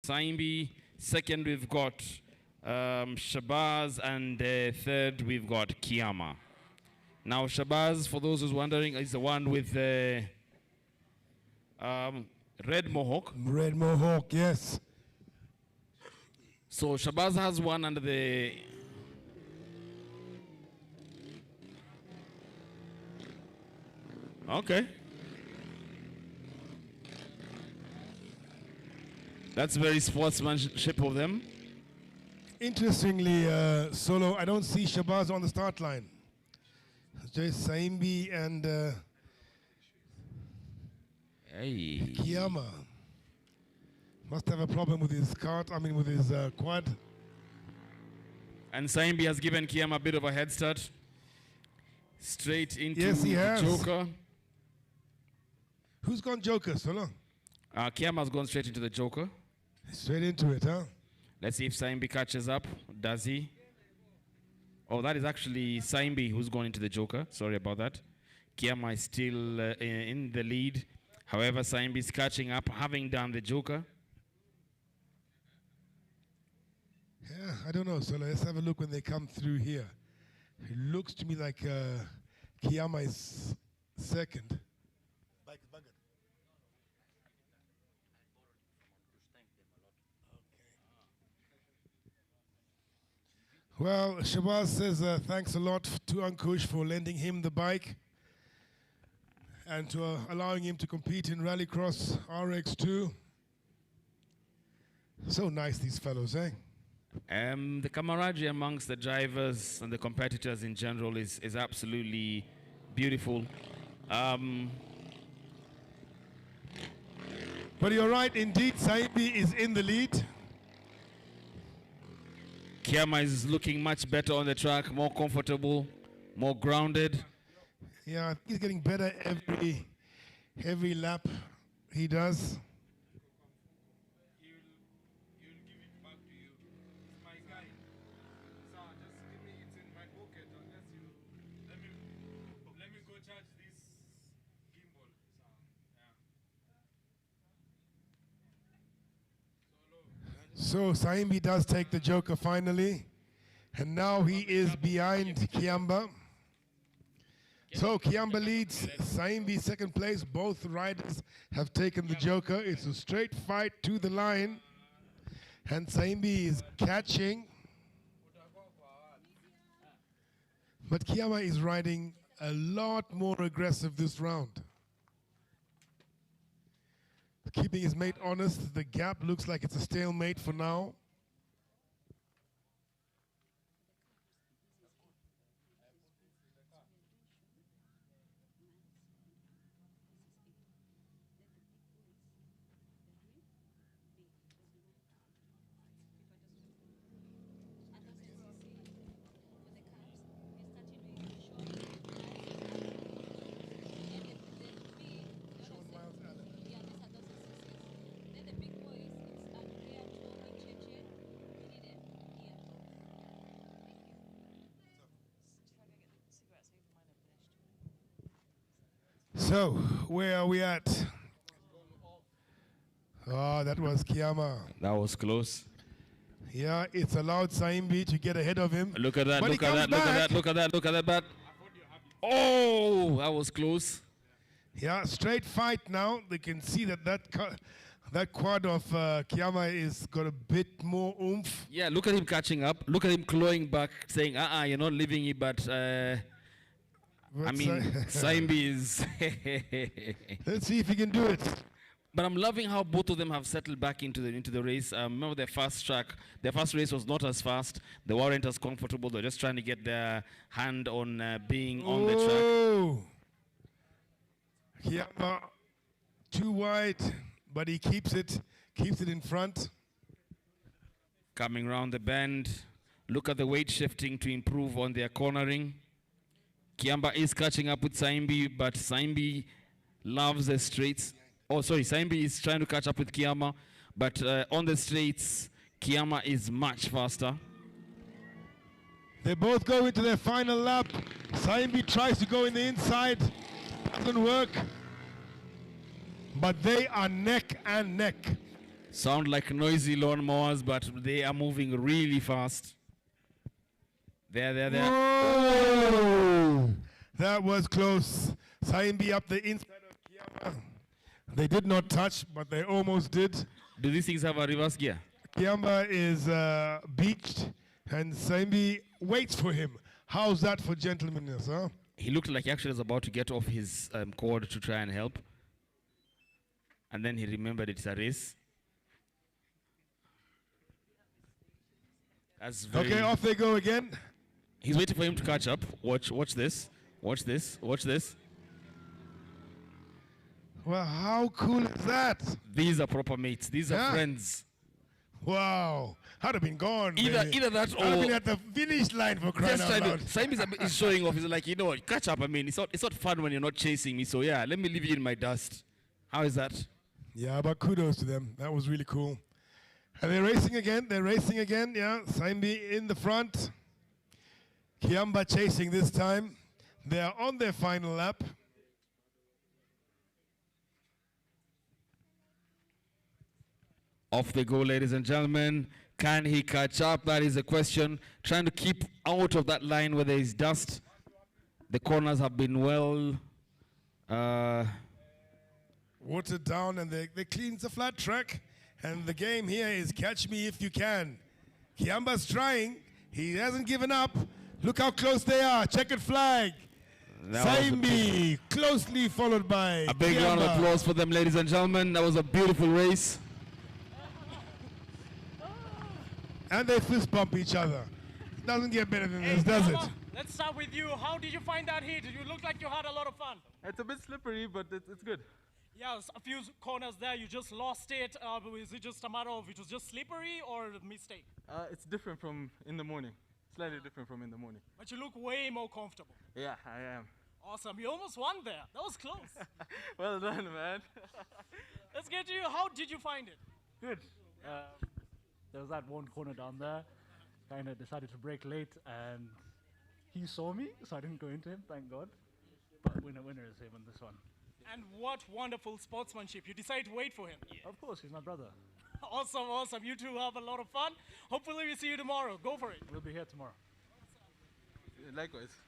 A: Saimbi. Second, we've got Shabazz. And third, we've got Kiyama. Now, Shabazz, for those who's wondering, is the one with the red mohawk.
B: Red mohawk, yes.
A: So Shabazz has one under the... Okay. That's very sportsmanship of them.
B: Interestingly, Solo, I don't see Shabazz on the start line. It's just Saimbi and Kiyama. Must have a problem with his with his quad.
A: And Saimbi has given Kiyama a bit of a head start. Straight into
B: Yes, he has.
A: Joker.
B: Who's gone Joker, Solo?
A: Kiyama's gone straight into the Joker.
B: Straight into it, huh?
A: Let's see if Saimbi catches up. Does he? Oh, that is actually Saimbi who's gone into the Joker. Sorry about that. Kiyama is still in the lead. However, Saimbi is catching up, having done the Joker.
B: Yeah, I don't know. So let's have a look when they come through here. It looks to me like Kiyama is second. Well, Shabazz says thanks a lot to Ankush for lending him the bike and to allowing him to compete in Rallycross RX2. So nice, these fellows, eh?
A: The camaraderie amongst the drivers and the competitors in general is absolutely beautiful.
B: But you're right, indeed, Saimbi is in the lead.
A: Kiyama is looking much better on the track, more comfortable, more grounded.
B: Yeah, he's getting better every lap he does. So Saimbi does take the Joker finally, and now he is behind Kiamba. So Kiamba leads, Saimbi second place. Both riders have taken the Joker. It's a straight fight to the line, and Saimbi is catching. But Kiamba is riding a lot more aggressive this round. Keeping his mate honest, the gap looks like it's a stalemate for now. So, where are we at? Oh, that was Kiyama.
A: That was close.
B: Yeah, it's allowed Saimbi to get ahead of him.
A: Look at that,
B: But
A: look
B: he
A: at
B: comes
A: that, look at
B: back.
A: that, look at that, look at that. Oh, that was close.
B: Yeah, straight fight now. They can see that quad of Kiyama is got a bit more oomph.
A: Yeah, look at him catching up. Look at him clawing back, saying, you're not leaving it, but I mean, Saimbi is...
B: Let's see if he can do it.
A: But I'm loving how both of them have settled back into the race. Remember their first race was not as fast. They weren't as comfortable. They're just trying to get their hand on being on the track.
B: Kiyama too wide, but he keeps it in front.
A: Coming around the bend. Look at the weight shifting to improve on their cornering. Kiyama is catching up with Saimbi, but Saimbi loves the straights. Oh, sorry, Saimbi is trying to catch up with Kiyama, but on the straights, Kiyama is much faster.
B: They both go into their final lap. Saimbi tries to go in the inside. Doesn't work. But they are neck and neck.
A: Sound like noisy lawnmowers, but they are moving really fast. There.
B: Whoa! That was close. Saimbi up the inside of Kiamba. They did not touch, but they almost did.
A: Do these things have a reverse gear?
B: Kiamba is beached, and Saimbi waits for him. How's that for gentlemanliness, huh?
A: He looked like he actually was about to get off his cord to try and help. And then he remembered it's a race. That's very
B: Okay, off they go again.
A: He's waiting for him to catch up. Watch this. Watch this.
B: Well, how cool is that?
A: These are proper mates. These are friends.
B: Wow. I'd have been gone.
A: Either that or...
B: I'd have been at the finish line for crying out loud.
A: Simon is showing off. He's like, catch up. I mean, it's not fun when you're not chasing me. So, yeah, let me leave you in my dust. How is that?
B: Yeah, but kudos to them. That was really cool. And they're racing again. Yeah, Saimbi in the front. Kiamba chasing this time. They are on their final lap.
A: Off they go, ladies and gentlemen. Can he catch up? That is the question. Trying to keep out of that line where there is dust. The corners have been well...
B: watered down, and they cleaned the flat track. And the game here is catch me if you can. Kiamba's trying. He hasn't given up. Look how close they are. Checkered flag. Saimbi, closely followed by
A: a big round of applause for them, ladies and gentlemen. That was a beautiful race.
B: And they fist bump each other. Doesn't get better than this, does it?
D: Let's start with you. How did you find that heat? You look like you had a lot of fun.
M: It's a bit slippery, but it's good.
D: Yeah, a few corners there, you just lost it. Is it just a matter of it was just slippery or a mistake?
M: It's different from in the morning. Slightly different from in the morning.
D: But you look way more comfortable.
M: Yeah, I am.
D: Awesome. You almost won there. That was close.
M: Well done, man.
D: Let's get to you. How did you find it?
L: Good. There was that one corner down there. Kind of decided to brake late, and he saw me, so I didn't go into him, thank God. But winner is him on this one.
D: And what wonderful sportsmanship. You decided to wait for him.
L: Of course, he's my brother.
D: Awesome. You two have a lot of fun. Hopefully we see you tomorrow. Go for it.
L: We'll be here tomorrow.
M: Likewise.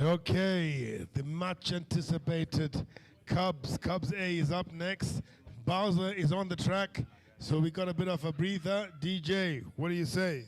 B: Okay, the much anticipated Cubs A is up next. Bowser is on the track, so we got a bit of a breather. DJ, what do you say?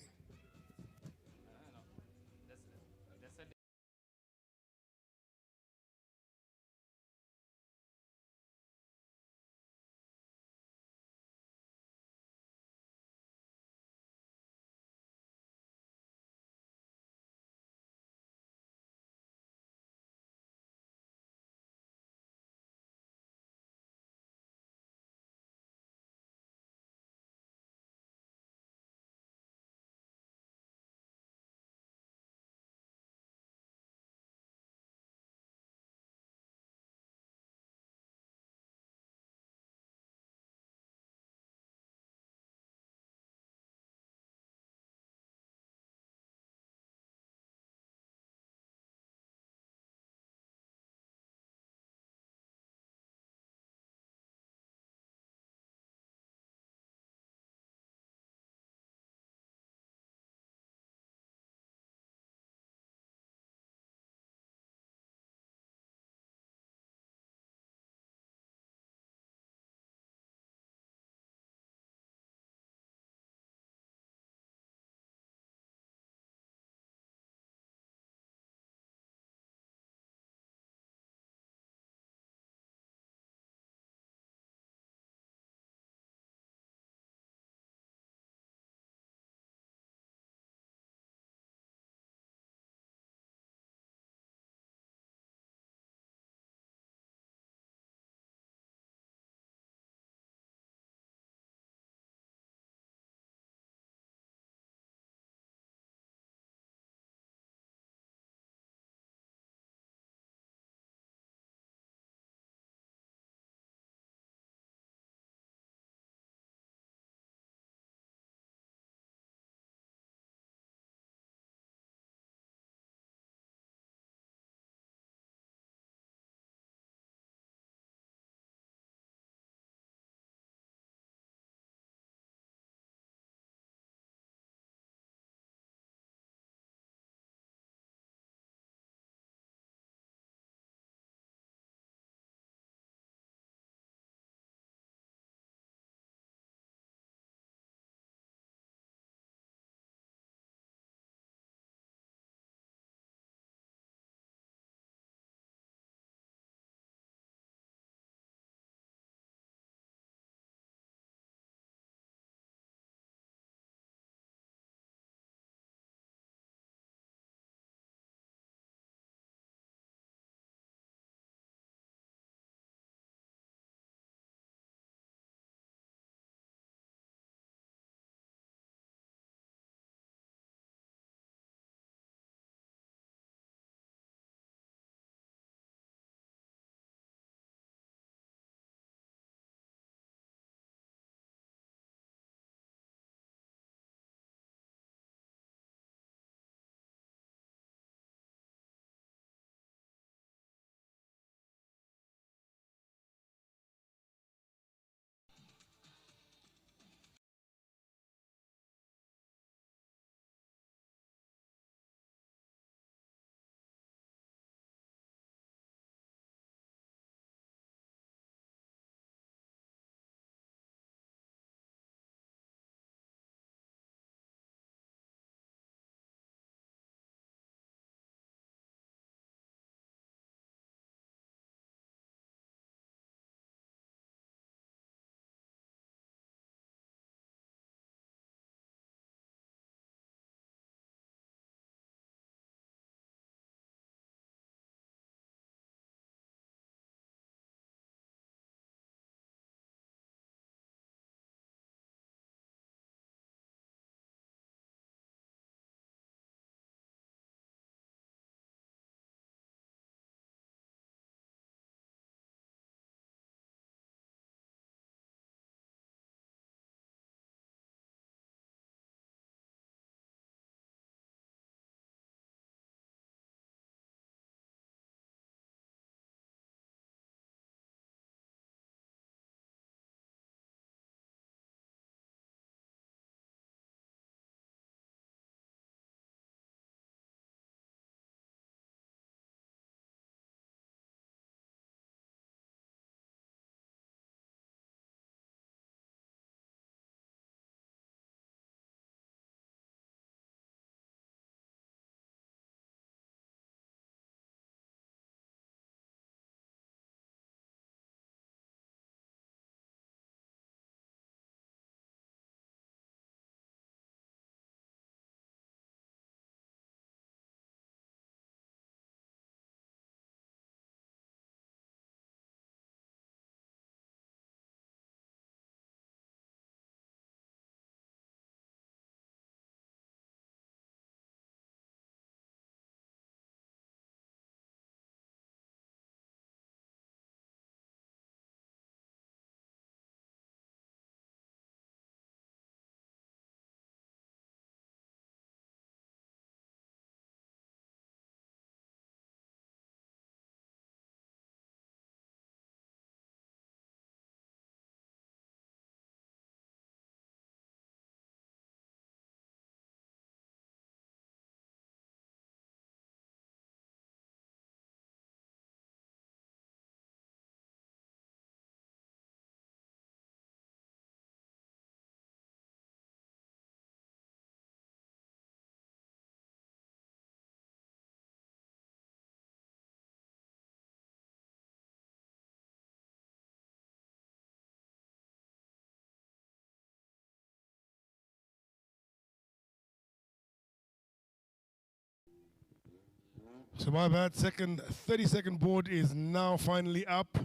B: So my bad, 30-second board is now finally up.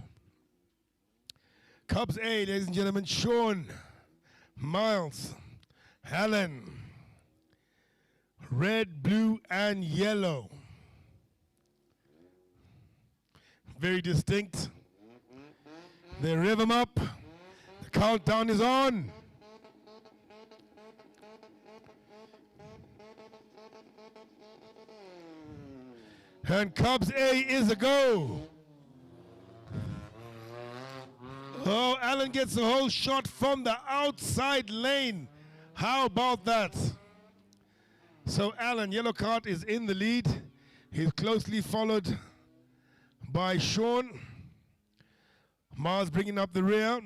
B: Cubs A, ladies and gentlemen, Sean, Miles, Helen, red, blue, and yellow. Very distinct. They rev them up. The countdown is on. And Cubs A is a go. Oh, Alan gets the whole shot from the outside lane. How about that? So Alan, yellow cart, is in the lead. He's closely followed by Sean. Mars bringing up the rear.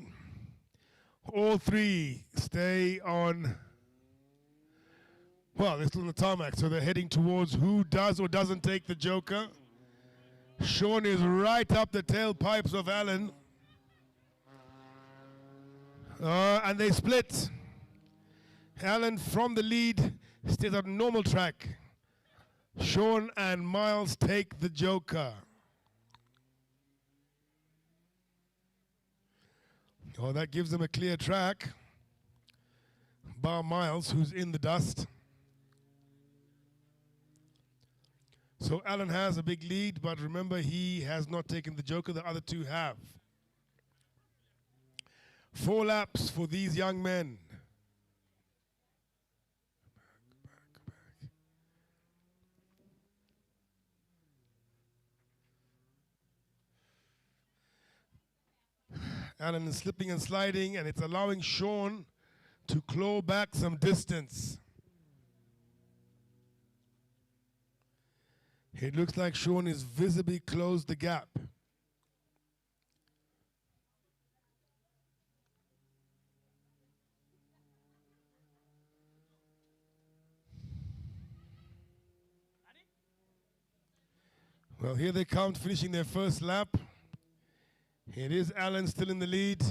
B: All three stay on, well, they're still on the tarmac, so they're heading towards who does or doesn't take the joker. Sean is right up the tailpipes of Alan. And they split. Alan from the lead stays on normal track. Sean and Miles take the joker. Oh, that gives them a clear track. Bar Miles, who's in the dust. So Alan has a big lead, but remember, he has not taken the joker. The other two have. 4 laps for these young men. Alan is slipping and sliding, and it's allowing Sean to claw back some distance. It looks like Sean is visibly closed the gap. Well, here they come, finishing their first lap. It is Alan still in the lead,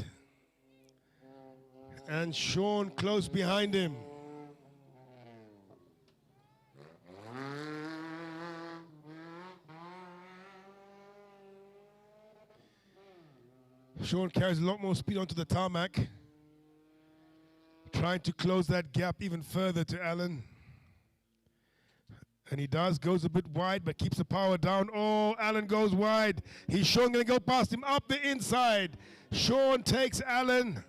B: and Sean close behind him. Sean carries a lot more speed onto the tarmac, trying to close that gap even further to Alan. And he does, goes a bit wide, but keeps the power down. Oh, Alan goes wide. He's Sean going to go past him up the inside. Sean takes Alan.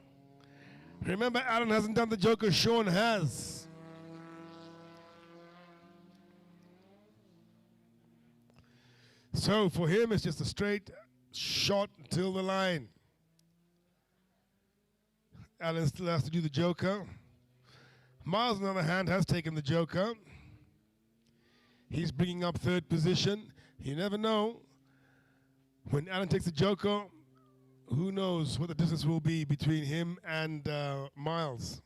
B: Remember, Alan hasn't done the joker, Sean has. So for him, it's just a straight shot till the line. Alan still has to do the joker. Miles, on the other hand, has taken the joker. He's bringing up 3rd position. You never know. When Alan takes the joker, who knows what the distance will be between him and Miles.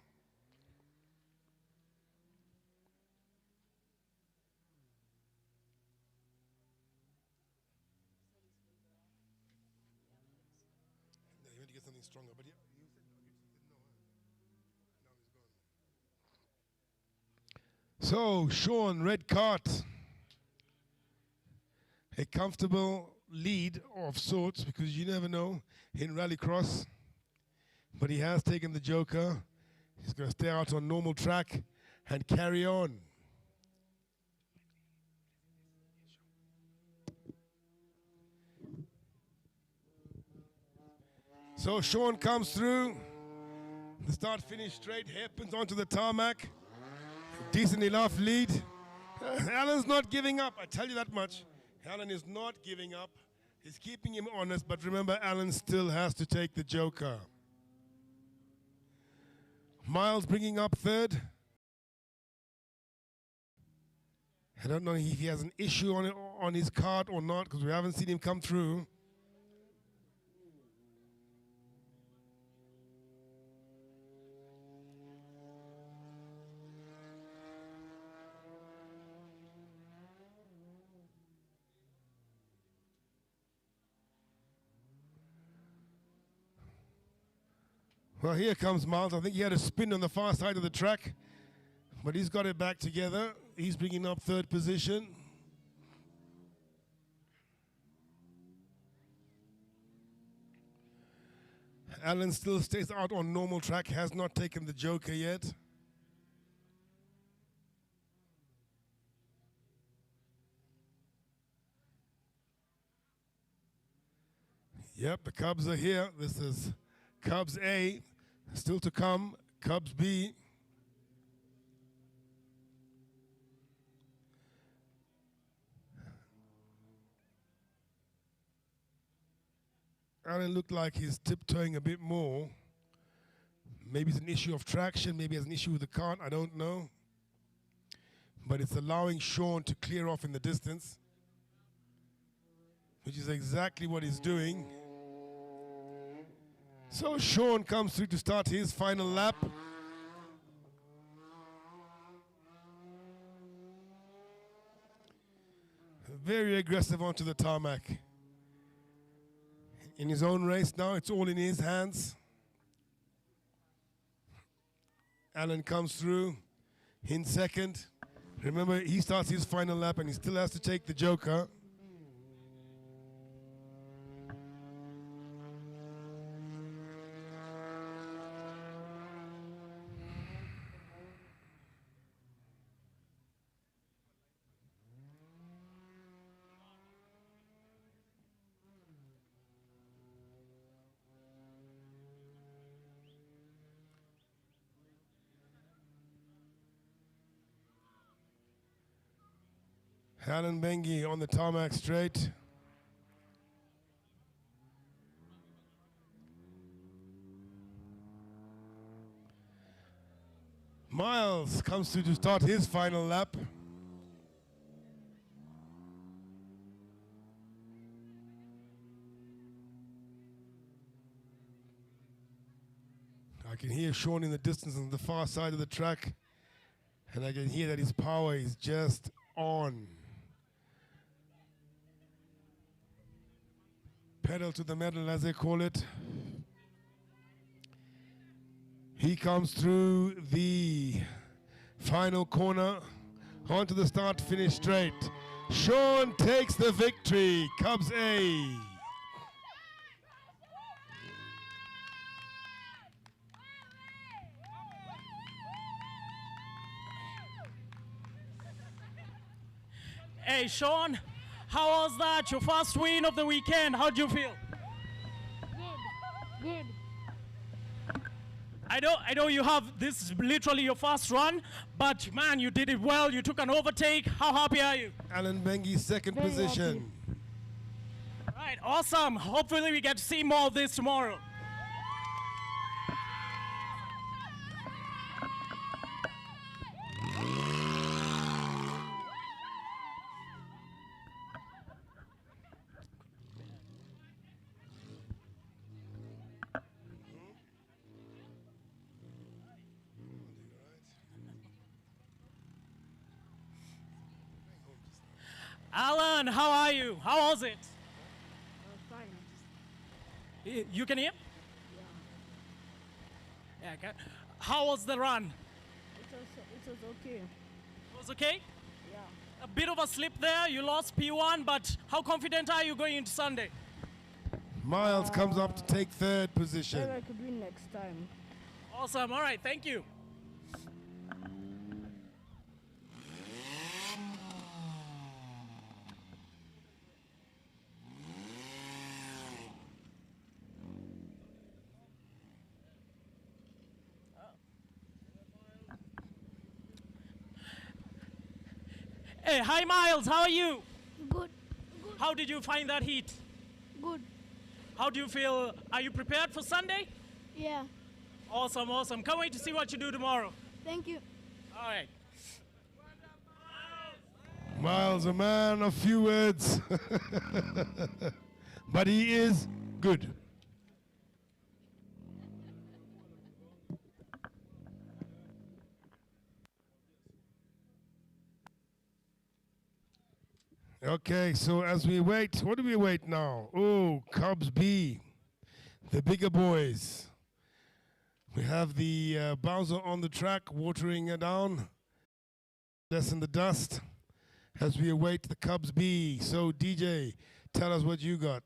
B: Yeah, you had to get something stronger, but so, Sean, red cart. A comfortable lead of sorts, because you never know in rallycross. But he has taken the joker. He's going to stay out on normal track and carry on. So Sean comes through. The start-finish straight, hairpins onto the tarmac. Decent enough lead. Alan's not giving up, I tell you that much. Alan is not giving up. He's keeping him honest, but remember, Alan still has to take the joker. Miles bringing up 3rd. I don't know if he has an issue on his card or not, because we haven't seen him come through. Well, here comes Miles. I think he had a spin on the far side of the track, but he's got it back together. He's bringing up 3rd position. Alan still stays out on normal track, has not taken the Joker yet. Yep, the Cubs are here. This is Cubs A. Still to come, Cubs B. Alan looked like he's tiptoeing a bit more. Maybe it's an issue of traction, maybe it's an issue with the cart, I don't know. But it's allowing Sean to clear off in the distance, which is exactly what he's doing. So Sean comes through to start his final lap. Very aggressive onto the tarmac. In his own race now, it's all in his hands. Alan comes through in second. Remember, he starts his final lap and he still has to take the Joker. Alan Bengi on the tarmac straight. Miles comes through to start his final lap. I can hear Sean in the distance on the far side of the track, and I can hear that his power is just on. Pedal to the metal, as they call it. He comes through the final corner, onto the start, finish straight. Sean takes the victory, Cubs A.
D: Hey, Sean, how was that? Your first win of the weekend. How'd you feel?
T: Good.
D: I know you have this is literally your first run, but man, you did it well. You took an overtake. How happy are you?
B: Alan Bengi, second
T: Very
B: position.
D: All right, awesome. Hopefully we get to see more of this tomorrow. Alan, how are you? How was it?
T: Fine.
D: You can hear? Yeah. Okay. How was the run?
T: It was okay.
D: It was okay?
T: Yeah.
D: A bit of a slip there. You lost P1, but how confident are you going into Sunday?
B: Miles comes up to take third position.
T: Maybe I could win next time.
D: Awesome. All right. Thank you. Hey, hi Miles, how are you?
T: Good.
D: How did you find that heat?
T: Good.
D: How do you feel? Are you prepared for Sunday?
T: Yeah.
D: Awesome, awesome. Can't wait to see what you do tomorrow.
T: Thank you.
D: All right.
B: Miles, a man of few words, but he is good. Okay, so as we wait, what do we wait now? Oh, Cubs B, the bigger boys. We have the Bowser on the track, watering it down, less in the dust, as we await the Cubs B. So DJ, tell us what you got.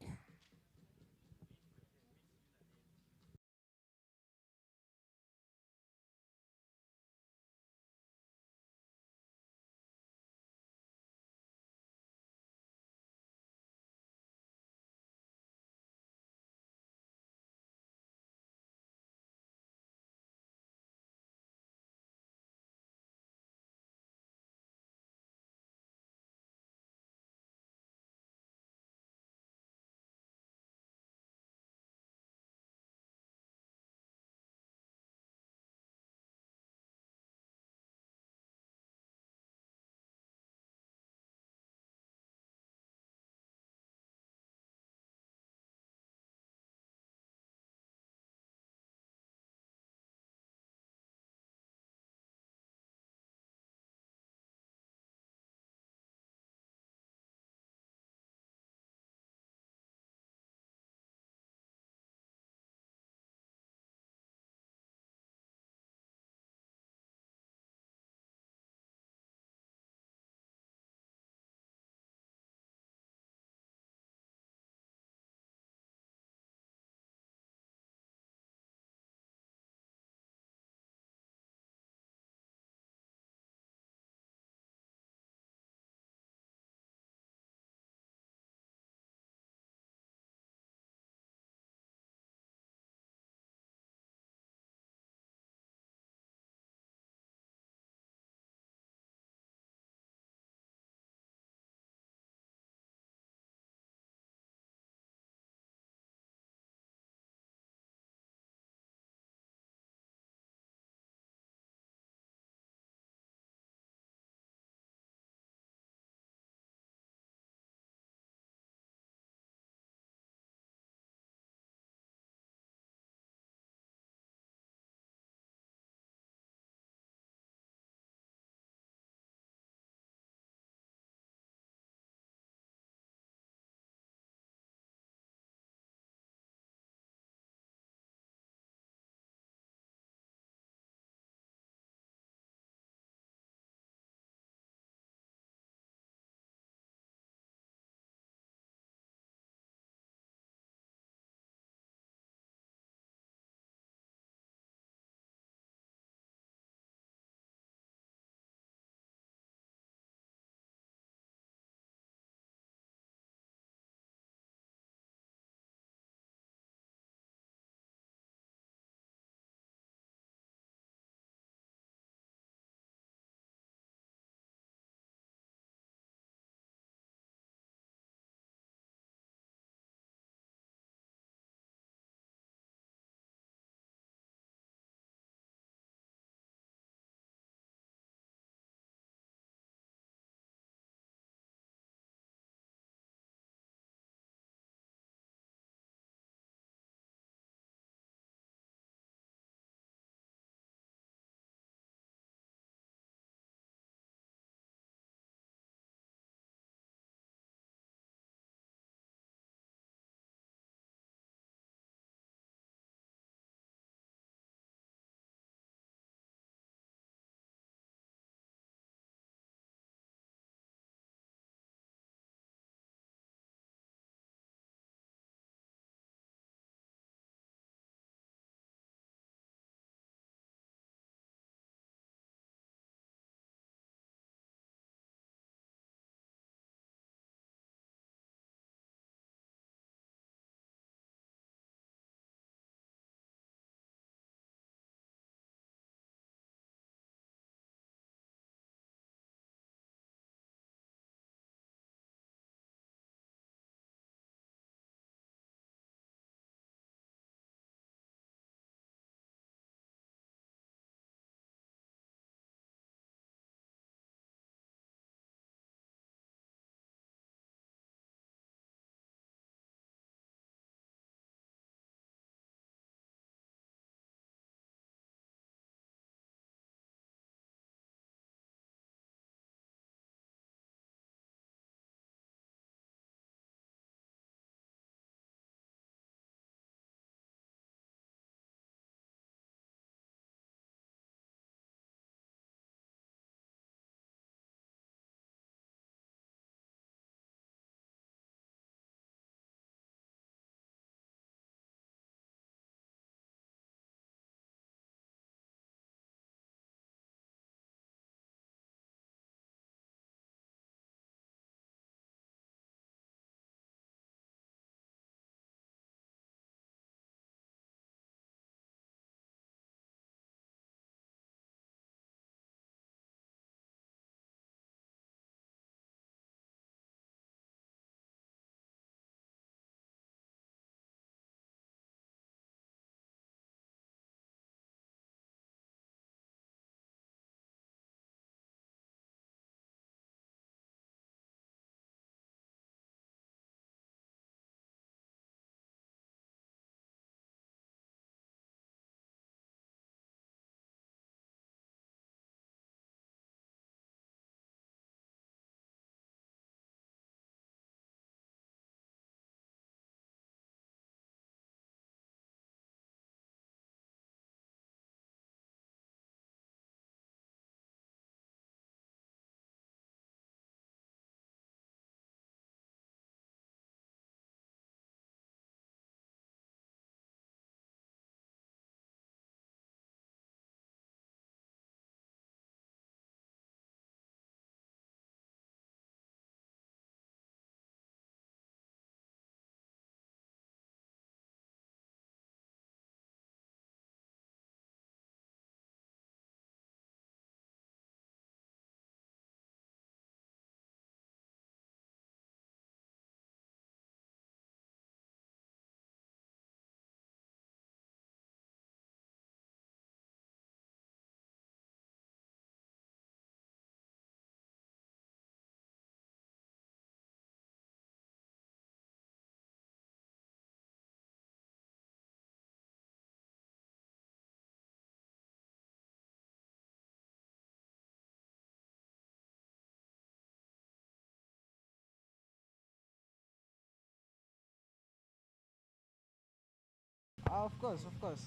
F: Of course, of course.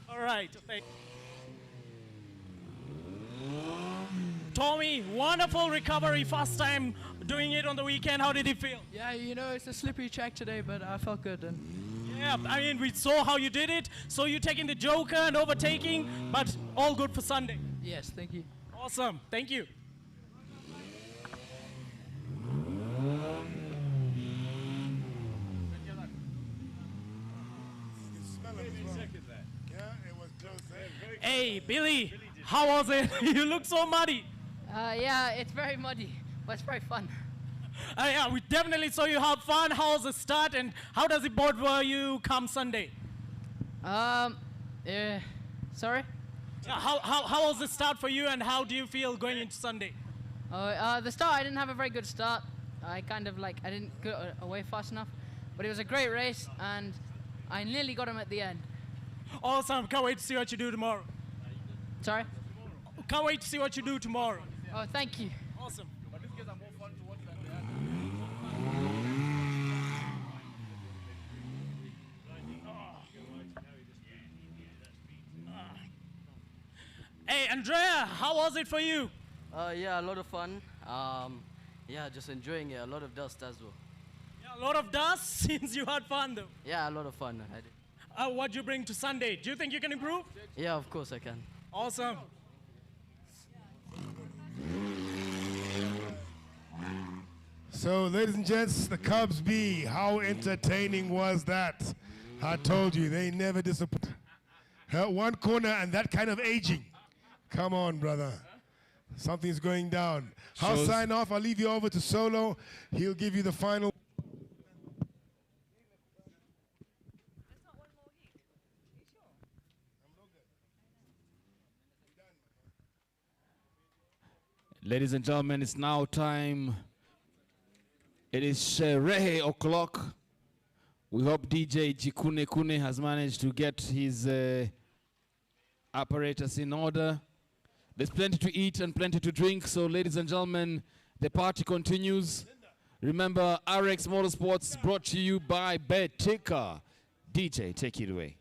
D: All right. Tommy, wonderful recovery. First time doing it on the weekend. How did it feel?
P: Yeah, you know, it's a slippery track today, but I felt good. And
D: Yeah, I mean, we saw how you did it. So you taking the joker and overtaking, but all good for Sunday.
P: yes, thank you.
D: Awesome. Thank you. Hey, Billy, how was it? You look so muddy.
U: Yeah, it's very muddy, but it's very fun.
D: Yeah, we definitely saw you have fun. How's the start and how does it bode for you come Sunday?
U: Sorry?
D: How was the start for you and how do you feel going into Sunday?
U: The start, I didn't have a very good start. I didn't get away fast enough. But it was a great race, and I nearly got him at the end.
D: Awesome. Can't wait to see what you do tomorrow.
U: Sorry?
D: Can't wait to see what you do tomorrow.
U: Oh, thank you.
D: Awesome. Hey, Andrea, how was it for you?
V: Yeah, a lot of fun. Yeah, just enjoying it. A lot of dust as well.
D: Yeah, a lot of dust since you had fun though.
V: Yeah, a lot of fun. I did.
D: What do you bring to Sunday? Do you think you can improve?
V: Yeah, of course I can.
D: Awesome.
B: So, ladies and gents, the Cubs B, how entertaining was that? I told you, they never disappoint. One corner and that kind of aging. Come on, brother. Something's going down. I'll sign off. I'll leave you over to Solo. He'll give you the final.
A: Ladies and gentlemen, it's now time. It is Sherehe o'clock. We hope DJ Jikune Kune has managed to get his apparatus in order. There's plenty to eat and plenty to drink. So, ladies and gentlemen, the party continues. Remember, RX Motorsports brought to you by Betika. DJ, take it away.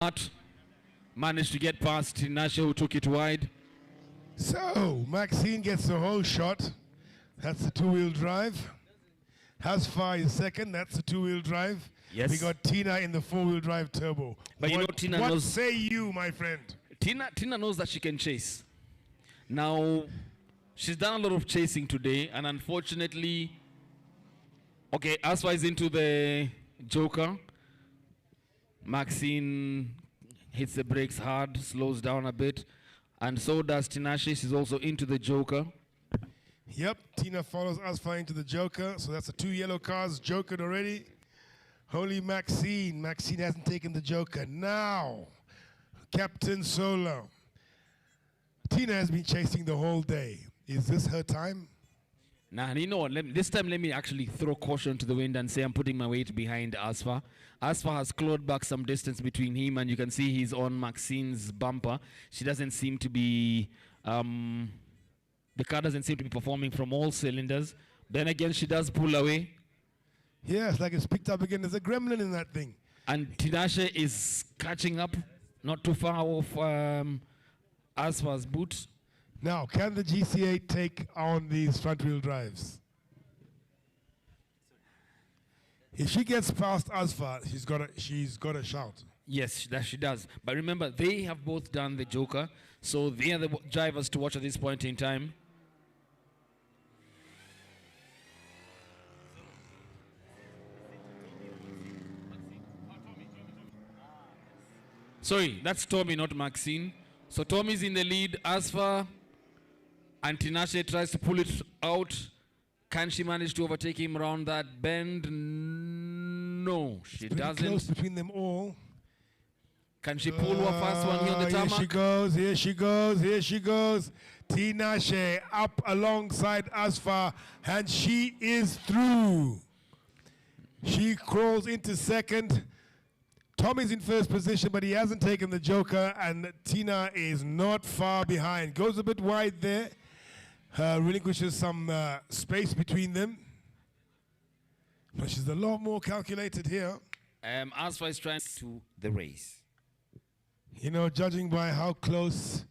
A: Not managed to get past Tinashe, who took it wide.
B: So, Maxine gets the whole shot. That's the two-wheel drive. Hasfar is second. That's the two-wheel drive.
A: Yes.
B: We got Tina in the four-wheel drive turbo.
A: But you know, Tina
B: what
A: knows.
B: say you, my friend?
A: Tina knows that she can chase. Now, she's done a lot of chasing today, and unfortunately, okay, Asfa is into the Joker. Maxine hits the brakes hard, slows down a bit, and so does Tinashe. She's also into the Joker.
B: Yep, Tina follows Asfa into the Joker. So that's the two yellow cars jokered already. Holy Maxine. Maxine hasn't taken the Joker. Now, Captain Solo. Tina has been chasing the whole day. Is this her time?
A: Nah, you know what? This time, let me actually throw caution to the wind and say I'm putting my weight behind Asfa. Asfa has clawed back some distance between him, and you can see he's on Maxine's bumper. She doesn't seem to be, the car doesn't seem to be performing from all cylinders. Then again, she does pull away.
B: Yeah, it's like it's picked up again. There's a gremlin in that thing.
A: And Tinashe is catching up, not too far off Asfa's boot.
B: Now, can the GCA take on these front-wheel drives? If she gets past Asfa, she's got to shout.
A: Yes, that she does. But remember, they have both done the Joker, so they are the drivers to watch at this point in time. Sorry, that's Tommy, not Maxine. So Tommy's in the lead. Asfa and Tinashe tries to pull it out. Can she manage to overtake him around that bend? No, she doesn't.
B: Close between them all.
A: Can she pull her first one here on the tarmac?
B: Here she goes, here she goes, here she goes. Tinashe up alongside Asfa, and she is through. She crawls into second. Tommy's in first position, but he hasn't taken the Joker, and Tina is not far behind. Goes a bit wide there. Relinquishes some space between them. But she's a lot more calculated here.
A: Asfa is trying to the race.
B: You know, judging by how close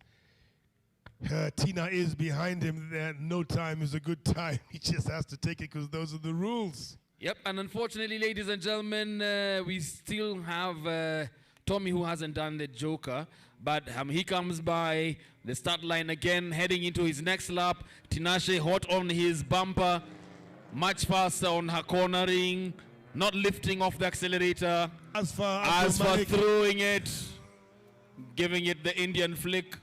B: Tina is behind him, no time is a good time. He just has to take it because those are the rules.
A: Yep, and unfortunately, ladies and gentlemen, we still have Tommy who hasn't done the Joker, but he comes by the start line again, heading into his next lap. Tinashe hot on his bumper, much faster on her cornering, not lifting off the accelerator. Asfa throwing it, giving it the Indian flick.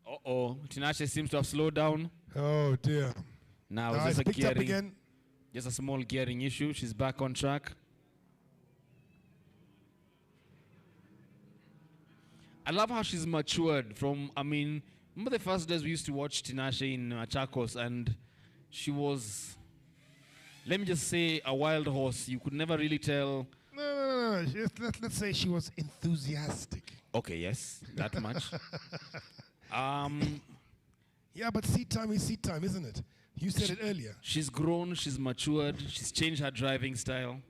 A: Uh-oh, Tinashe seems to have slowed down.
B: Oh dear.
A: Now
B: it's
A: just a
B: picked up
A: gearing,
B: again.
A: just a small gearing issue. She's back on track. I love how she's matured from, remember the first days we used to watch Tinashe in Machakos, and she was, let me just say, a wild horse. You could never really tell.
B: No. Let's say she was enthusiastic.
A: Okay, yes, that much.
B: Yeah, but seat time is seat time, isn't it? You said it earlier.
A: She's grown, she's matured, she's changed her driving style.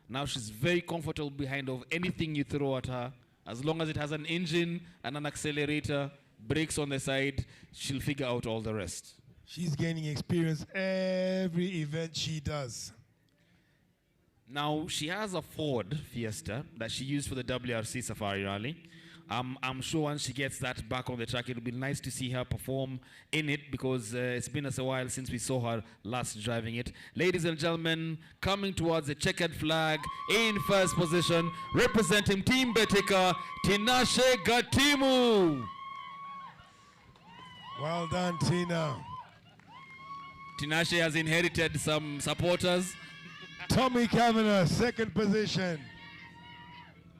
A: Now she's very comfortable behind of anything you throw at her. As long as it has an engine and an accelerator, brakes on the side, she'll figure out all the rest.
B: She's gaining experience every event she does.
A: Now, she has a Ford Fiesta that she used for the WRC Safari Rally. I'm sure once she gets that back on the track, it'll be nice to see her perform in it, because it's been a while since we saw her last driving it. Ladies and gentlemen, coming towards the checkered flag in first position, representing Team Betika, Tinashe Gatimu.
B: Well done, Tina.
A: Tinashe has inherited some supporters.
B: Tommy Kavanagh, second position.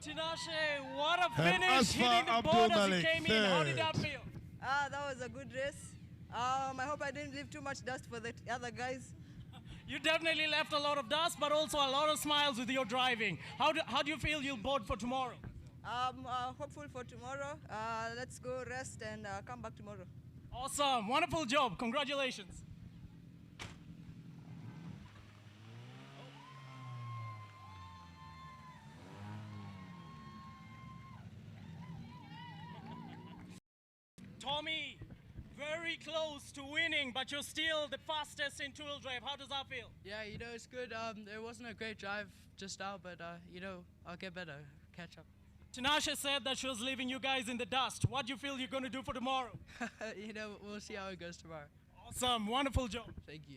D: Tinashe, what a
B: And
D: finish, hitting the
B: Asfa
D: board as he
B: Abdul-Malik,
D: came in. How did that
B: third.
D: feel?
J: That was a good race. I hope I didn't leave too much dust for the other guys.
D: You definitely left a lot of dust, but also a lot of smiles with your driving. How do you feel you'll board for tomorrow?
J: Hopeful for tomorrow. Let's go rest and come back tomorrow.
D: Awesome. Wonderful job. Congratulations. Tommy, very close to winning, but you're still the fastest in two-wheel drive. How does that feel?
P: Yeah, you know, it's good. There wasn't a great drive just now, but, you know, I'll get better, catch up.
D: Tinashe said that she was leaving you guys in the dust. What do you feel you're going to do for tomorrow?
P: You know, we'll see how it goes tomorrow.
D: Awesome. Wonderful job.
P: Thank you.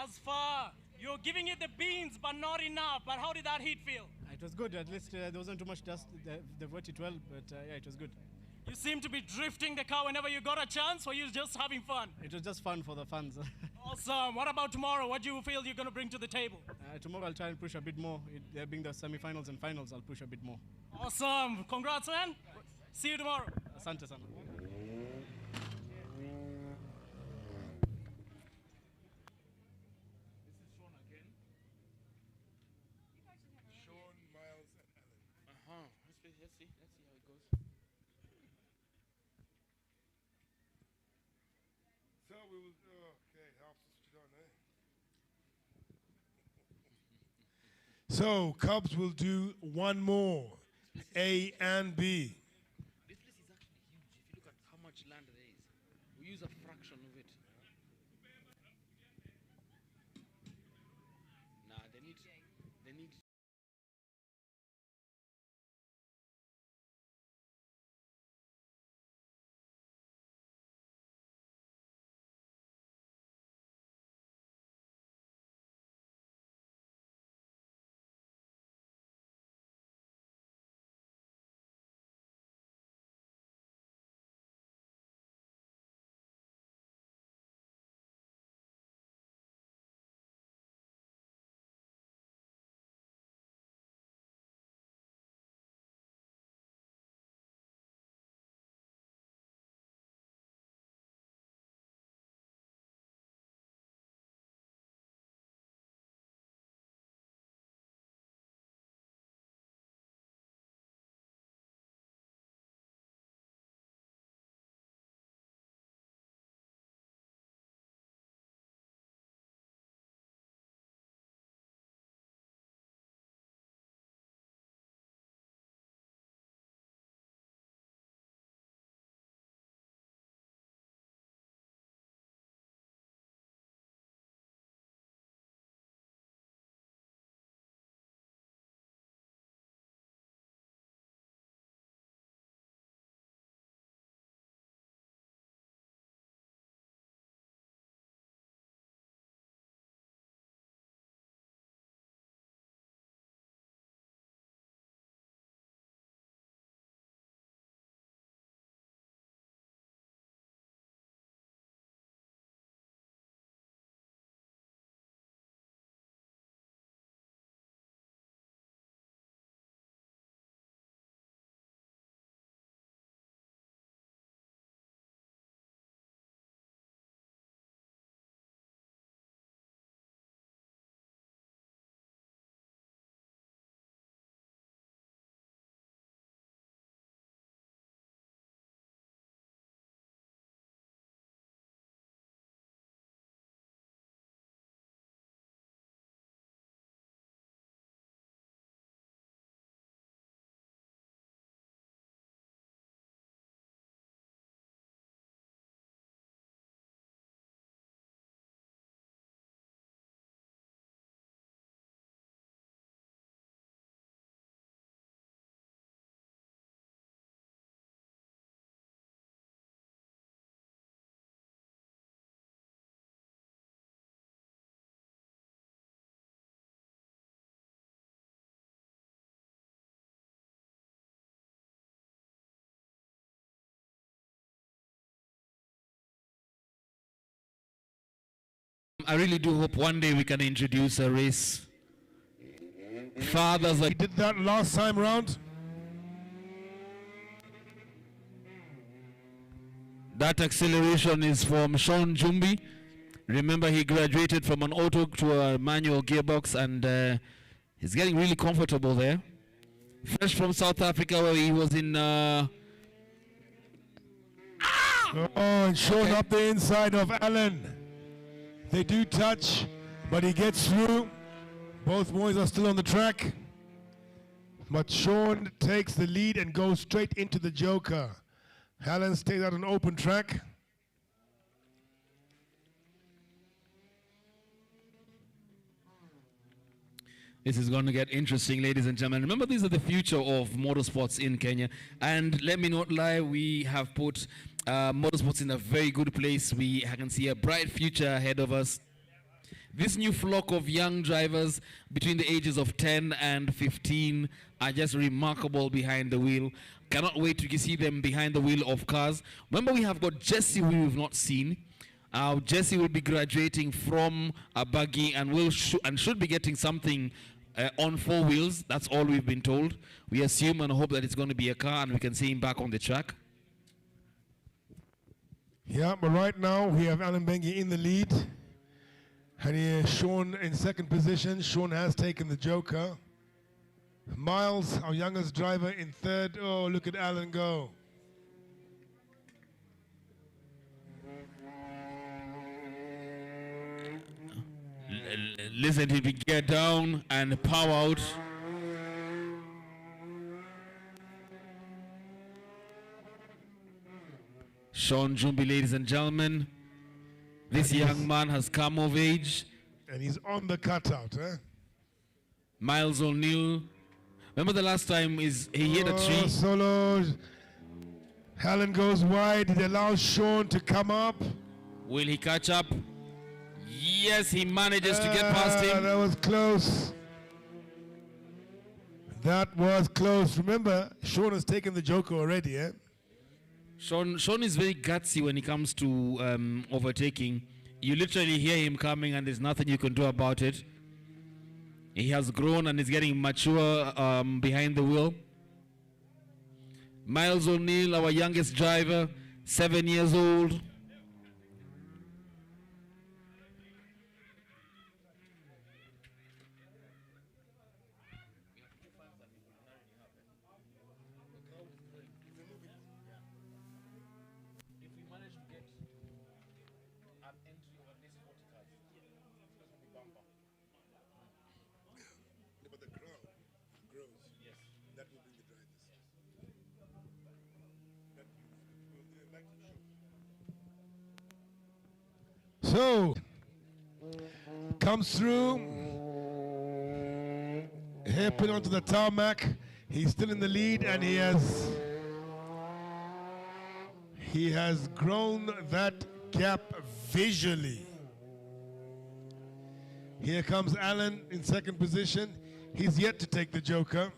D: As far, you're giving it the beans, but not enough. But how did that heat feel?
Q: It was good. At least there wasn't too much dust. They wet it well, but yeah, it was good.
D: You seem to be drifting the car whenever you got a chance, or you're just having fun?
Q: It was just fun for the fans.
D: Awesome. What about tomorrow? What do you feel you're going to bring to the table?
Q: Tomorrow I'll try and push a bit more. There being the semi-finals and finals, I'll push a bit more.
D: Awesome. Congrats, man. See you tomorrow.
Q: Asante sana.
A: Let's see how it goes.
B: So we will. Okay, helps us to do, eh? So Cubs will do one more, A and B.
A: This place is actually huge. If you look at how much land there is, we use a fraction of it. Nah, they need. I really do hope one day we can introduce a race. Fathers
B: We did that last time round.
A: That acceleration is from Sean Jumbi. Remember, he graduated from an auto to a manual gearbox, and he's getting really comfortable there. Fresh from South Africa, where he was in.
B: And showing up the inside of Allen. They do touch, but he gets through. Both boys are still on the track. But Sean takes the lead and goes straight into the Joker. Alan stays out on open track.
A: This is going to get interesting, ladies and gentlemen. Remember, these are the future of motorsports in Kenya. And let me not lie, we have put motorsports in a very good place. We can see a bright future ahead of us. This new flock of young drivers between the ages of 10 and 15 are just remarkable behind the wheel. Cannot wait to see them behind the wheel of cars. Remember, we have got Jesse, who we've not seen. Jesse will be graduating from a buggy and should be getting something on 4 wheels. That's all we've been told. We assume and hope that it's going to be a car and we can see him back on the track.
B: Yeah, but right now we have Alan Bengi in the lead. And here Sean in second position. Sean has taken the Joker. Miles, our youngest driver, in third. Oh, look at Alan go.
A: Listen to him get down and power out. Sean Jumbi, ladies and gentlemen. This young man has come of age.
B: And he's on the cutout, eh?
A: Miles O'Neill. Remember the last time he hit a tree?
B: Solo. Alan goes wide. It allows Sean to come up.
A: Will he catch up? Yes, he manages to get past him.
B: That was close. That was close. Remember, Sean has taken the Joker already, eh?
A: Sean is very gutsy when it comes to overtaking. You literally hear him coming and there's nothing you can do about it. He has grown and is getting mature behind the wheel. Miles O'Neill, our youngest driver, 7 years old.
B: So, comes through, hairpin onto the tarmac. He's still in the lead, and he has grown that gap visually. Here comes Alan in second position. He's yet to take the Joker.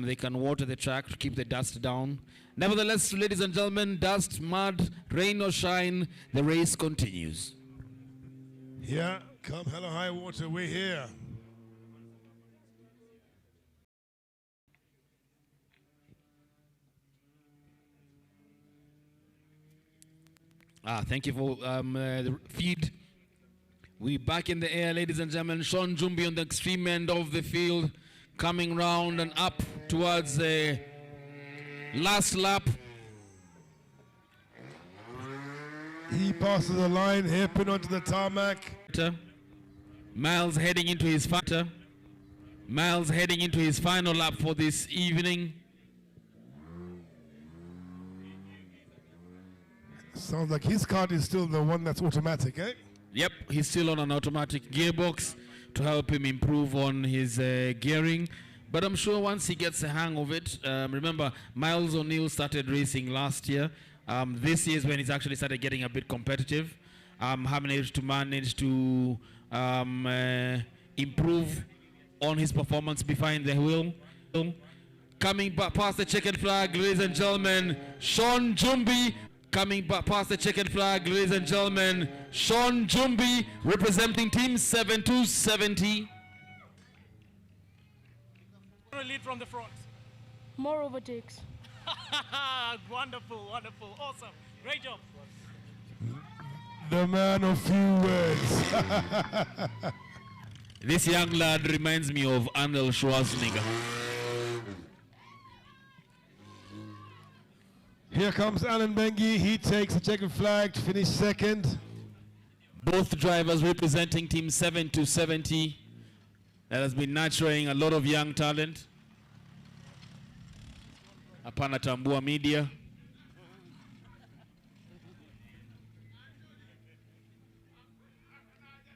A: They can water the track to keep the dust down. Nevertheless, ladies and gentlemen, dust, mud, rain or shine, the race continues.
B: Yeah, come hell or high water, we're here.
A: Thank you for the feed. We're back in the air, ladies and gentlemen. Sean Jumbi on the extreme end of the field, coming round and up towards the last lap.
B: He passes the line, hairpin onto the tarmac.
A: Miles heading into his final lap for this evening.
B: Sounds like his car is still the one that's automatic, eh?
A: Yep, he's still on an automatic gearbox to help him improve on his gearing. But I'm sure once he gets the hang of it, remember, Miles O'Neill started racing last year. This year is when he's actually started getting a bit competitive. Having able to manage to improve on his performance behind the wheel. Coming back past the checkered flag, ladies and gentlemen, Sean Jumbi. Coming back past the checkered flag, ladies and gentlemen, Sean Jumbi representing Team 7270.
D: Lead from the front.
T: More overtakes.
D: Wonderful, wonderful, awesome. Great job.
B: The man of few words.
A: This young lad reminds me of Arnold Schwarzenegger.
B: Here comes Alan Bengi. He takes the checkered flag to finish second.
A: Both drivers representing Team 7 to 70. That has been nurturing a lot of young talent. Hapana Tambua Media.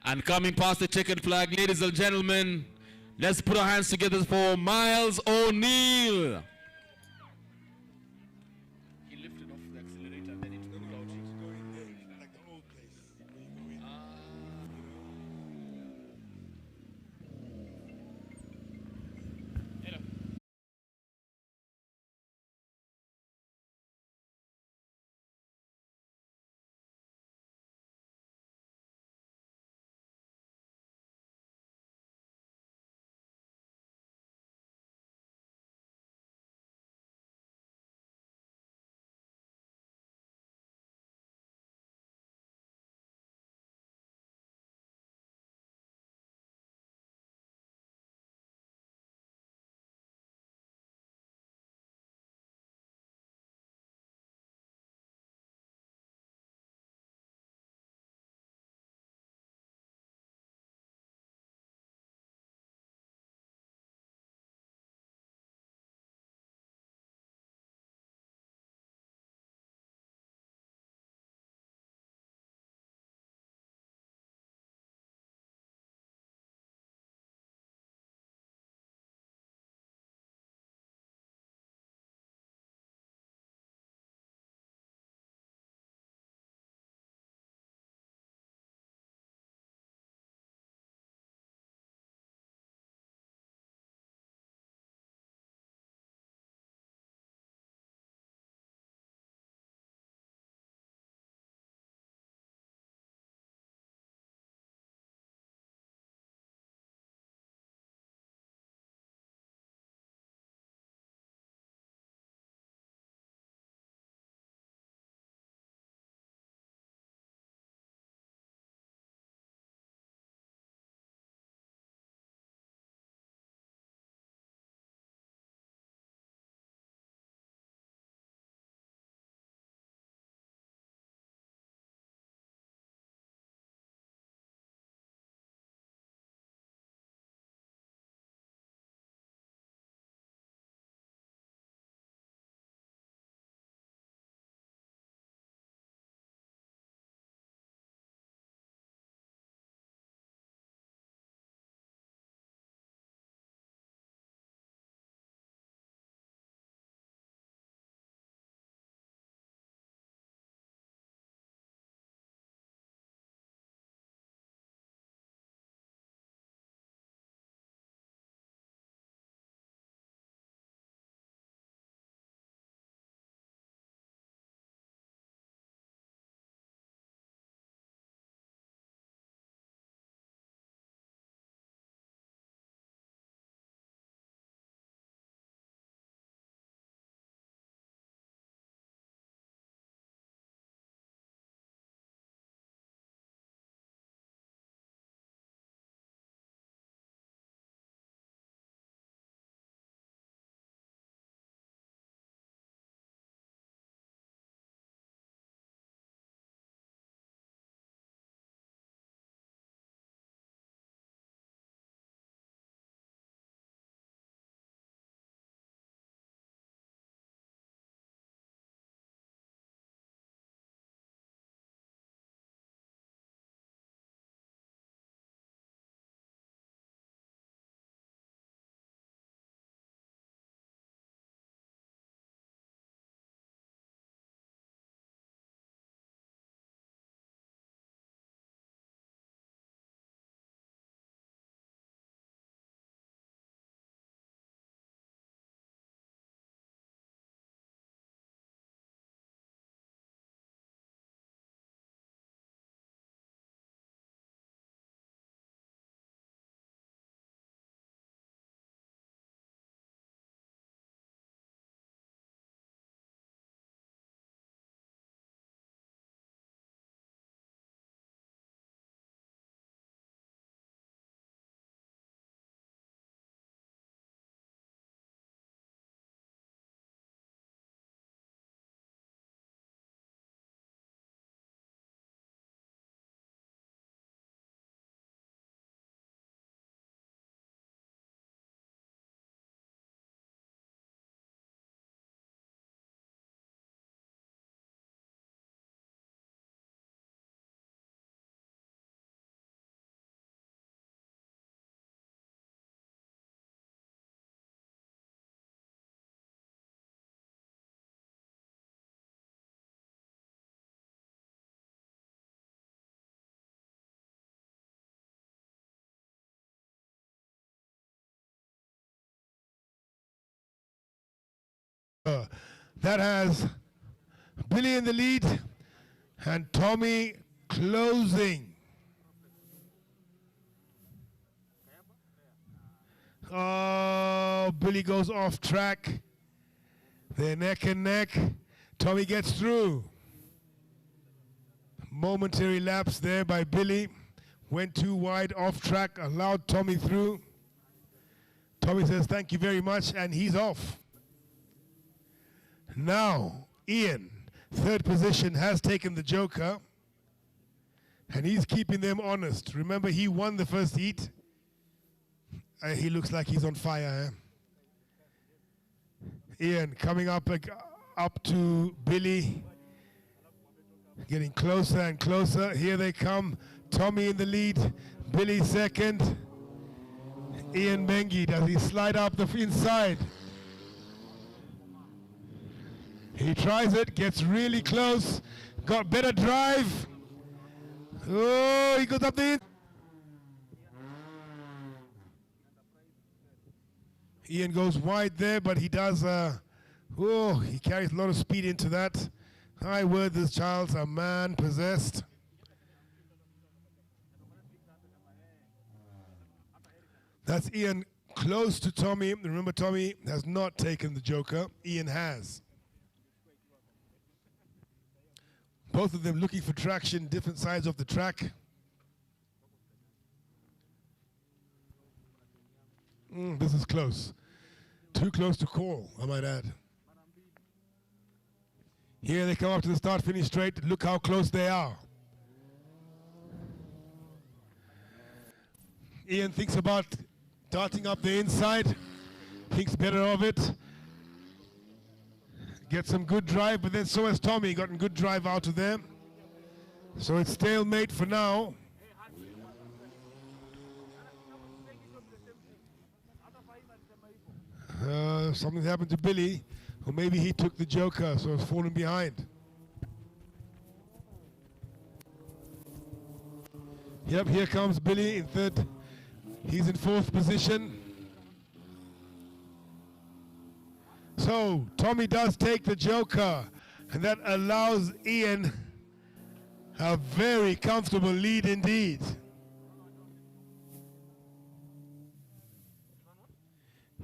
A: And coming past the checkered flag, ladies and gentlemen, let's put our hands together for Miles O'Neill.
B: That has Billy in the lead and Tommy closing. Oh, Billy goes off track. They're neck and neck. Tommy gets through. Momentary lapse there by Billy. Went too wide off track, allowed Tommy through. Tommy says thank you very much, and he's off. Now, Ian, third position, has taken the joker, and he's keeping them honest. Remember, he won the first heat. He looks like he's on fire. Ian coming up to Billy, getting closer and closer. Here they come. Tommy in the lead, Billy second. Ian Bengi, does he slide up the inside? He tries it, gets really close, got better drive. Oh, he goes up the inside. Ian goes wide there, but he does, he carries a lot of speed into that. I word this child's a man possessed. That's Ian close to Tommy. Remember, Tommy has not taken the joker. Ian has. Both of them looking for traction, different sides of the track. This is close. Too close to call, I might add. Here they come up to the start-finish straight. Look how close they are. Ian thinks about darting up the inside. Thinks better of it. Gets some good drive, but then so has Tommy. Gotten good drive out of them. So it's stalemate for now. Something happened to Billy, or maybe he took the joker, so it's fallen behind. Yep, here comes Billy in third. He's in fourth position. So Tommy does take the joker, and that allows Ian a very comfortable lead indeed.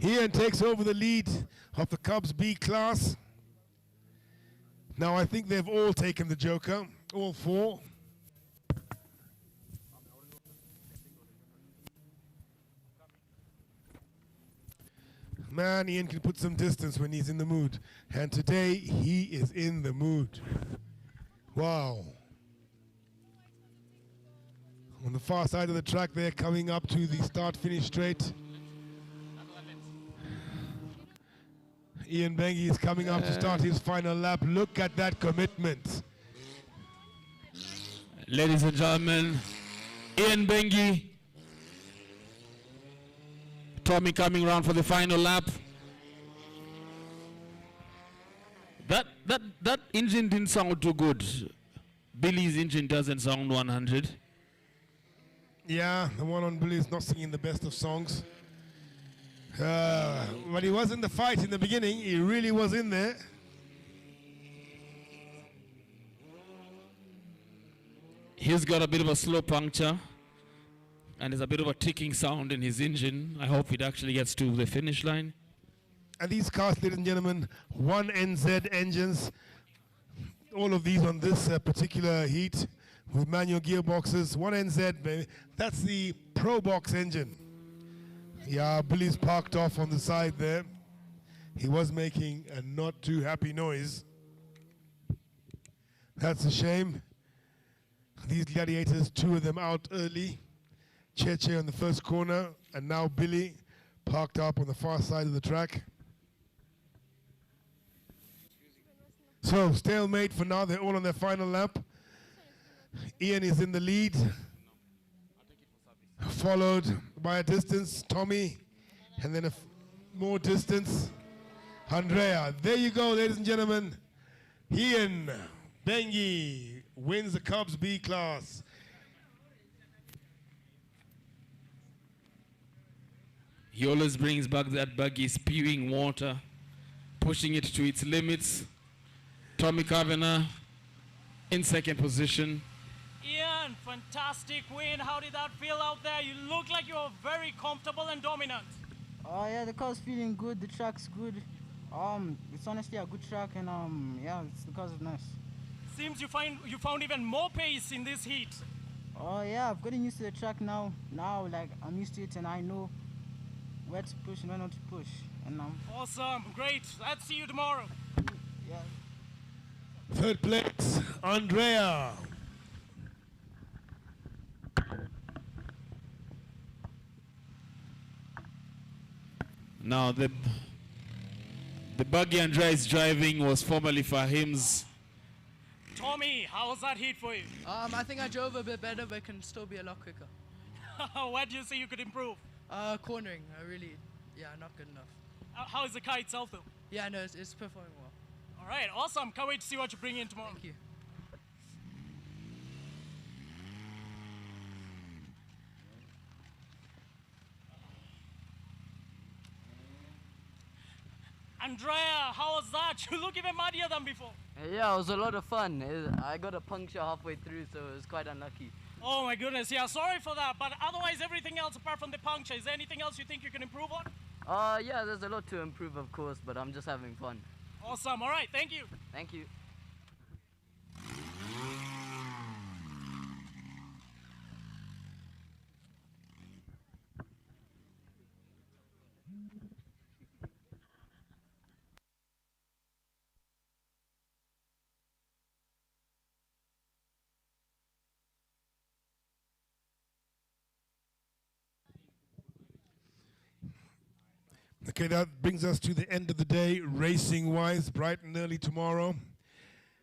B: Ian takes over the lead of the Cubs B class. Now I think they've all taken the joker, all four. Man, Ian can put some distance when he's in the mood. And today, he is in the mood. Wow. On the far side of the track there, coming up to the start-finish straight. Ian Bengi is coming up to start his final lap. Look at that commitment.
A: Ladies and gentlemen, Ian Bengi. Tommy coming around for the final lap. That engine didn't sound too good. Billy's engine doesn't sound 100.
B: Yeah, the one on Billy is not singing the best of songs. But he was in the fight in the beginning. He really was in there.
A: He's got a bit of a slow puncture. And there's a bit of a ticking sound in his engine. I hope it actually gets to the finish line.
B: And these cars, ladies and gentlemen, 1NZ engines. All of these on this particular heat with manual gearboxes. 1NZ, baby. That's the Pro Box engine. Yeah, Billy's parked off on the side there. He was making a not too happy noise. That's a shame. These gladiators, two of them out early. Cheche on the first corner, and now Billy parked up on the far side of the track. So stalemate for now. They're all on their final lap. Ian is in the lead, followed by a distance Tommy, and then more distance Andrea. There you go, ladies and gentlemen. Ian Bengi wins the Cubs B class.
A: He always brings back that buggy spewing water. pushing it to its limits. Tommy Kavanagh in second position.
D: Ian, fantastic win. How did that feel out there? You look like you were very comfortable and dominant.
G: Oh yeah, the car's feeling good. The track's good. It's honestly a good track, and yeah, the car's nice.
D: Seems you found even more pace in this heat.
G: Oh yeah, I've gotten used to the track now. Now, like I'm used to it, and I know where to push and where not to push. And
D: Awesome, great. Let's see you tomorrow.
G: Yeah.
B: Third place, Andrea.
A: Now the buggy Andrea is driving was formerly Fahim's.
D: Tommy, how was that heat for you?
P: I think I drove a bit better, but can still be a lot quicker.
D: Where do you see you could improve?
P: Cornering, not good enough.
D: How is the car itself though?
P: Yeah, no, it's performing well.
D: All right, awesome. Can't wait to see what you bring in tomorrow.
P: Thank you.
D: Andrea, how was that? You look even muddier than before.
V: Yeah, it was a lot of fun. I got a puncture halfway through, so it was quite unlucky.
D: Oh my goodness, yeah, sorry for that. But otherwise, everything else apart from the puncture, is there anything else you think you can improve on?
V: Yeah, there's a lot to improve, of course, but I'm just having fun.
D: Awesome, all right, thank you.
V: Thank you.
B: Okay, that brings us to the end of the day, racing-wise, bright and early tomorrow.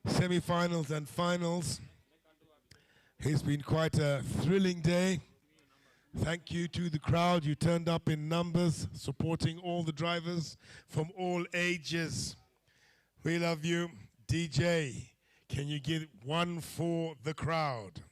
B: Semi-finals and finals. It's been quite a thrilling day. Thank you to the crowd. You turned up in numbers, supporting all the drivers from all ages. We love you. DJ, can you give one for the crowd?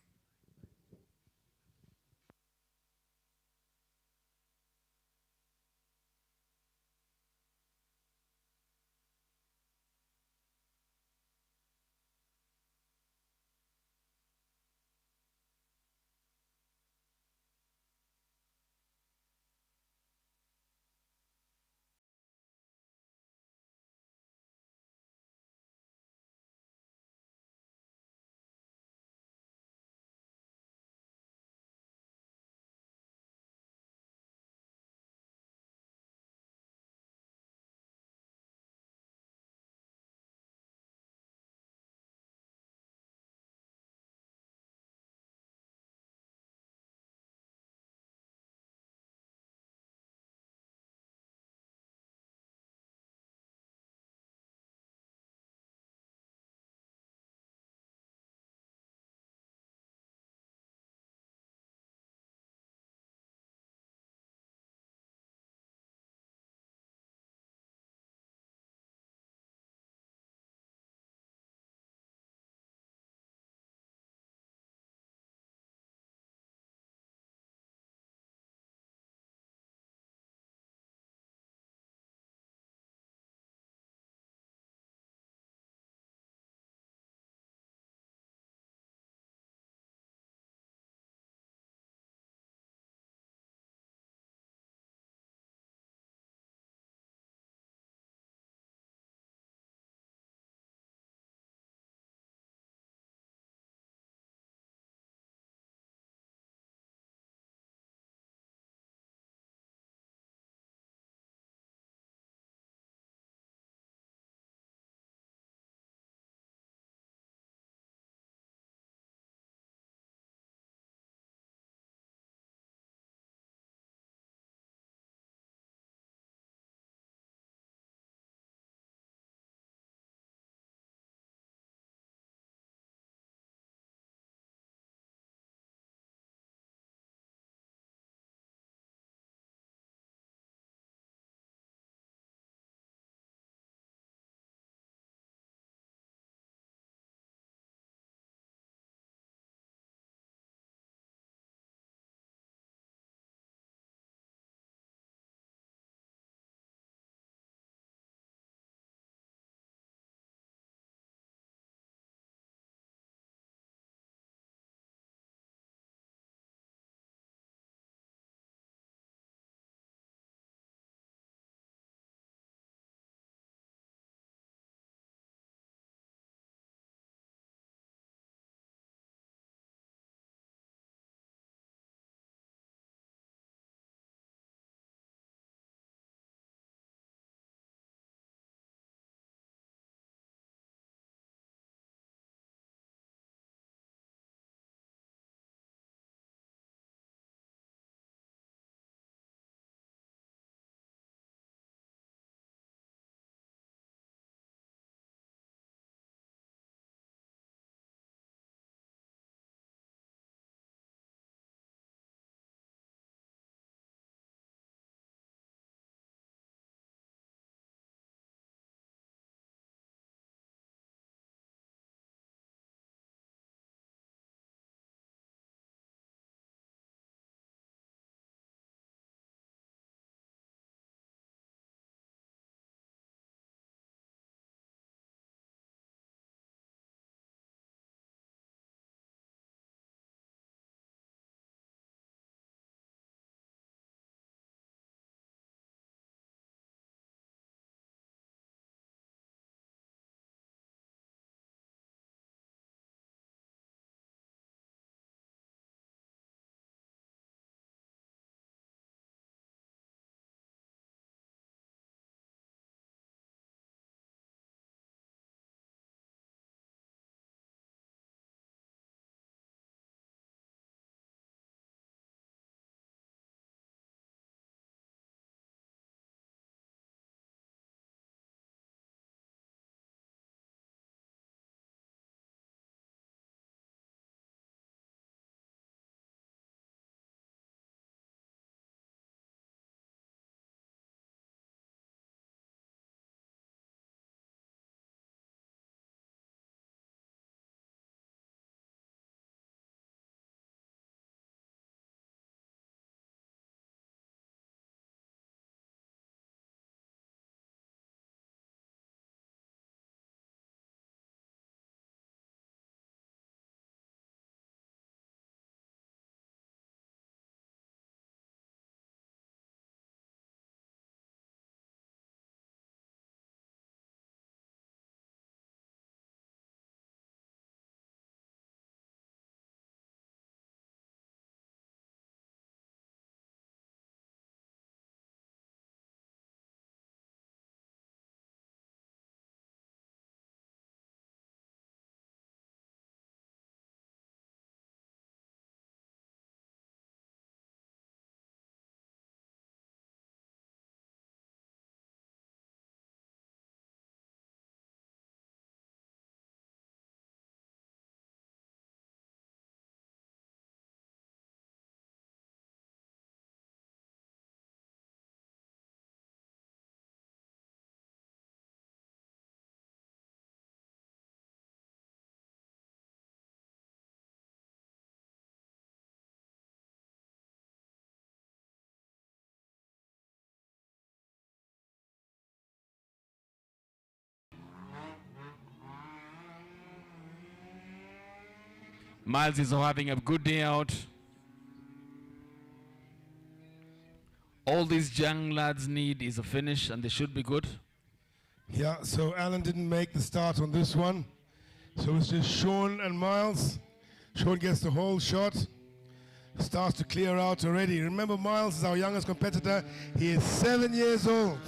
A: Miles is having a good day out. All these young lads need is a finish, and they should be good.
B: Yeah, so Alan didn't make the start on this one. So it's just Sean and Miles. Sean gets the whole shot. Starts to clear out already. Remember, Miles is our youngest competitor. He is 7 years old.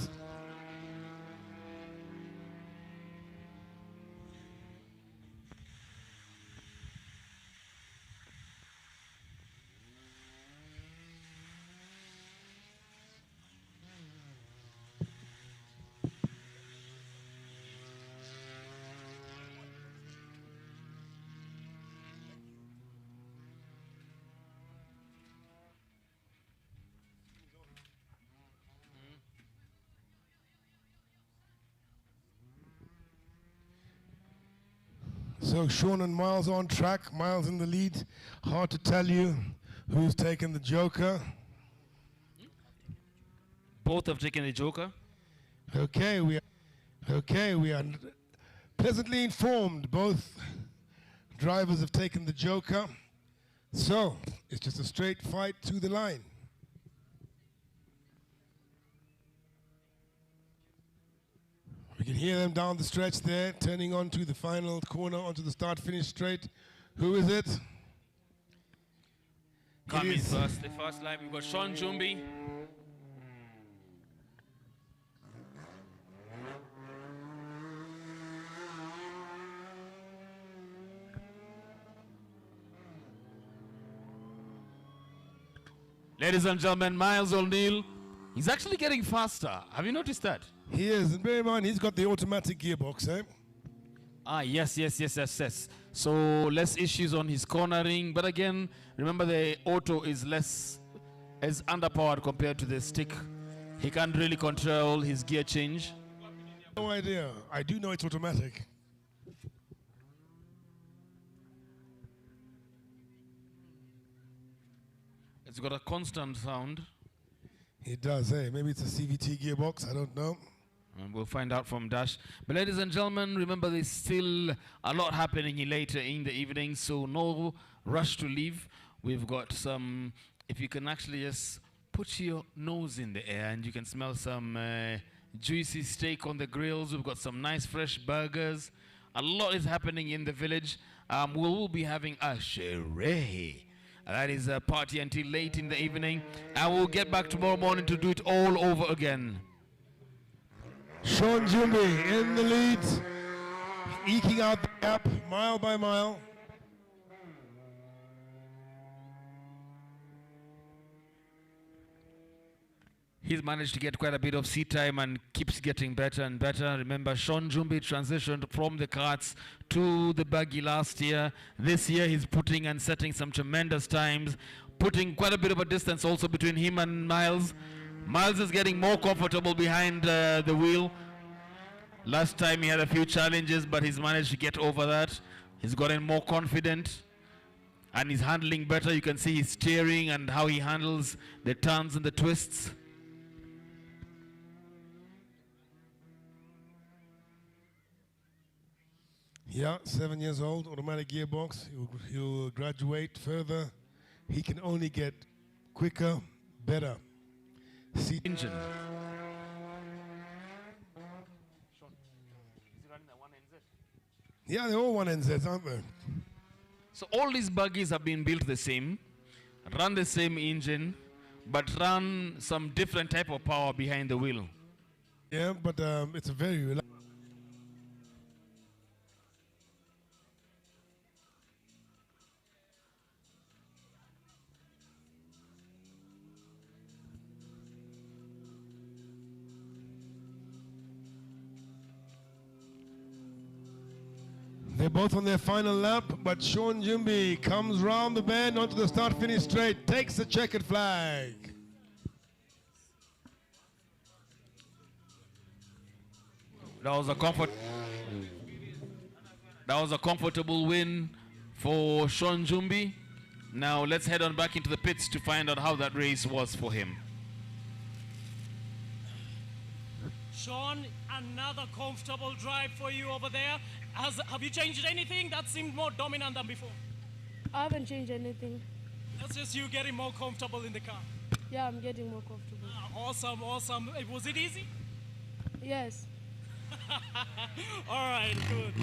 B: So Sean and Miles on track. Miles in the lead. Hard to tell you who's taken the joker.
A: Both have taken the joker.
B: Okay, we are pleasantly informed. Both drivers have taken the joker. So it's just a straight fight to the line. We can hear them down the stretch there, turning onto the final corner, onto the start-finish straight. Who is it?
A: Coming first, the first line, we've got Sean Jumbi. Ladies and gentlemen, Miles O'Neill, he's actually getting faster. Have you noticed that?
B: He is, and bear in mind, he's got the automatic gearbox, eh?
A: Yes. So less issues on his cornering, but again, remember the auto is underpowered compared to the stick. He can't really control his gear change.
B: No idea. I do know it's automatic.
A: It's got a constant sound.
B: It does, eh? Maybe it's a CVT gearbox, I don't know.
A: And we'll find out from Dash. But ladies and gentlemen, remember there's still a lot happening later in the evening, so no rush to leave. We've got some, if you can actually just put your nose in the air and you can smell some juicy steak on the grills. We've got some nice fresh burgers. A lot is happening in the village. We will be having a charade. That is a party until late in the evening. And we'll get back tomorrow morning to do it all over again.
B: Sean Jumbi in the lead, eking out the gap mile by mile.
A: He's managed to get quite a bit of seat time and keeps getting better and better. Remember, Sean Jumbi transitioned from the karts to the buggy last year. This year he's putting and setting some tremendous times, putting quite a bit of a distance also between him and Miles. Miles is getting more comfortable behind the wheel. Last time he had a few challenges, but he's managed to get over that. He's gotten more confident and he's handling better. You can see his steering and how he handles the turns and the twists.
B: Yeah, 7 years old, automatic gearbox. He'll graduate further. He can only get quicker, better. Seat
A: engine.
B: Yeah, they're all 1NZs, aren't they?
A: So all these buggies have been built the same, run the same engine, but run some different type of power behind the wheel.
B: Yeah, but it's a very reliable. They're both on their final lap, but Sean Jumbi comes round the bend onto the start-finish straight, takes the checkered flag.
A: That was a comfortable win for Sean Jumbi. Now let's head on back into the pits to find out how that race was for him.
D: Sean, another comfortable drive for you over there. Have you changed anything that seemed more dominant than before?
H: I haven't changed anything.
D: That's just you getting more comfortable in the car.
H: Yeah, I'm getting more comfortable.
D: Awesome, awesome. Was it easy?
H: Yes.
D: All right, good.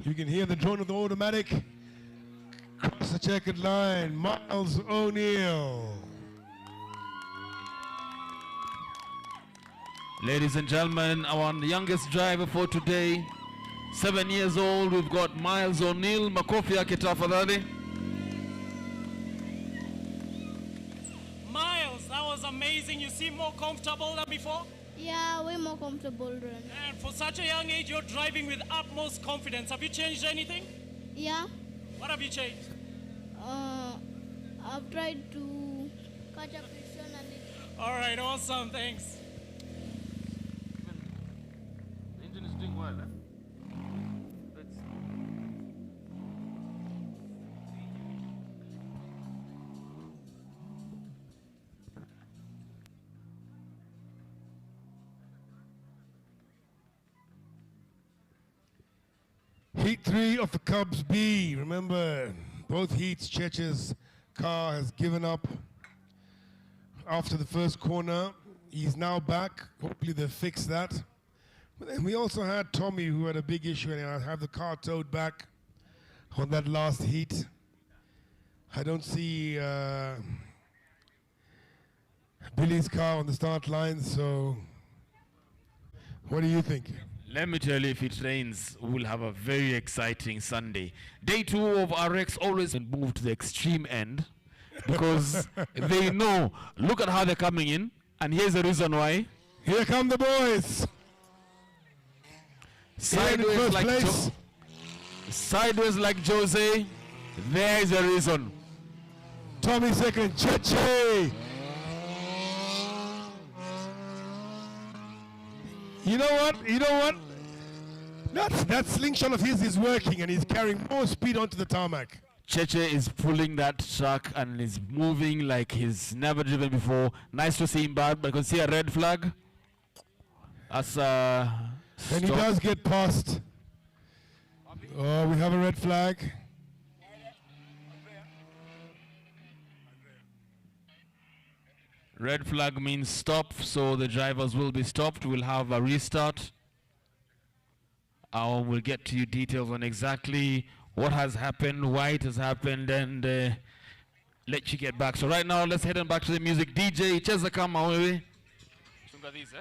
B: You can hear the drone of the automatic. Cross the checkered line, Miles O'Neill.
A: Ladies and gentlemen, our youngest driver for today, 7 years old, we've got Miles O'Neill. Makofi yake tafadhali.
D: Miles, that was amazing. You seem more comfortable than before.
T: Yeah, way more comfortable then.
D: And for such a young age, you're driving with utmost confidence. Have you changed anything?
T: Yeah.
D: What have you changed?
T: I've tried to catch up with Sean and it.
D: All right, awesome. Thanks.
A: The engine is doing well,
B: Heat 3 of the Cubs B. Remember, both heats, Cheche's car has given up after the first corner. He's now back. Hopefully they fix that. But then we also had Tommy, who had a big issue, and I have the car towed back on that last heat. I don't see Billy's car on the start line, so what do you think?
A: Let me tell you, if it rains, we'll have a very exciting Sunday. Day 2 of RX always move to the extreme end because they know, look at how they're coming in, and here's the reason why.
B: Here come the boys.
A: Sideways like Jose, there is a reason.
B: Tommy second, Cheche. You know what? That slingshot of his is working, and he's carrying more speed onto the tarmac.
A: Cheche is pulling that truck and is moving like he's never driven before. Nice to see him back, but you can see a red flag. As
B: and he does get past. Oh, we have a red flag.
A: Red flag means stop, so the drivers will be stopped. We'll have a restart. We'll get to you details on exactly what has happened, why it has happened, and let you get back. So right now, let's head on back to the music. DJ, cheza kama wewe. Chunga these,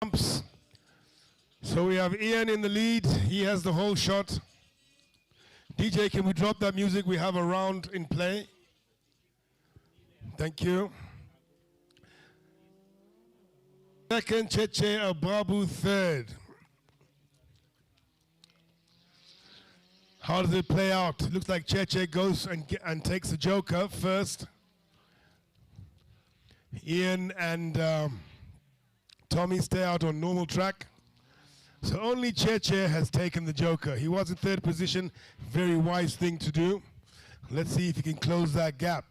B: jumps. So we have Ian in the lead. He has the whole shot. DJ, can we drop that music? We have a round in play. Thank you. Second, Cheche Ababu third. How does it play out? Looks like Cheche goes and takes the joker first. Ian and Tommy stay out on normal track. So only Cheche has taken the joker. He was in third position. Very wise thing to do. Let's see if he can close that gap.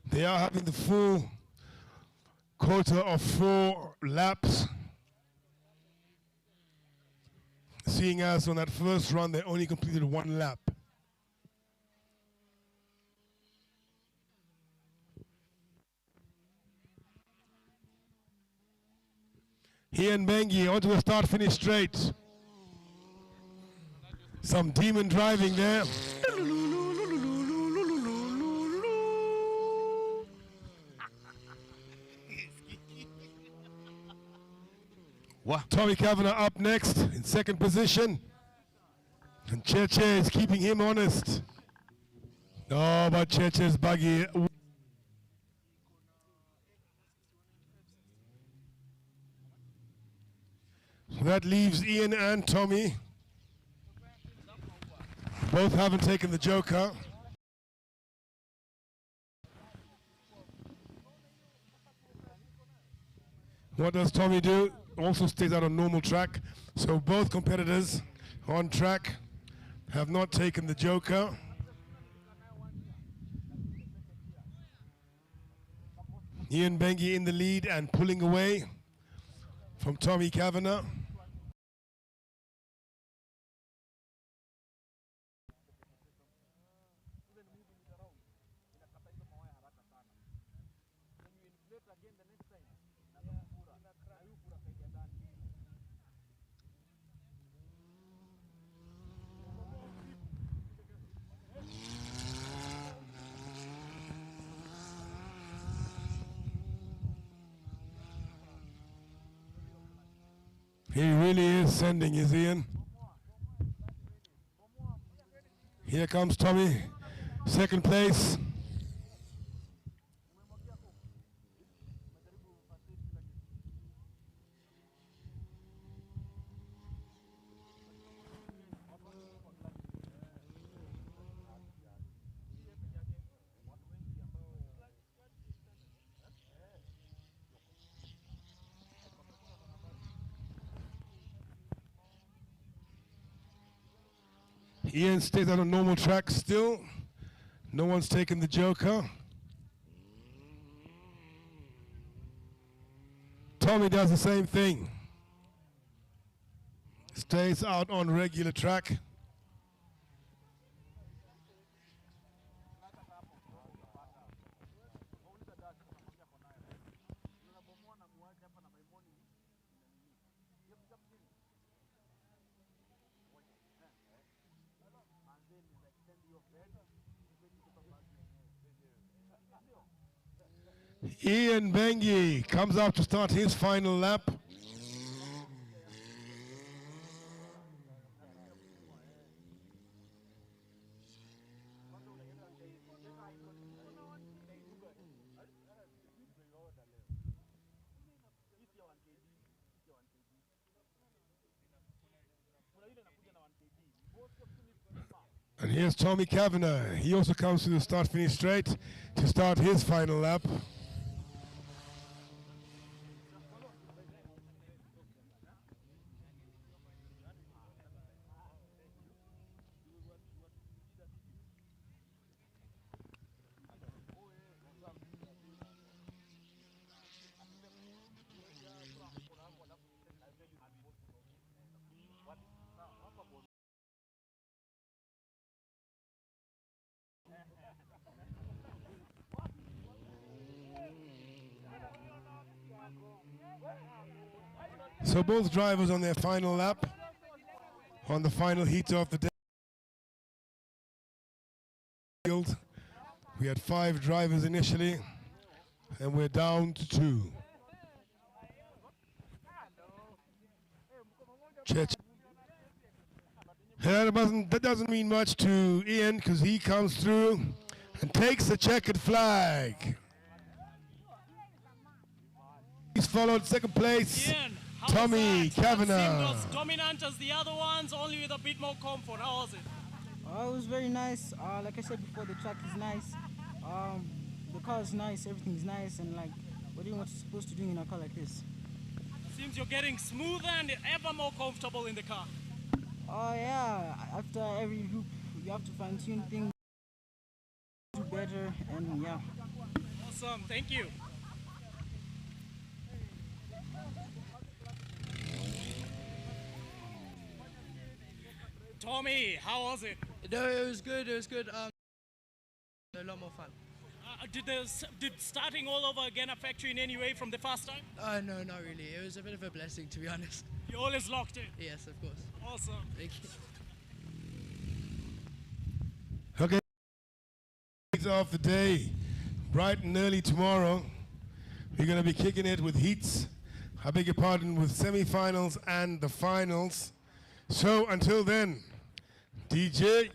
B: They are having the full quota of 4 laps. Seeing as on that first run, they only completed 1 lap. Ian Bengi onto a start-finish straight. Some demon driving there. What? Tommy Kavanagh up next in second position. And Cheche is keeping him honest. Oh, but Cheche's buggy. So that leaves Ian and Tommy. Both haven't taken the joker. What does Tommy do? Also stays out on normal track. So both competitors on track have not taken the joker. Ian Bengi in the lead and pulling away from Tommy Kavanagh. He really is sending, is Ian. Here comes Tommy, second place. Ian stays on a normal track still. No one's taken the joker. Tommy does the same thing. Stays out on regular track. Ian Bengi comes out to start his final lap. And here's Tommy Kavanagh. He also comes to the start-finish straight to start his final lap. So both drivers on their final lap, on the final heat of the day. We had 5 drivers initially, and we're down to 2. Church. That doesn't mean much to Ian because he comes through and takes the checkered flag. He's followed second place,
D: Ian, how
B: Tommy
D: was that? One
B: Kavanagh.
D: seemed as dominant as the other ones, only with a bit more comfort. How was it?
G: It was very nice. Like I said before, the track is nice. The car is nice. Everything is nice. And like, what do you want supposed to do in a car like this?
D: Seems you're getting smoother and ever more comfortable in the car.
G: Oh yeah. After every loop, you have to fine-tune things, do better, and yeah.
D: Awesome. Thank you. Tommy, how was it?
P: No, it was good. It was good. A lot more fun.
D: Did starting all over again affect you in any way from the first time?
P: No, not really. It was a bit of a blessing, to be honest.
D: You always locked in?
P: Yes, of course.
D: Awesome.
P: Thank you.
B: Okay. Off the day, bright and early tomorrow. We're going to be kicking it with heats. I beg your pardon, with semi-finals and the finals. So until then, DJ.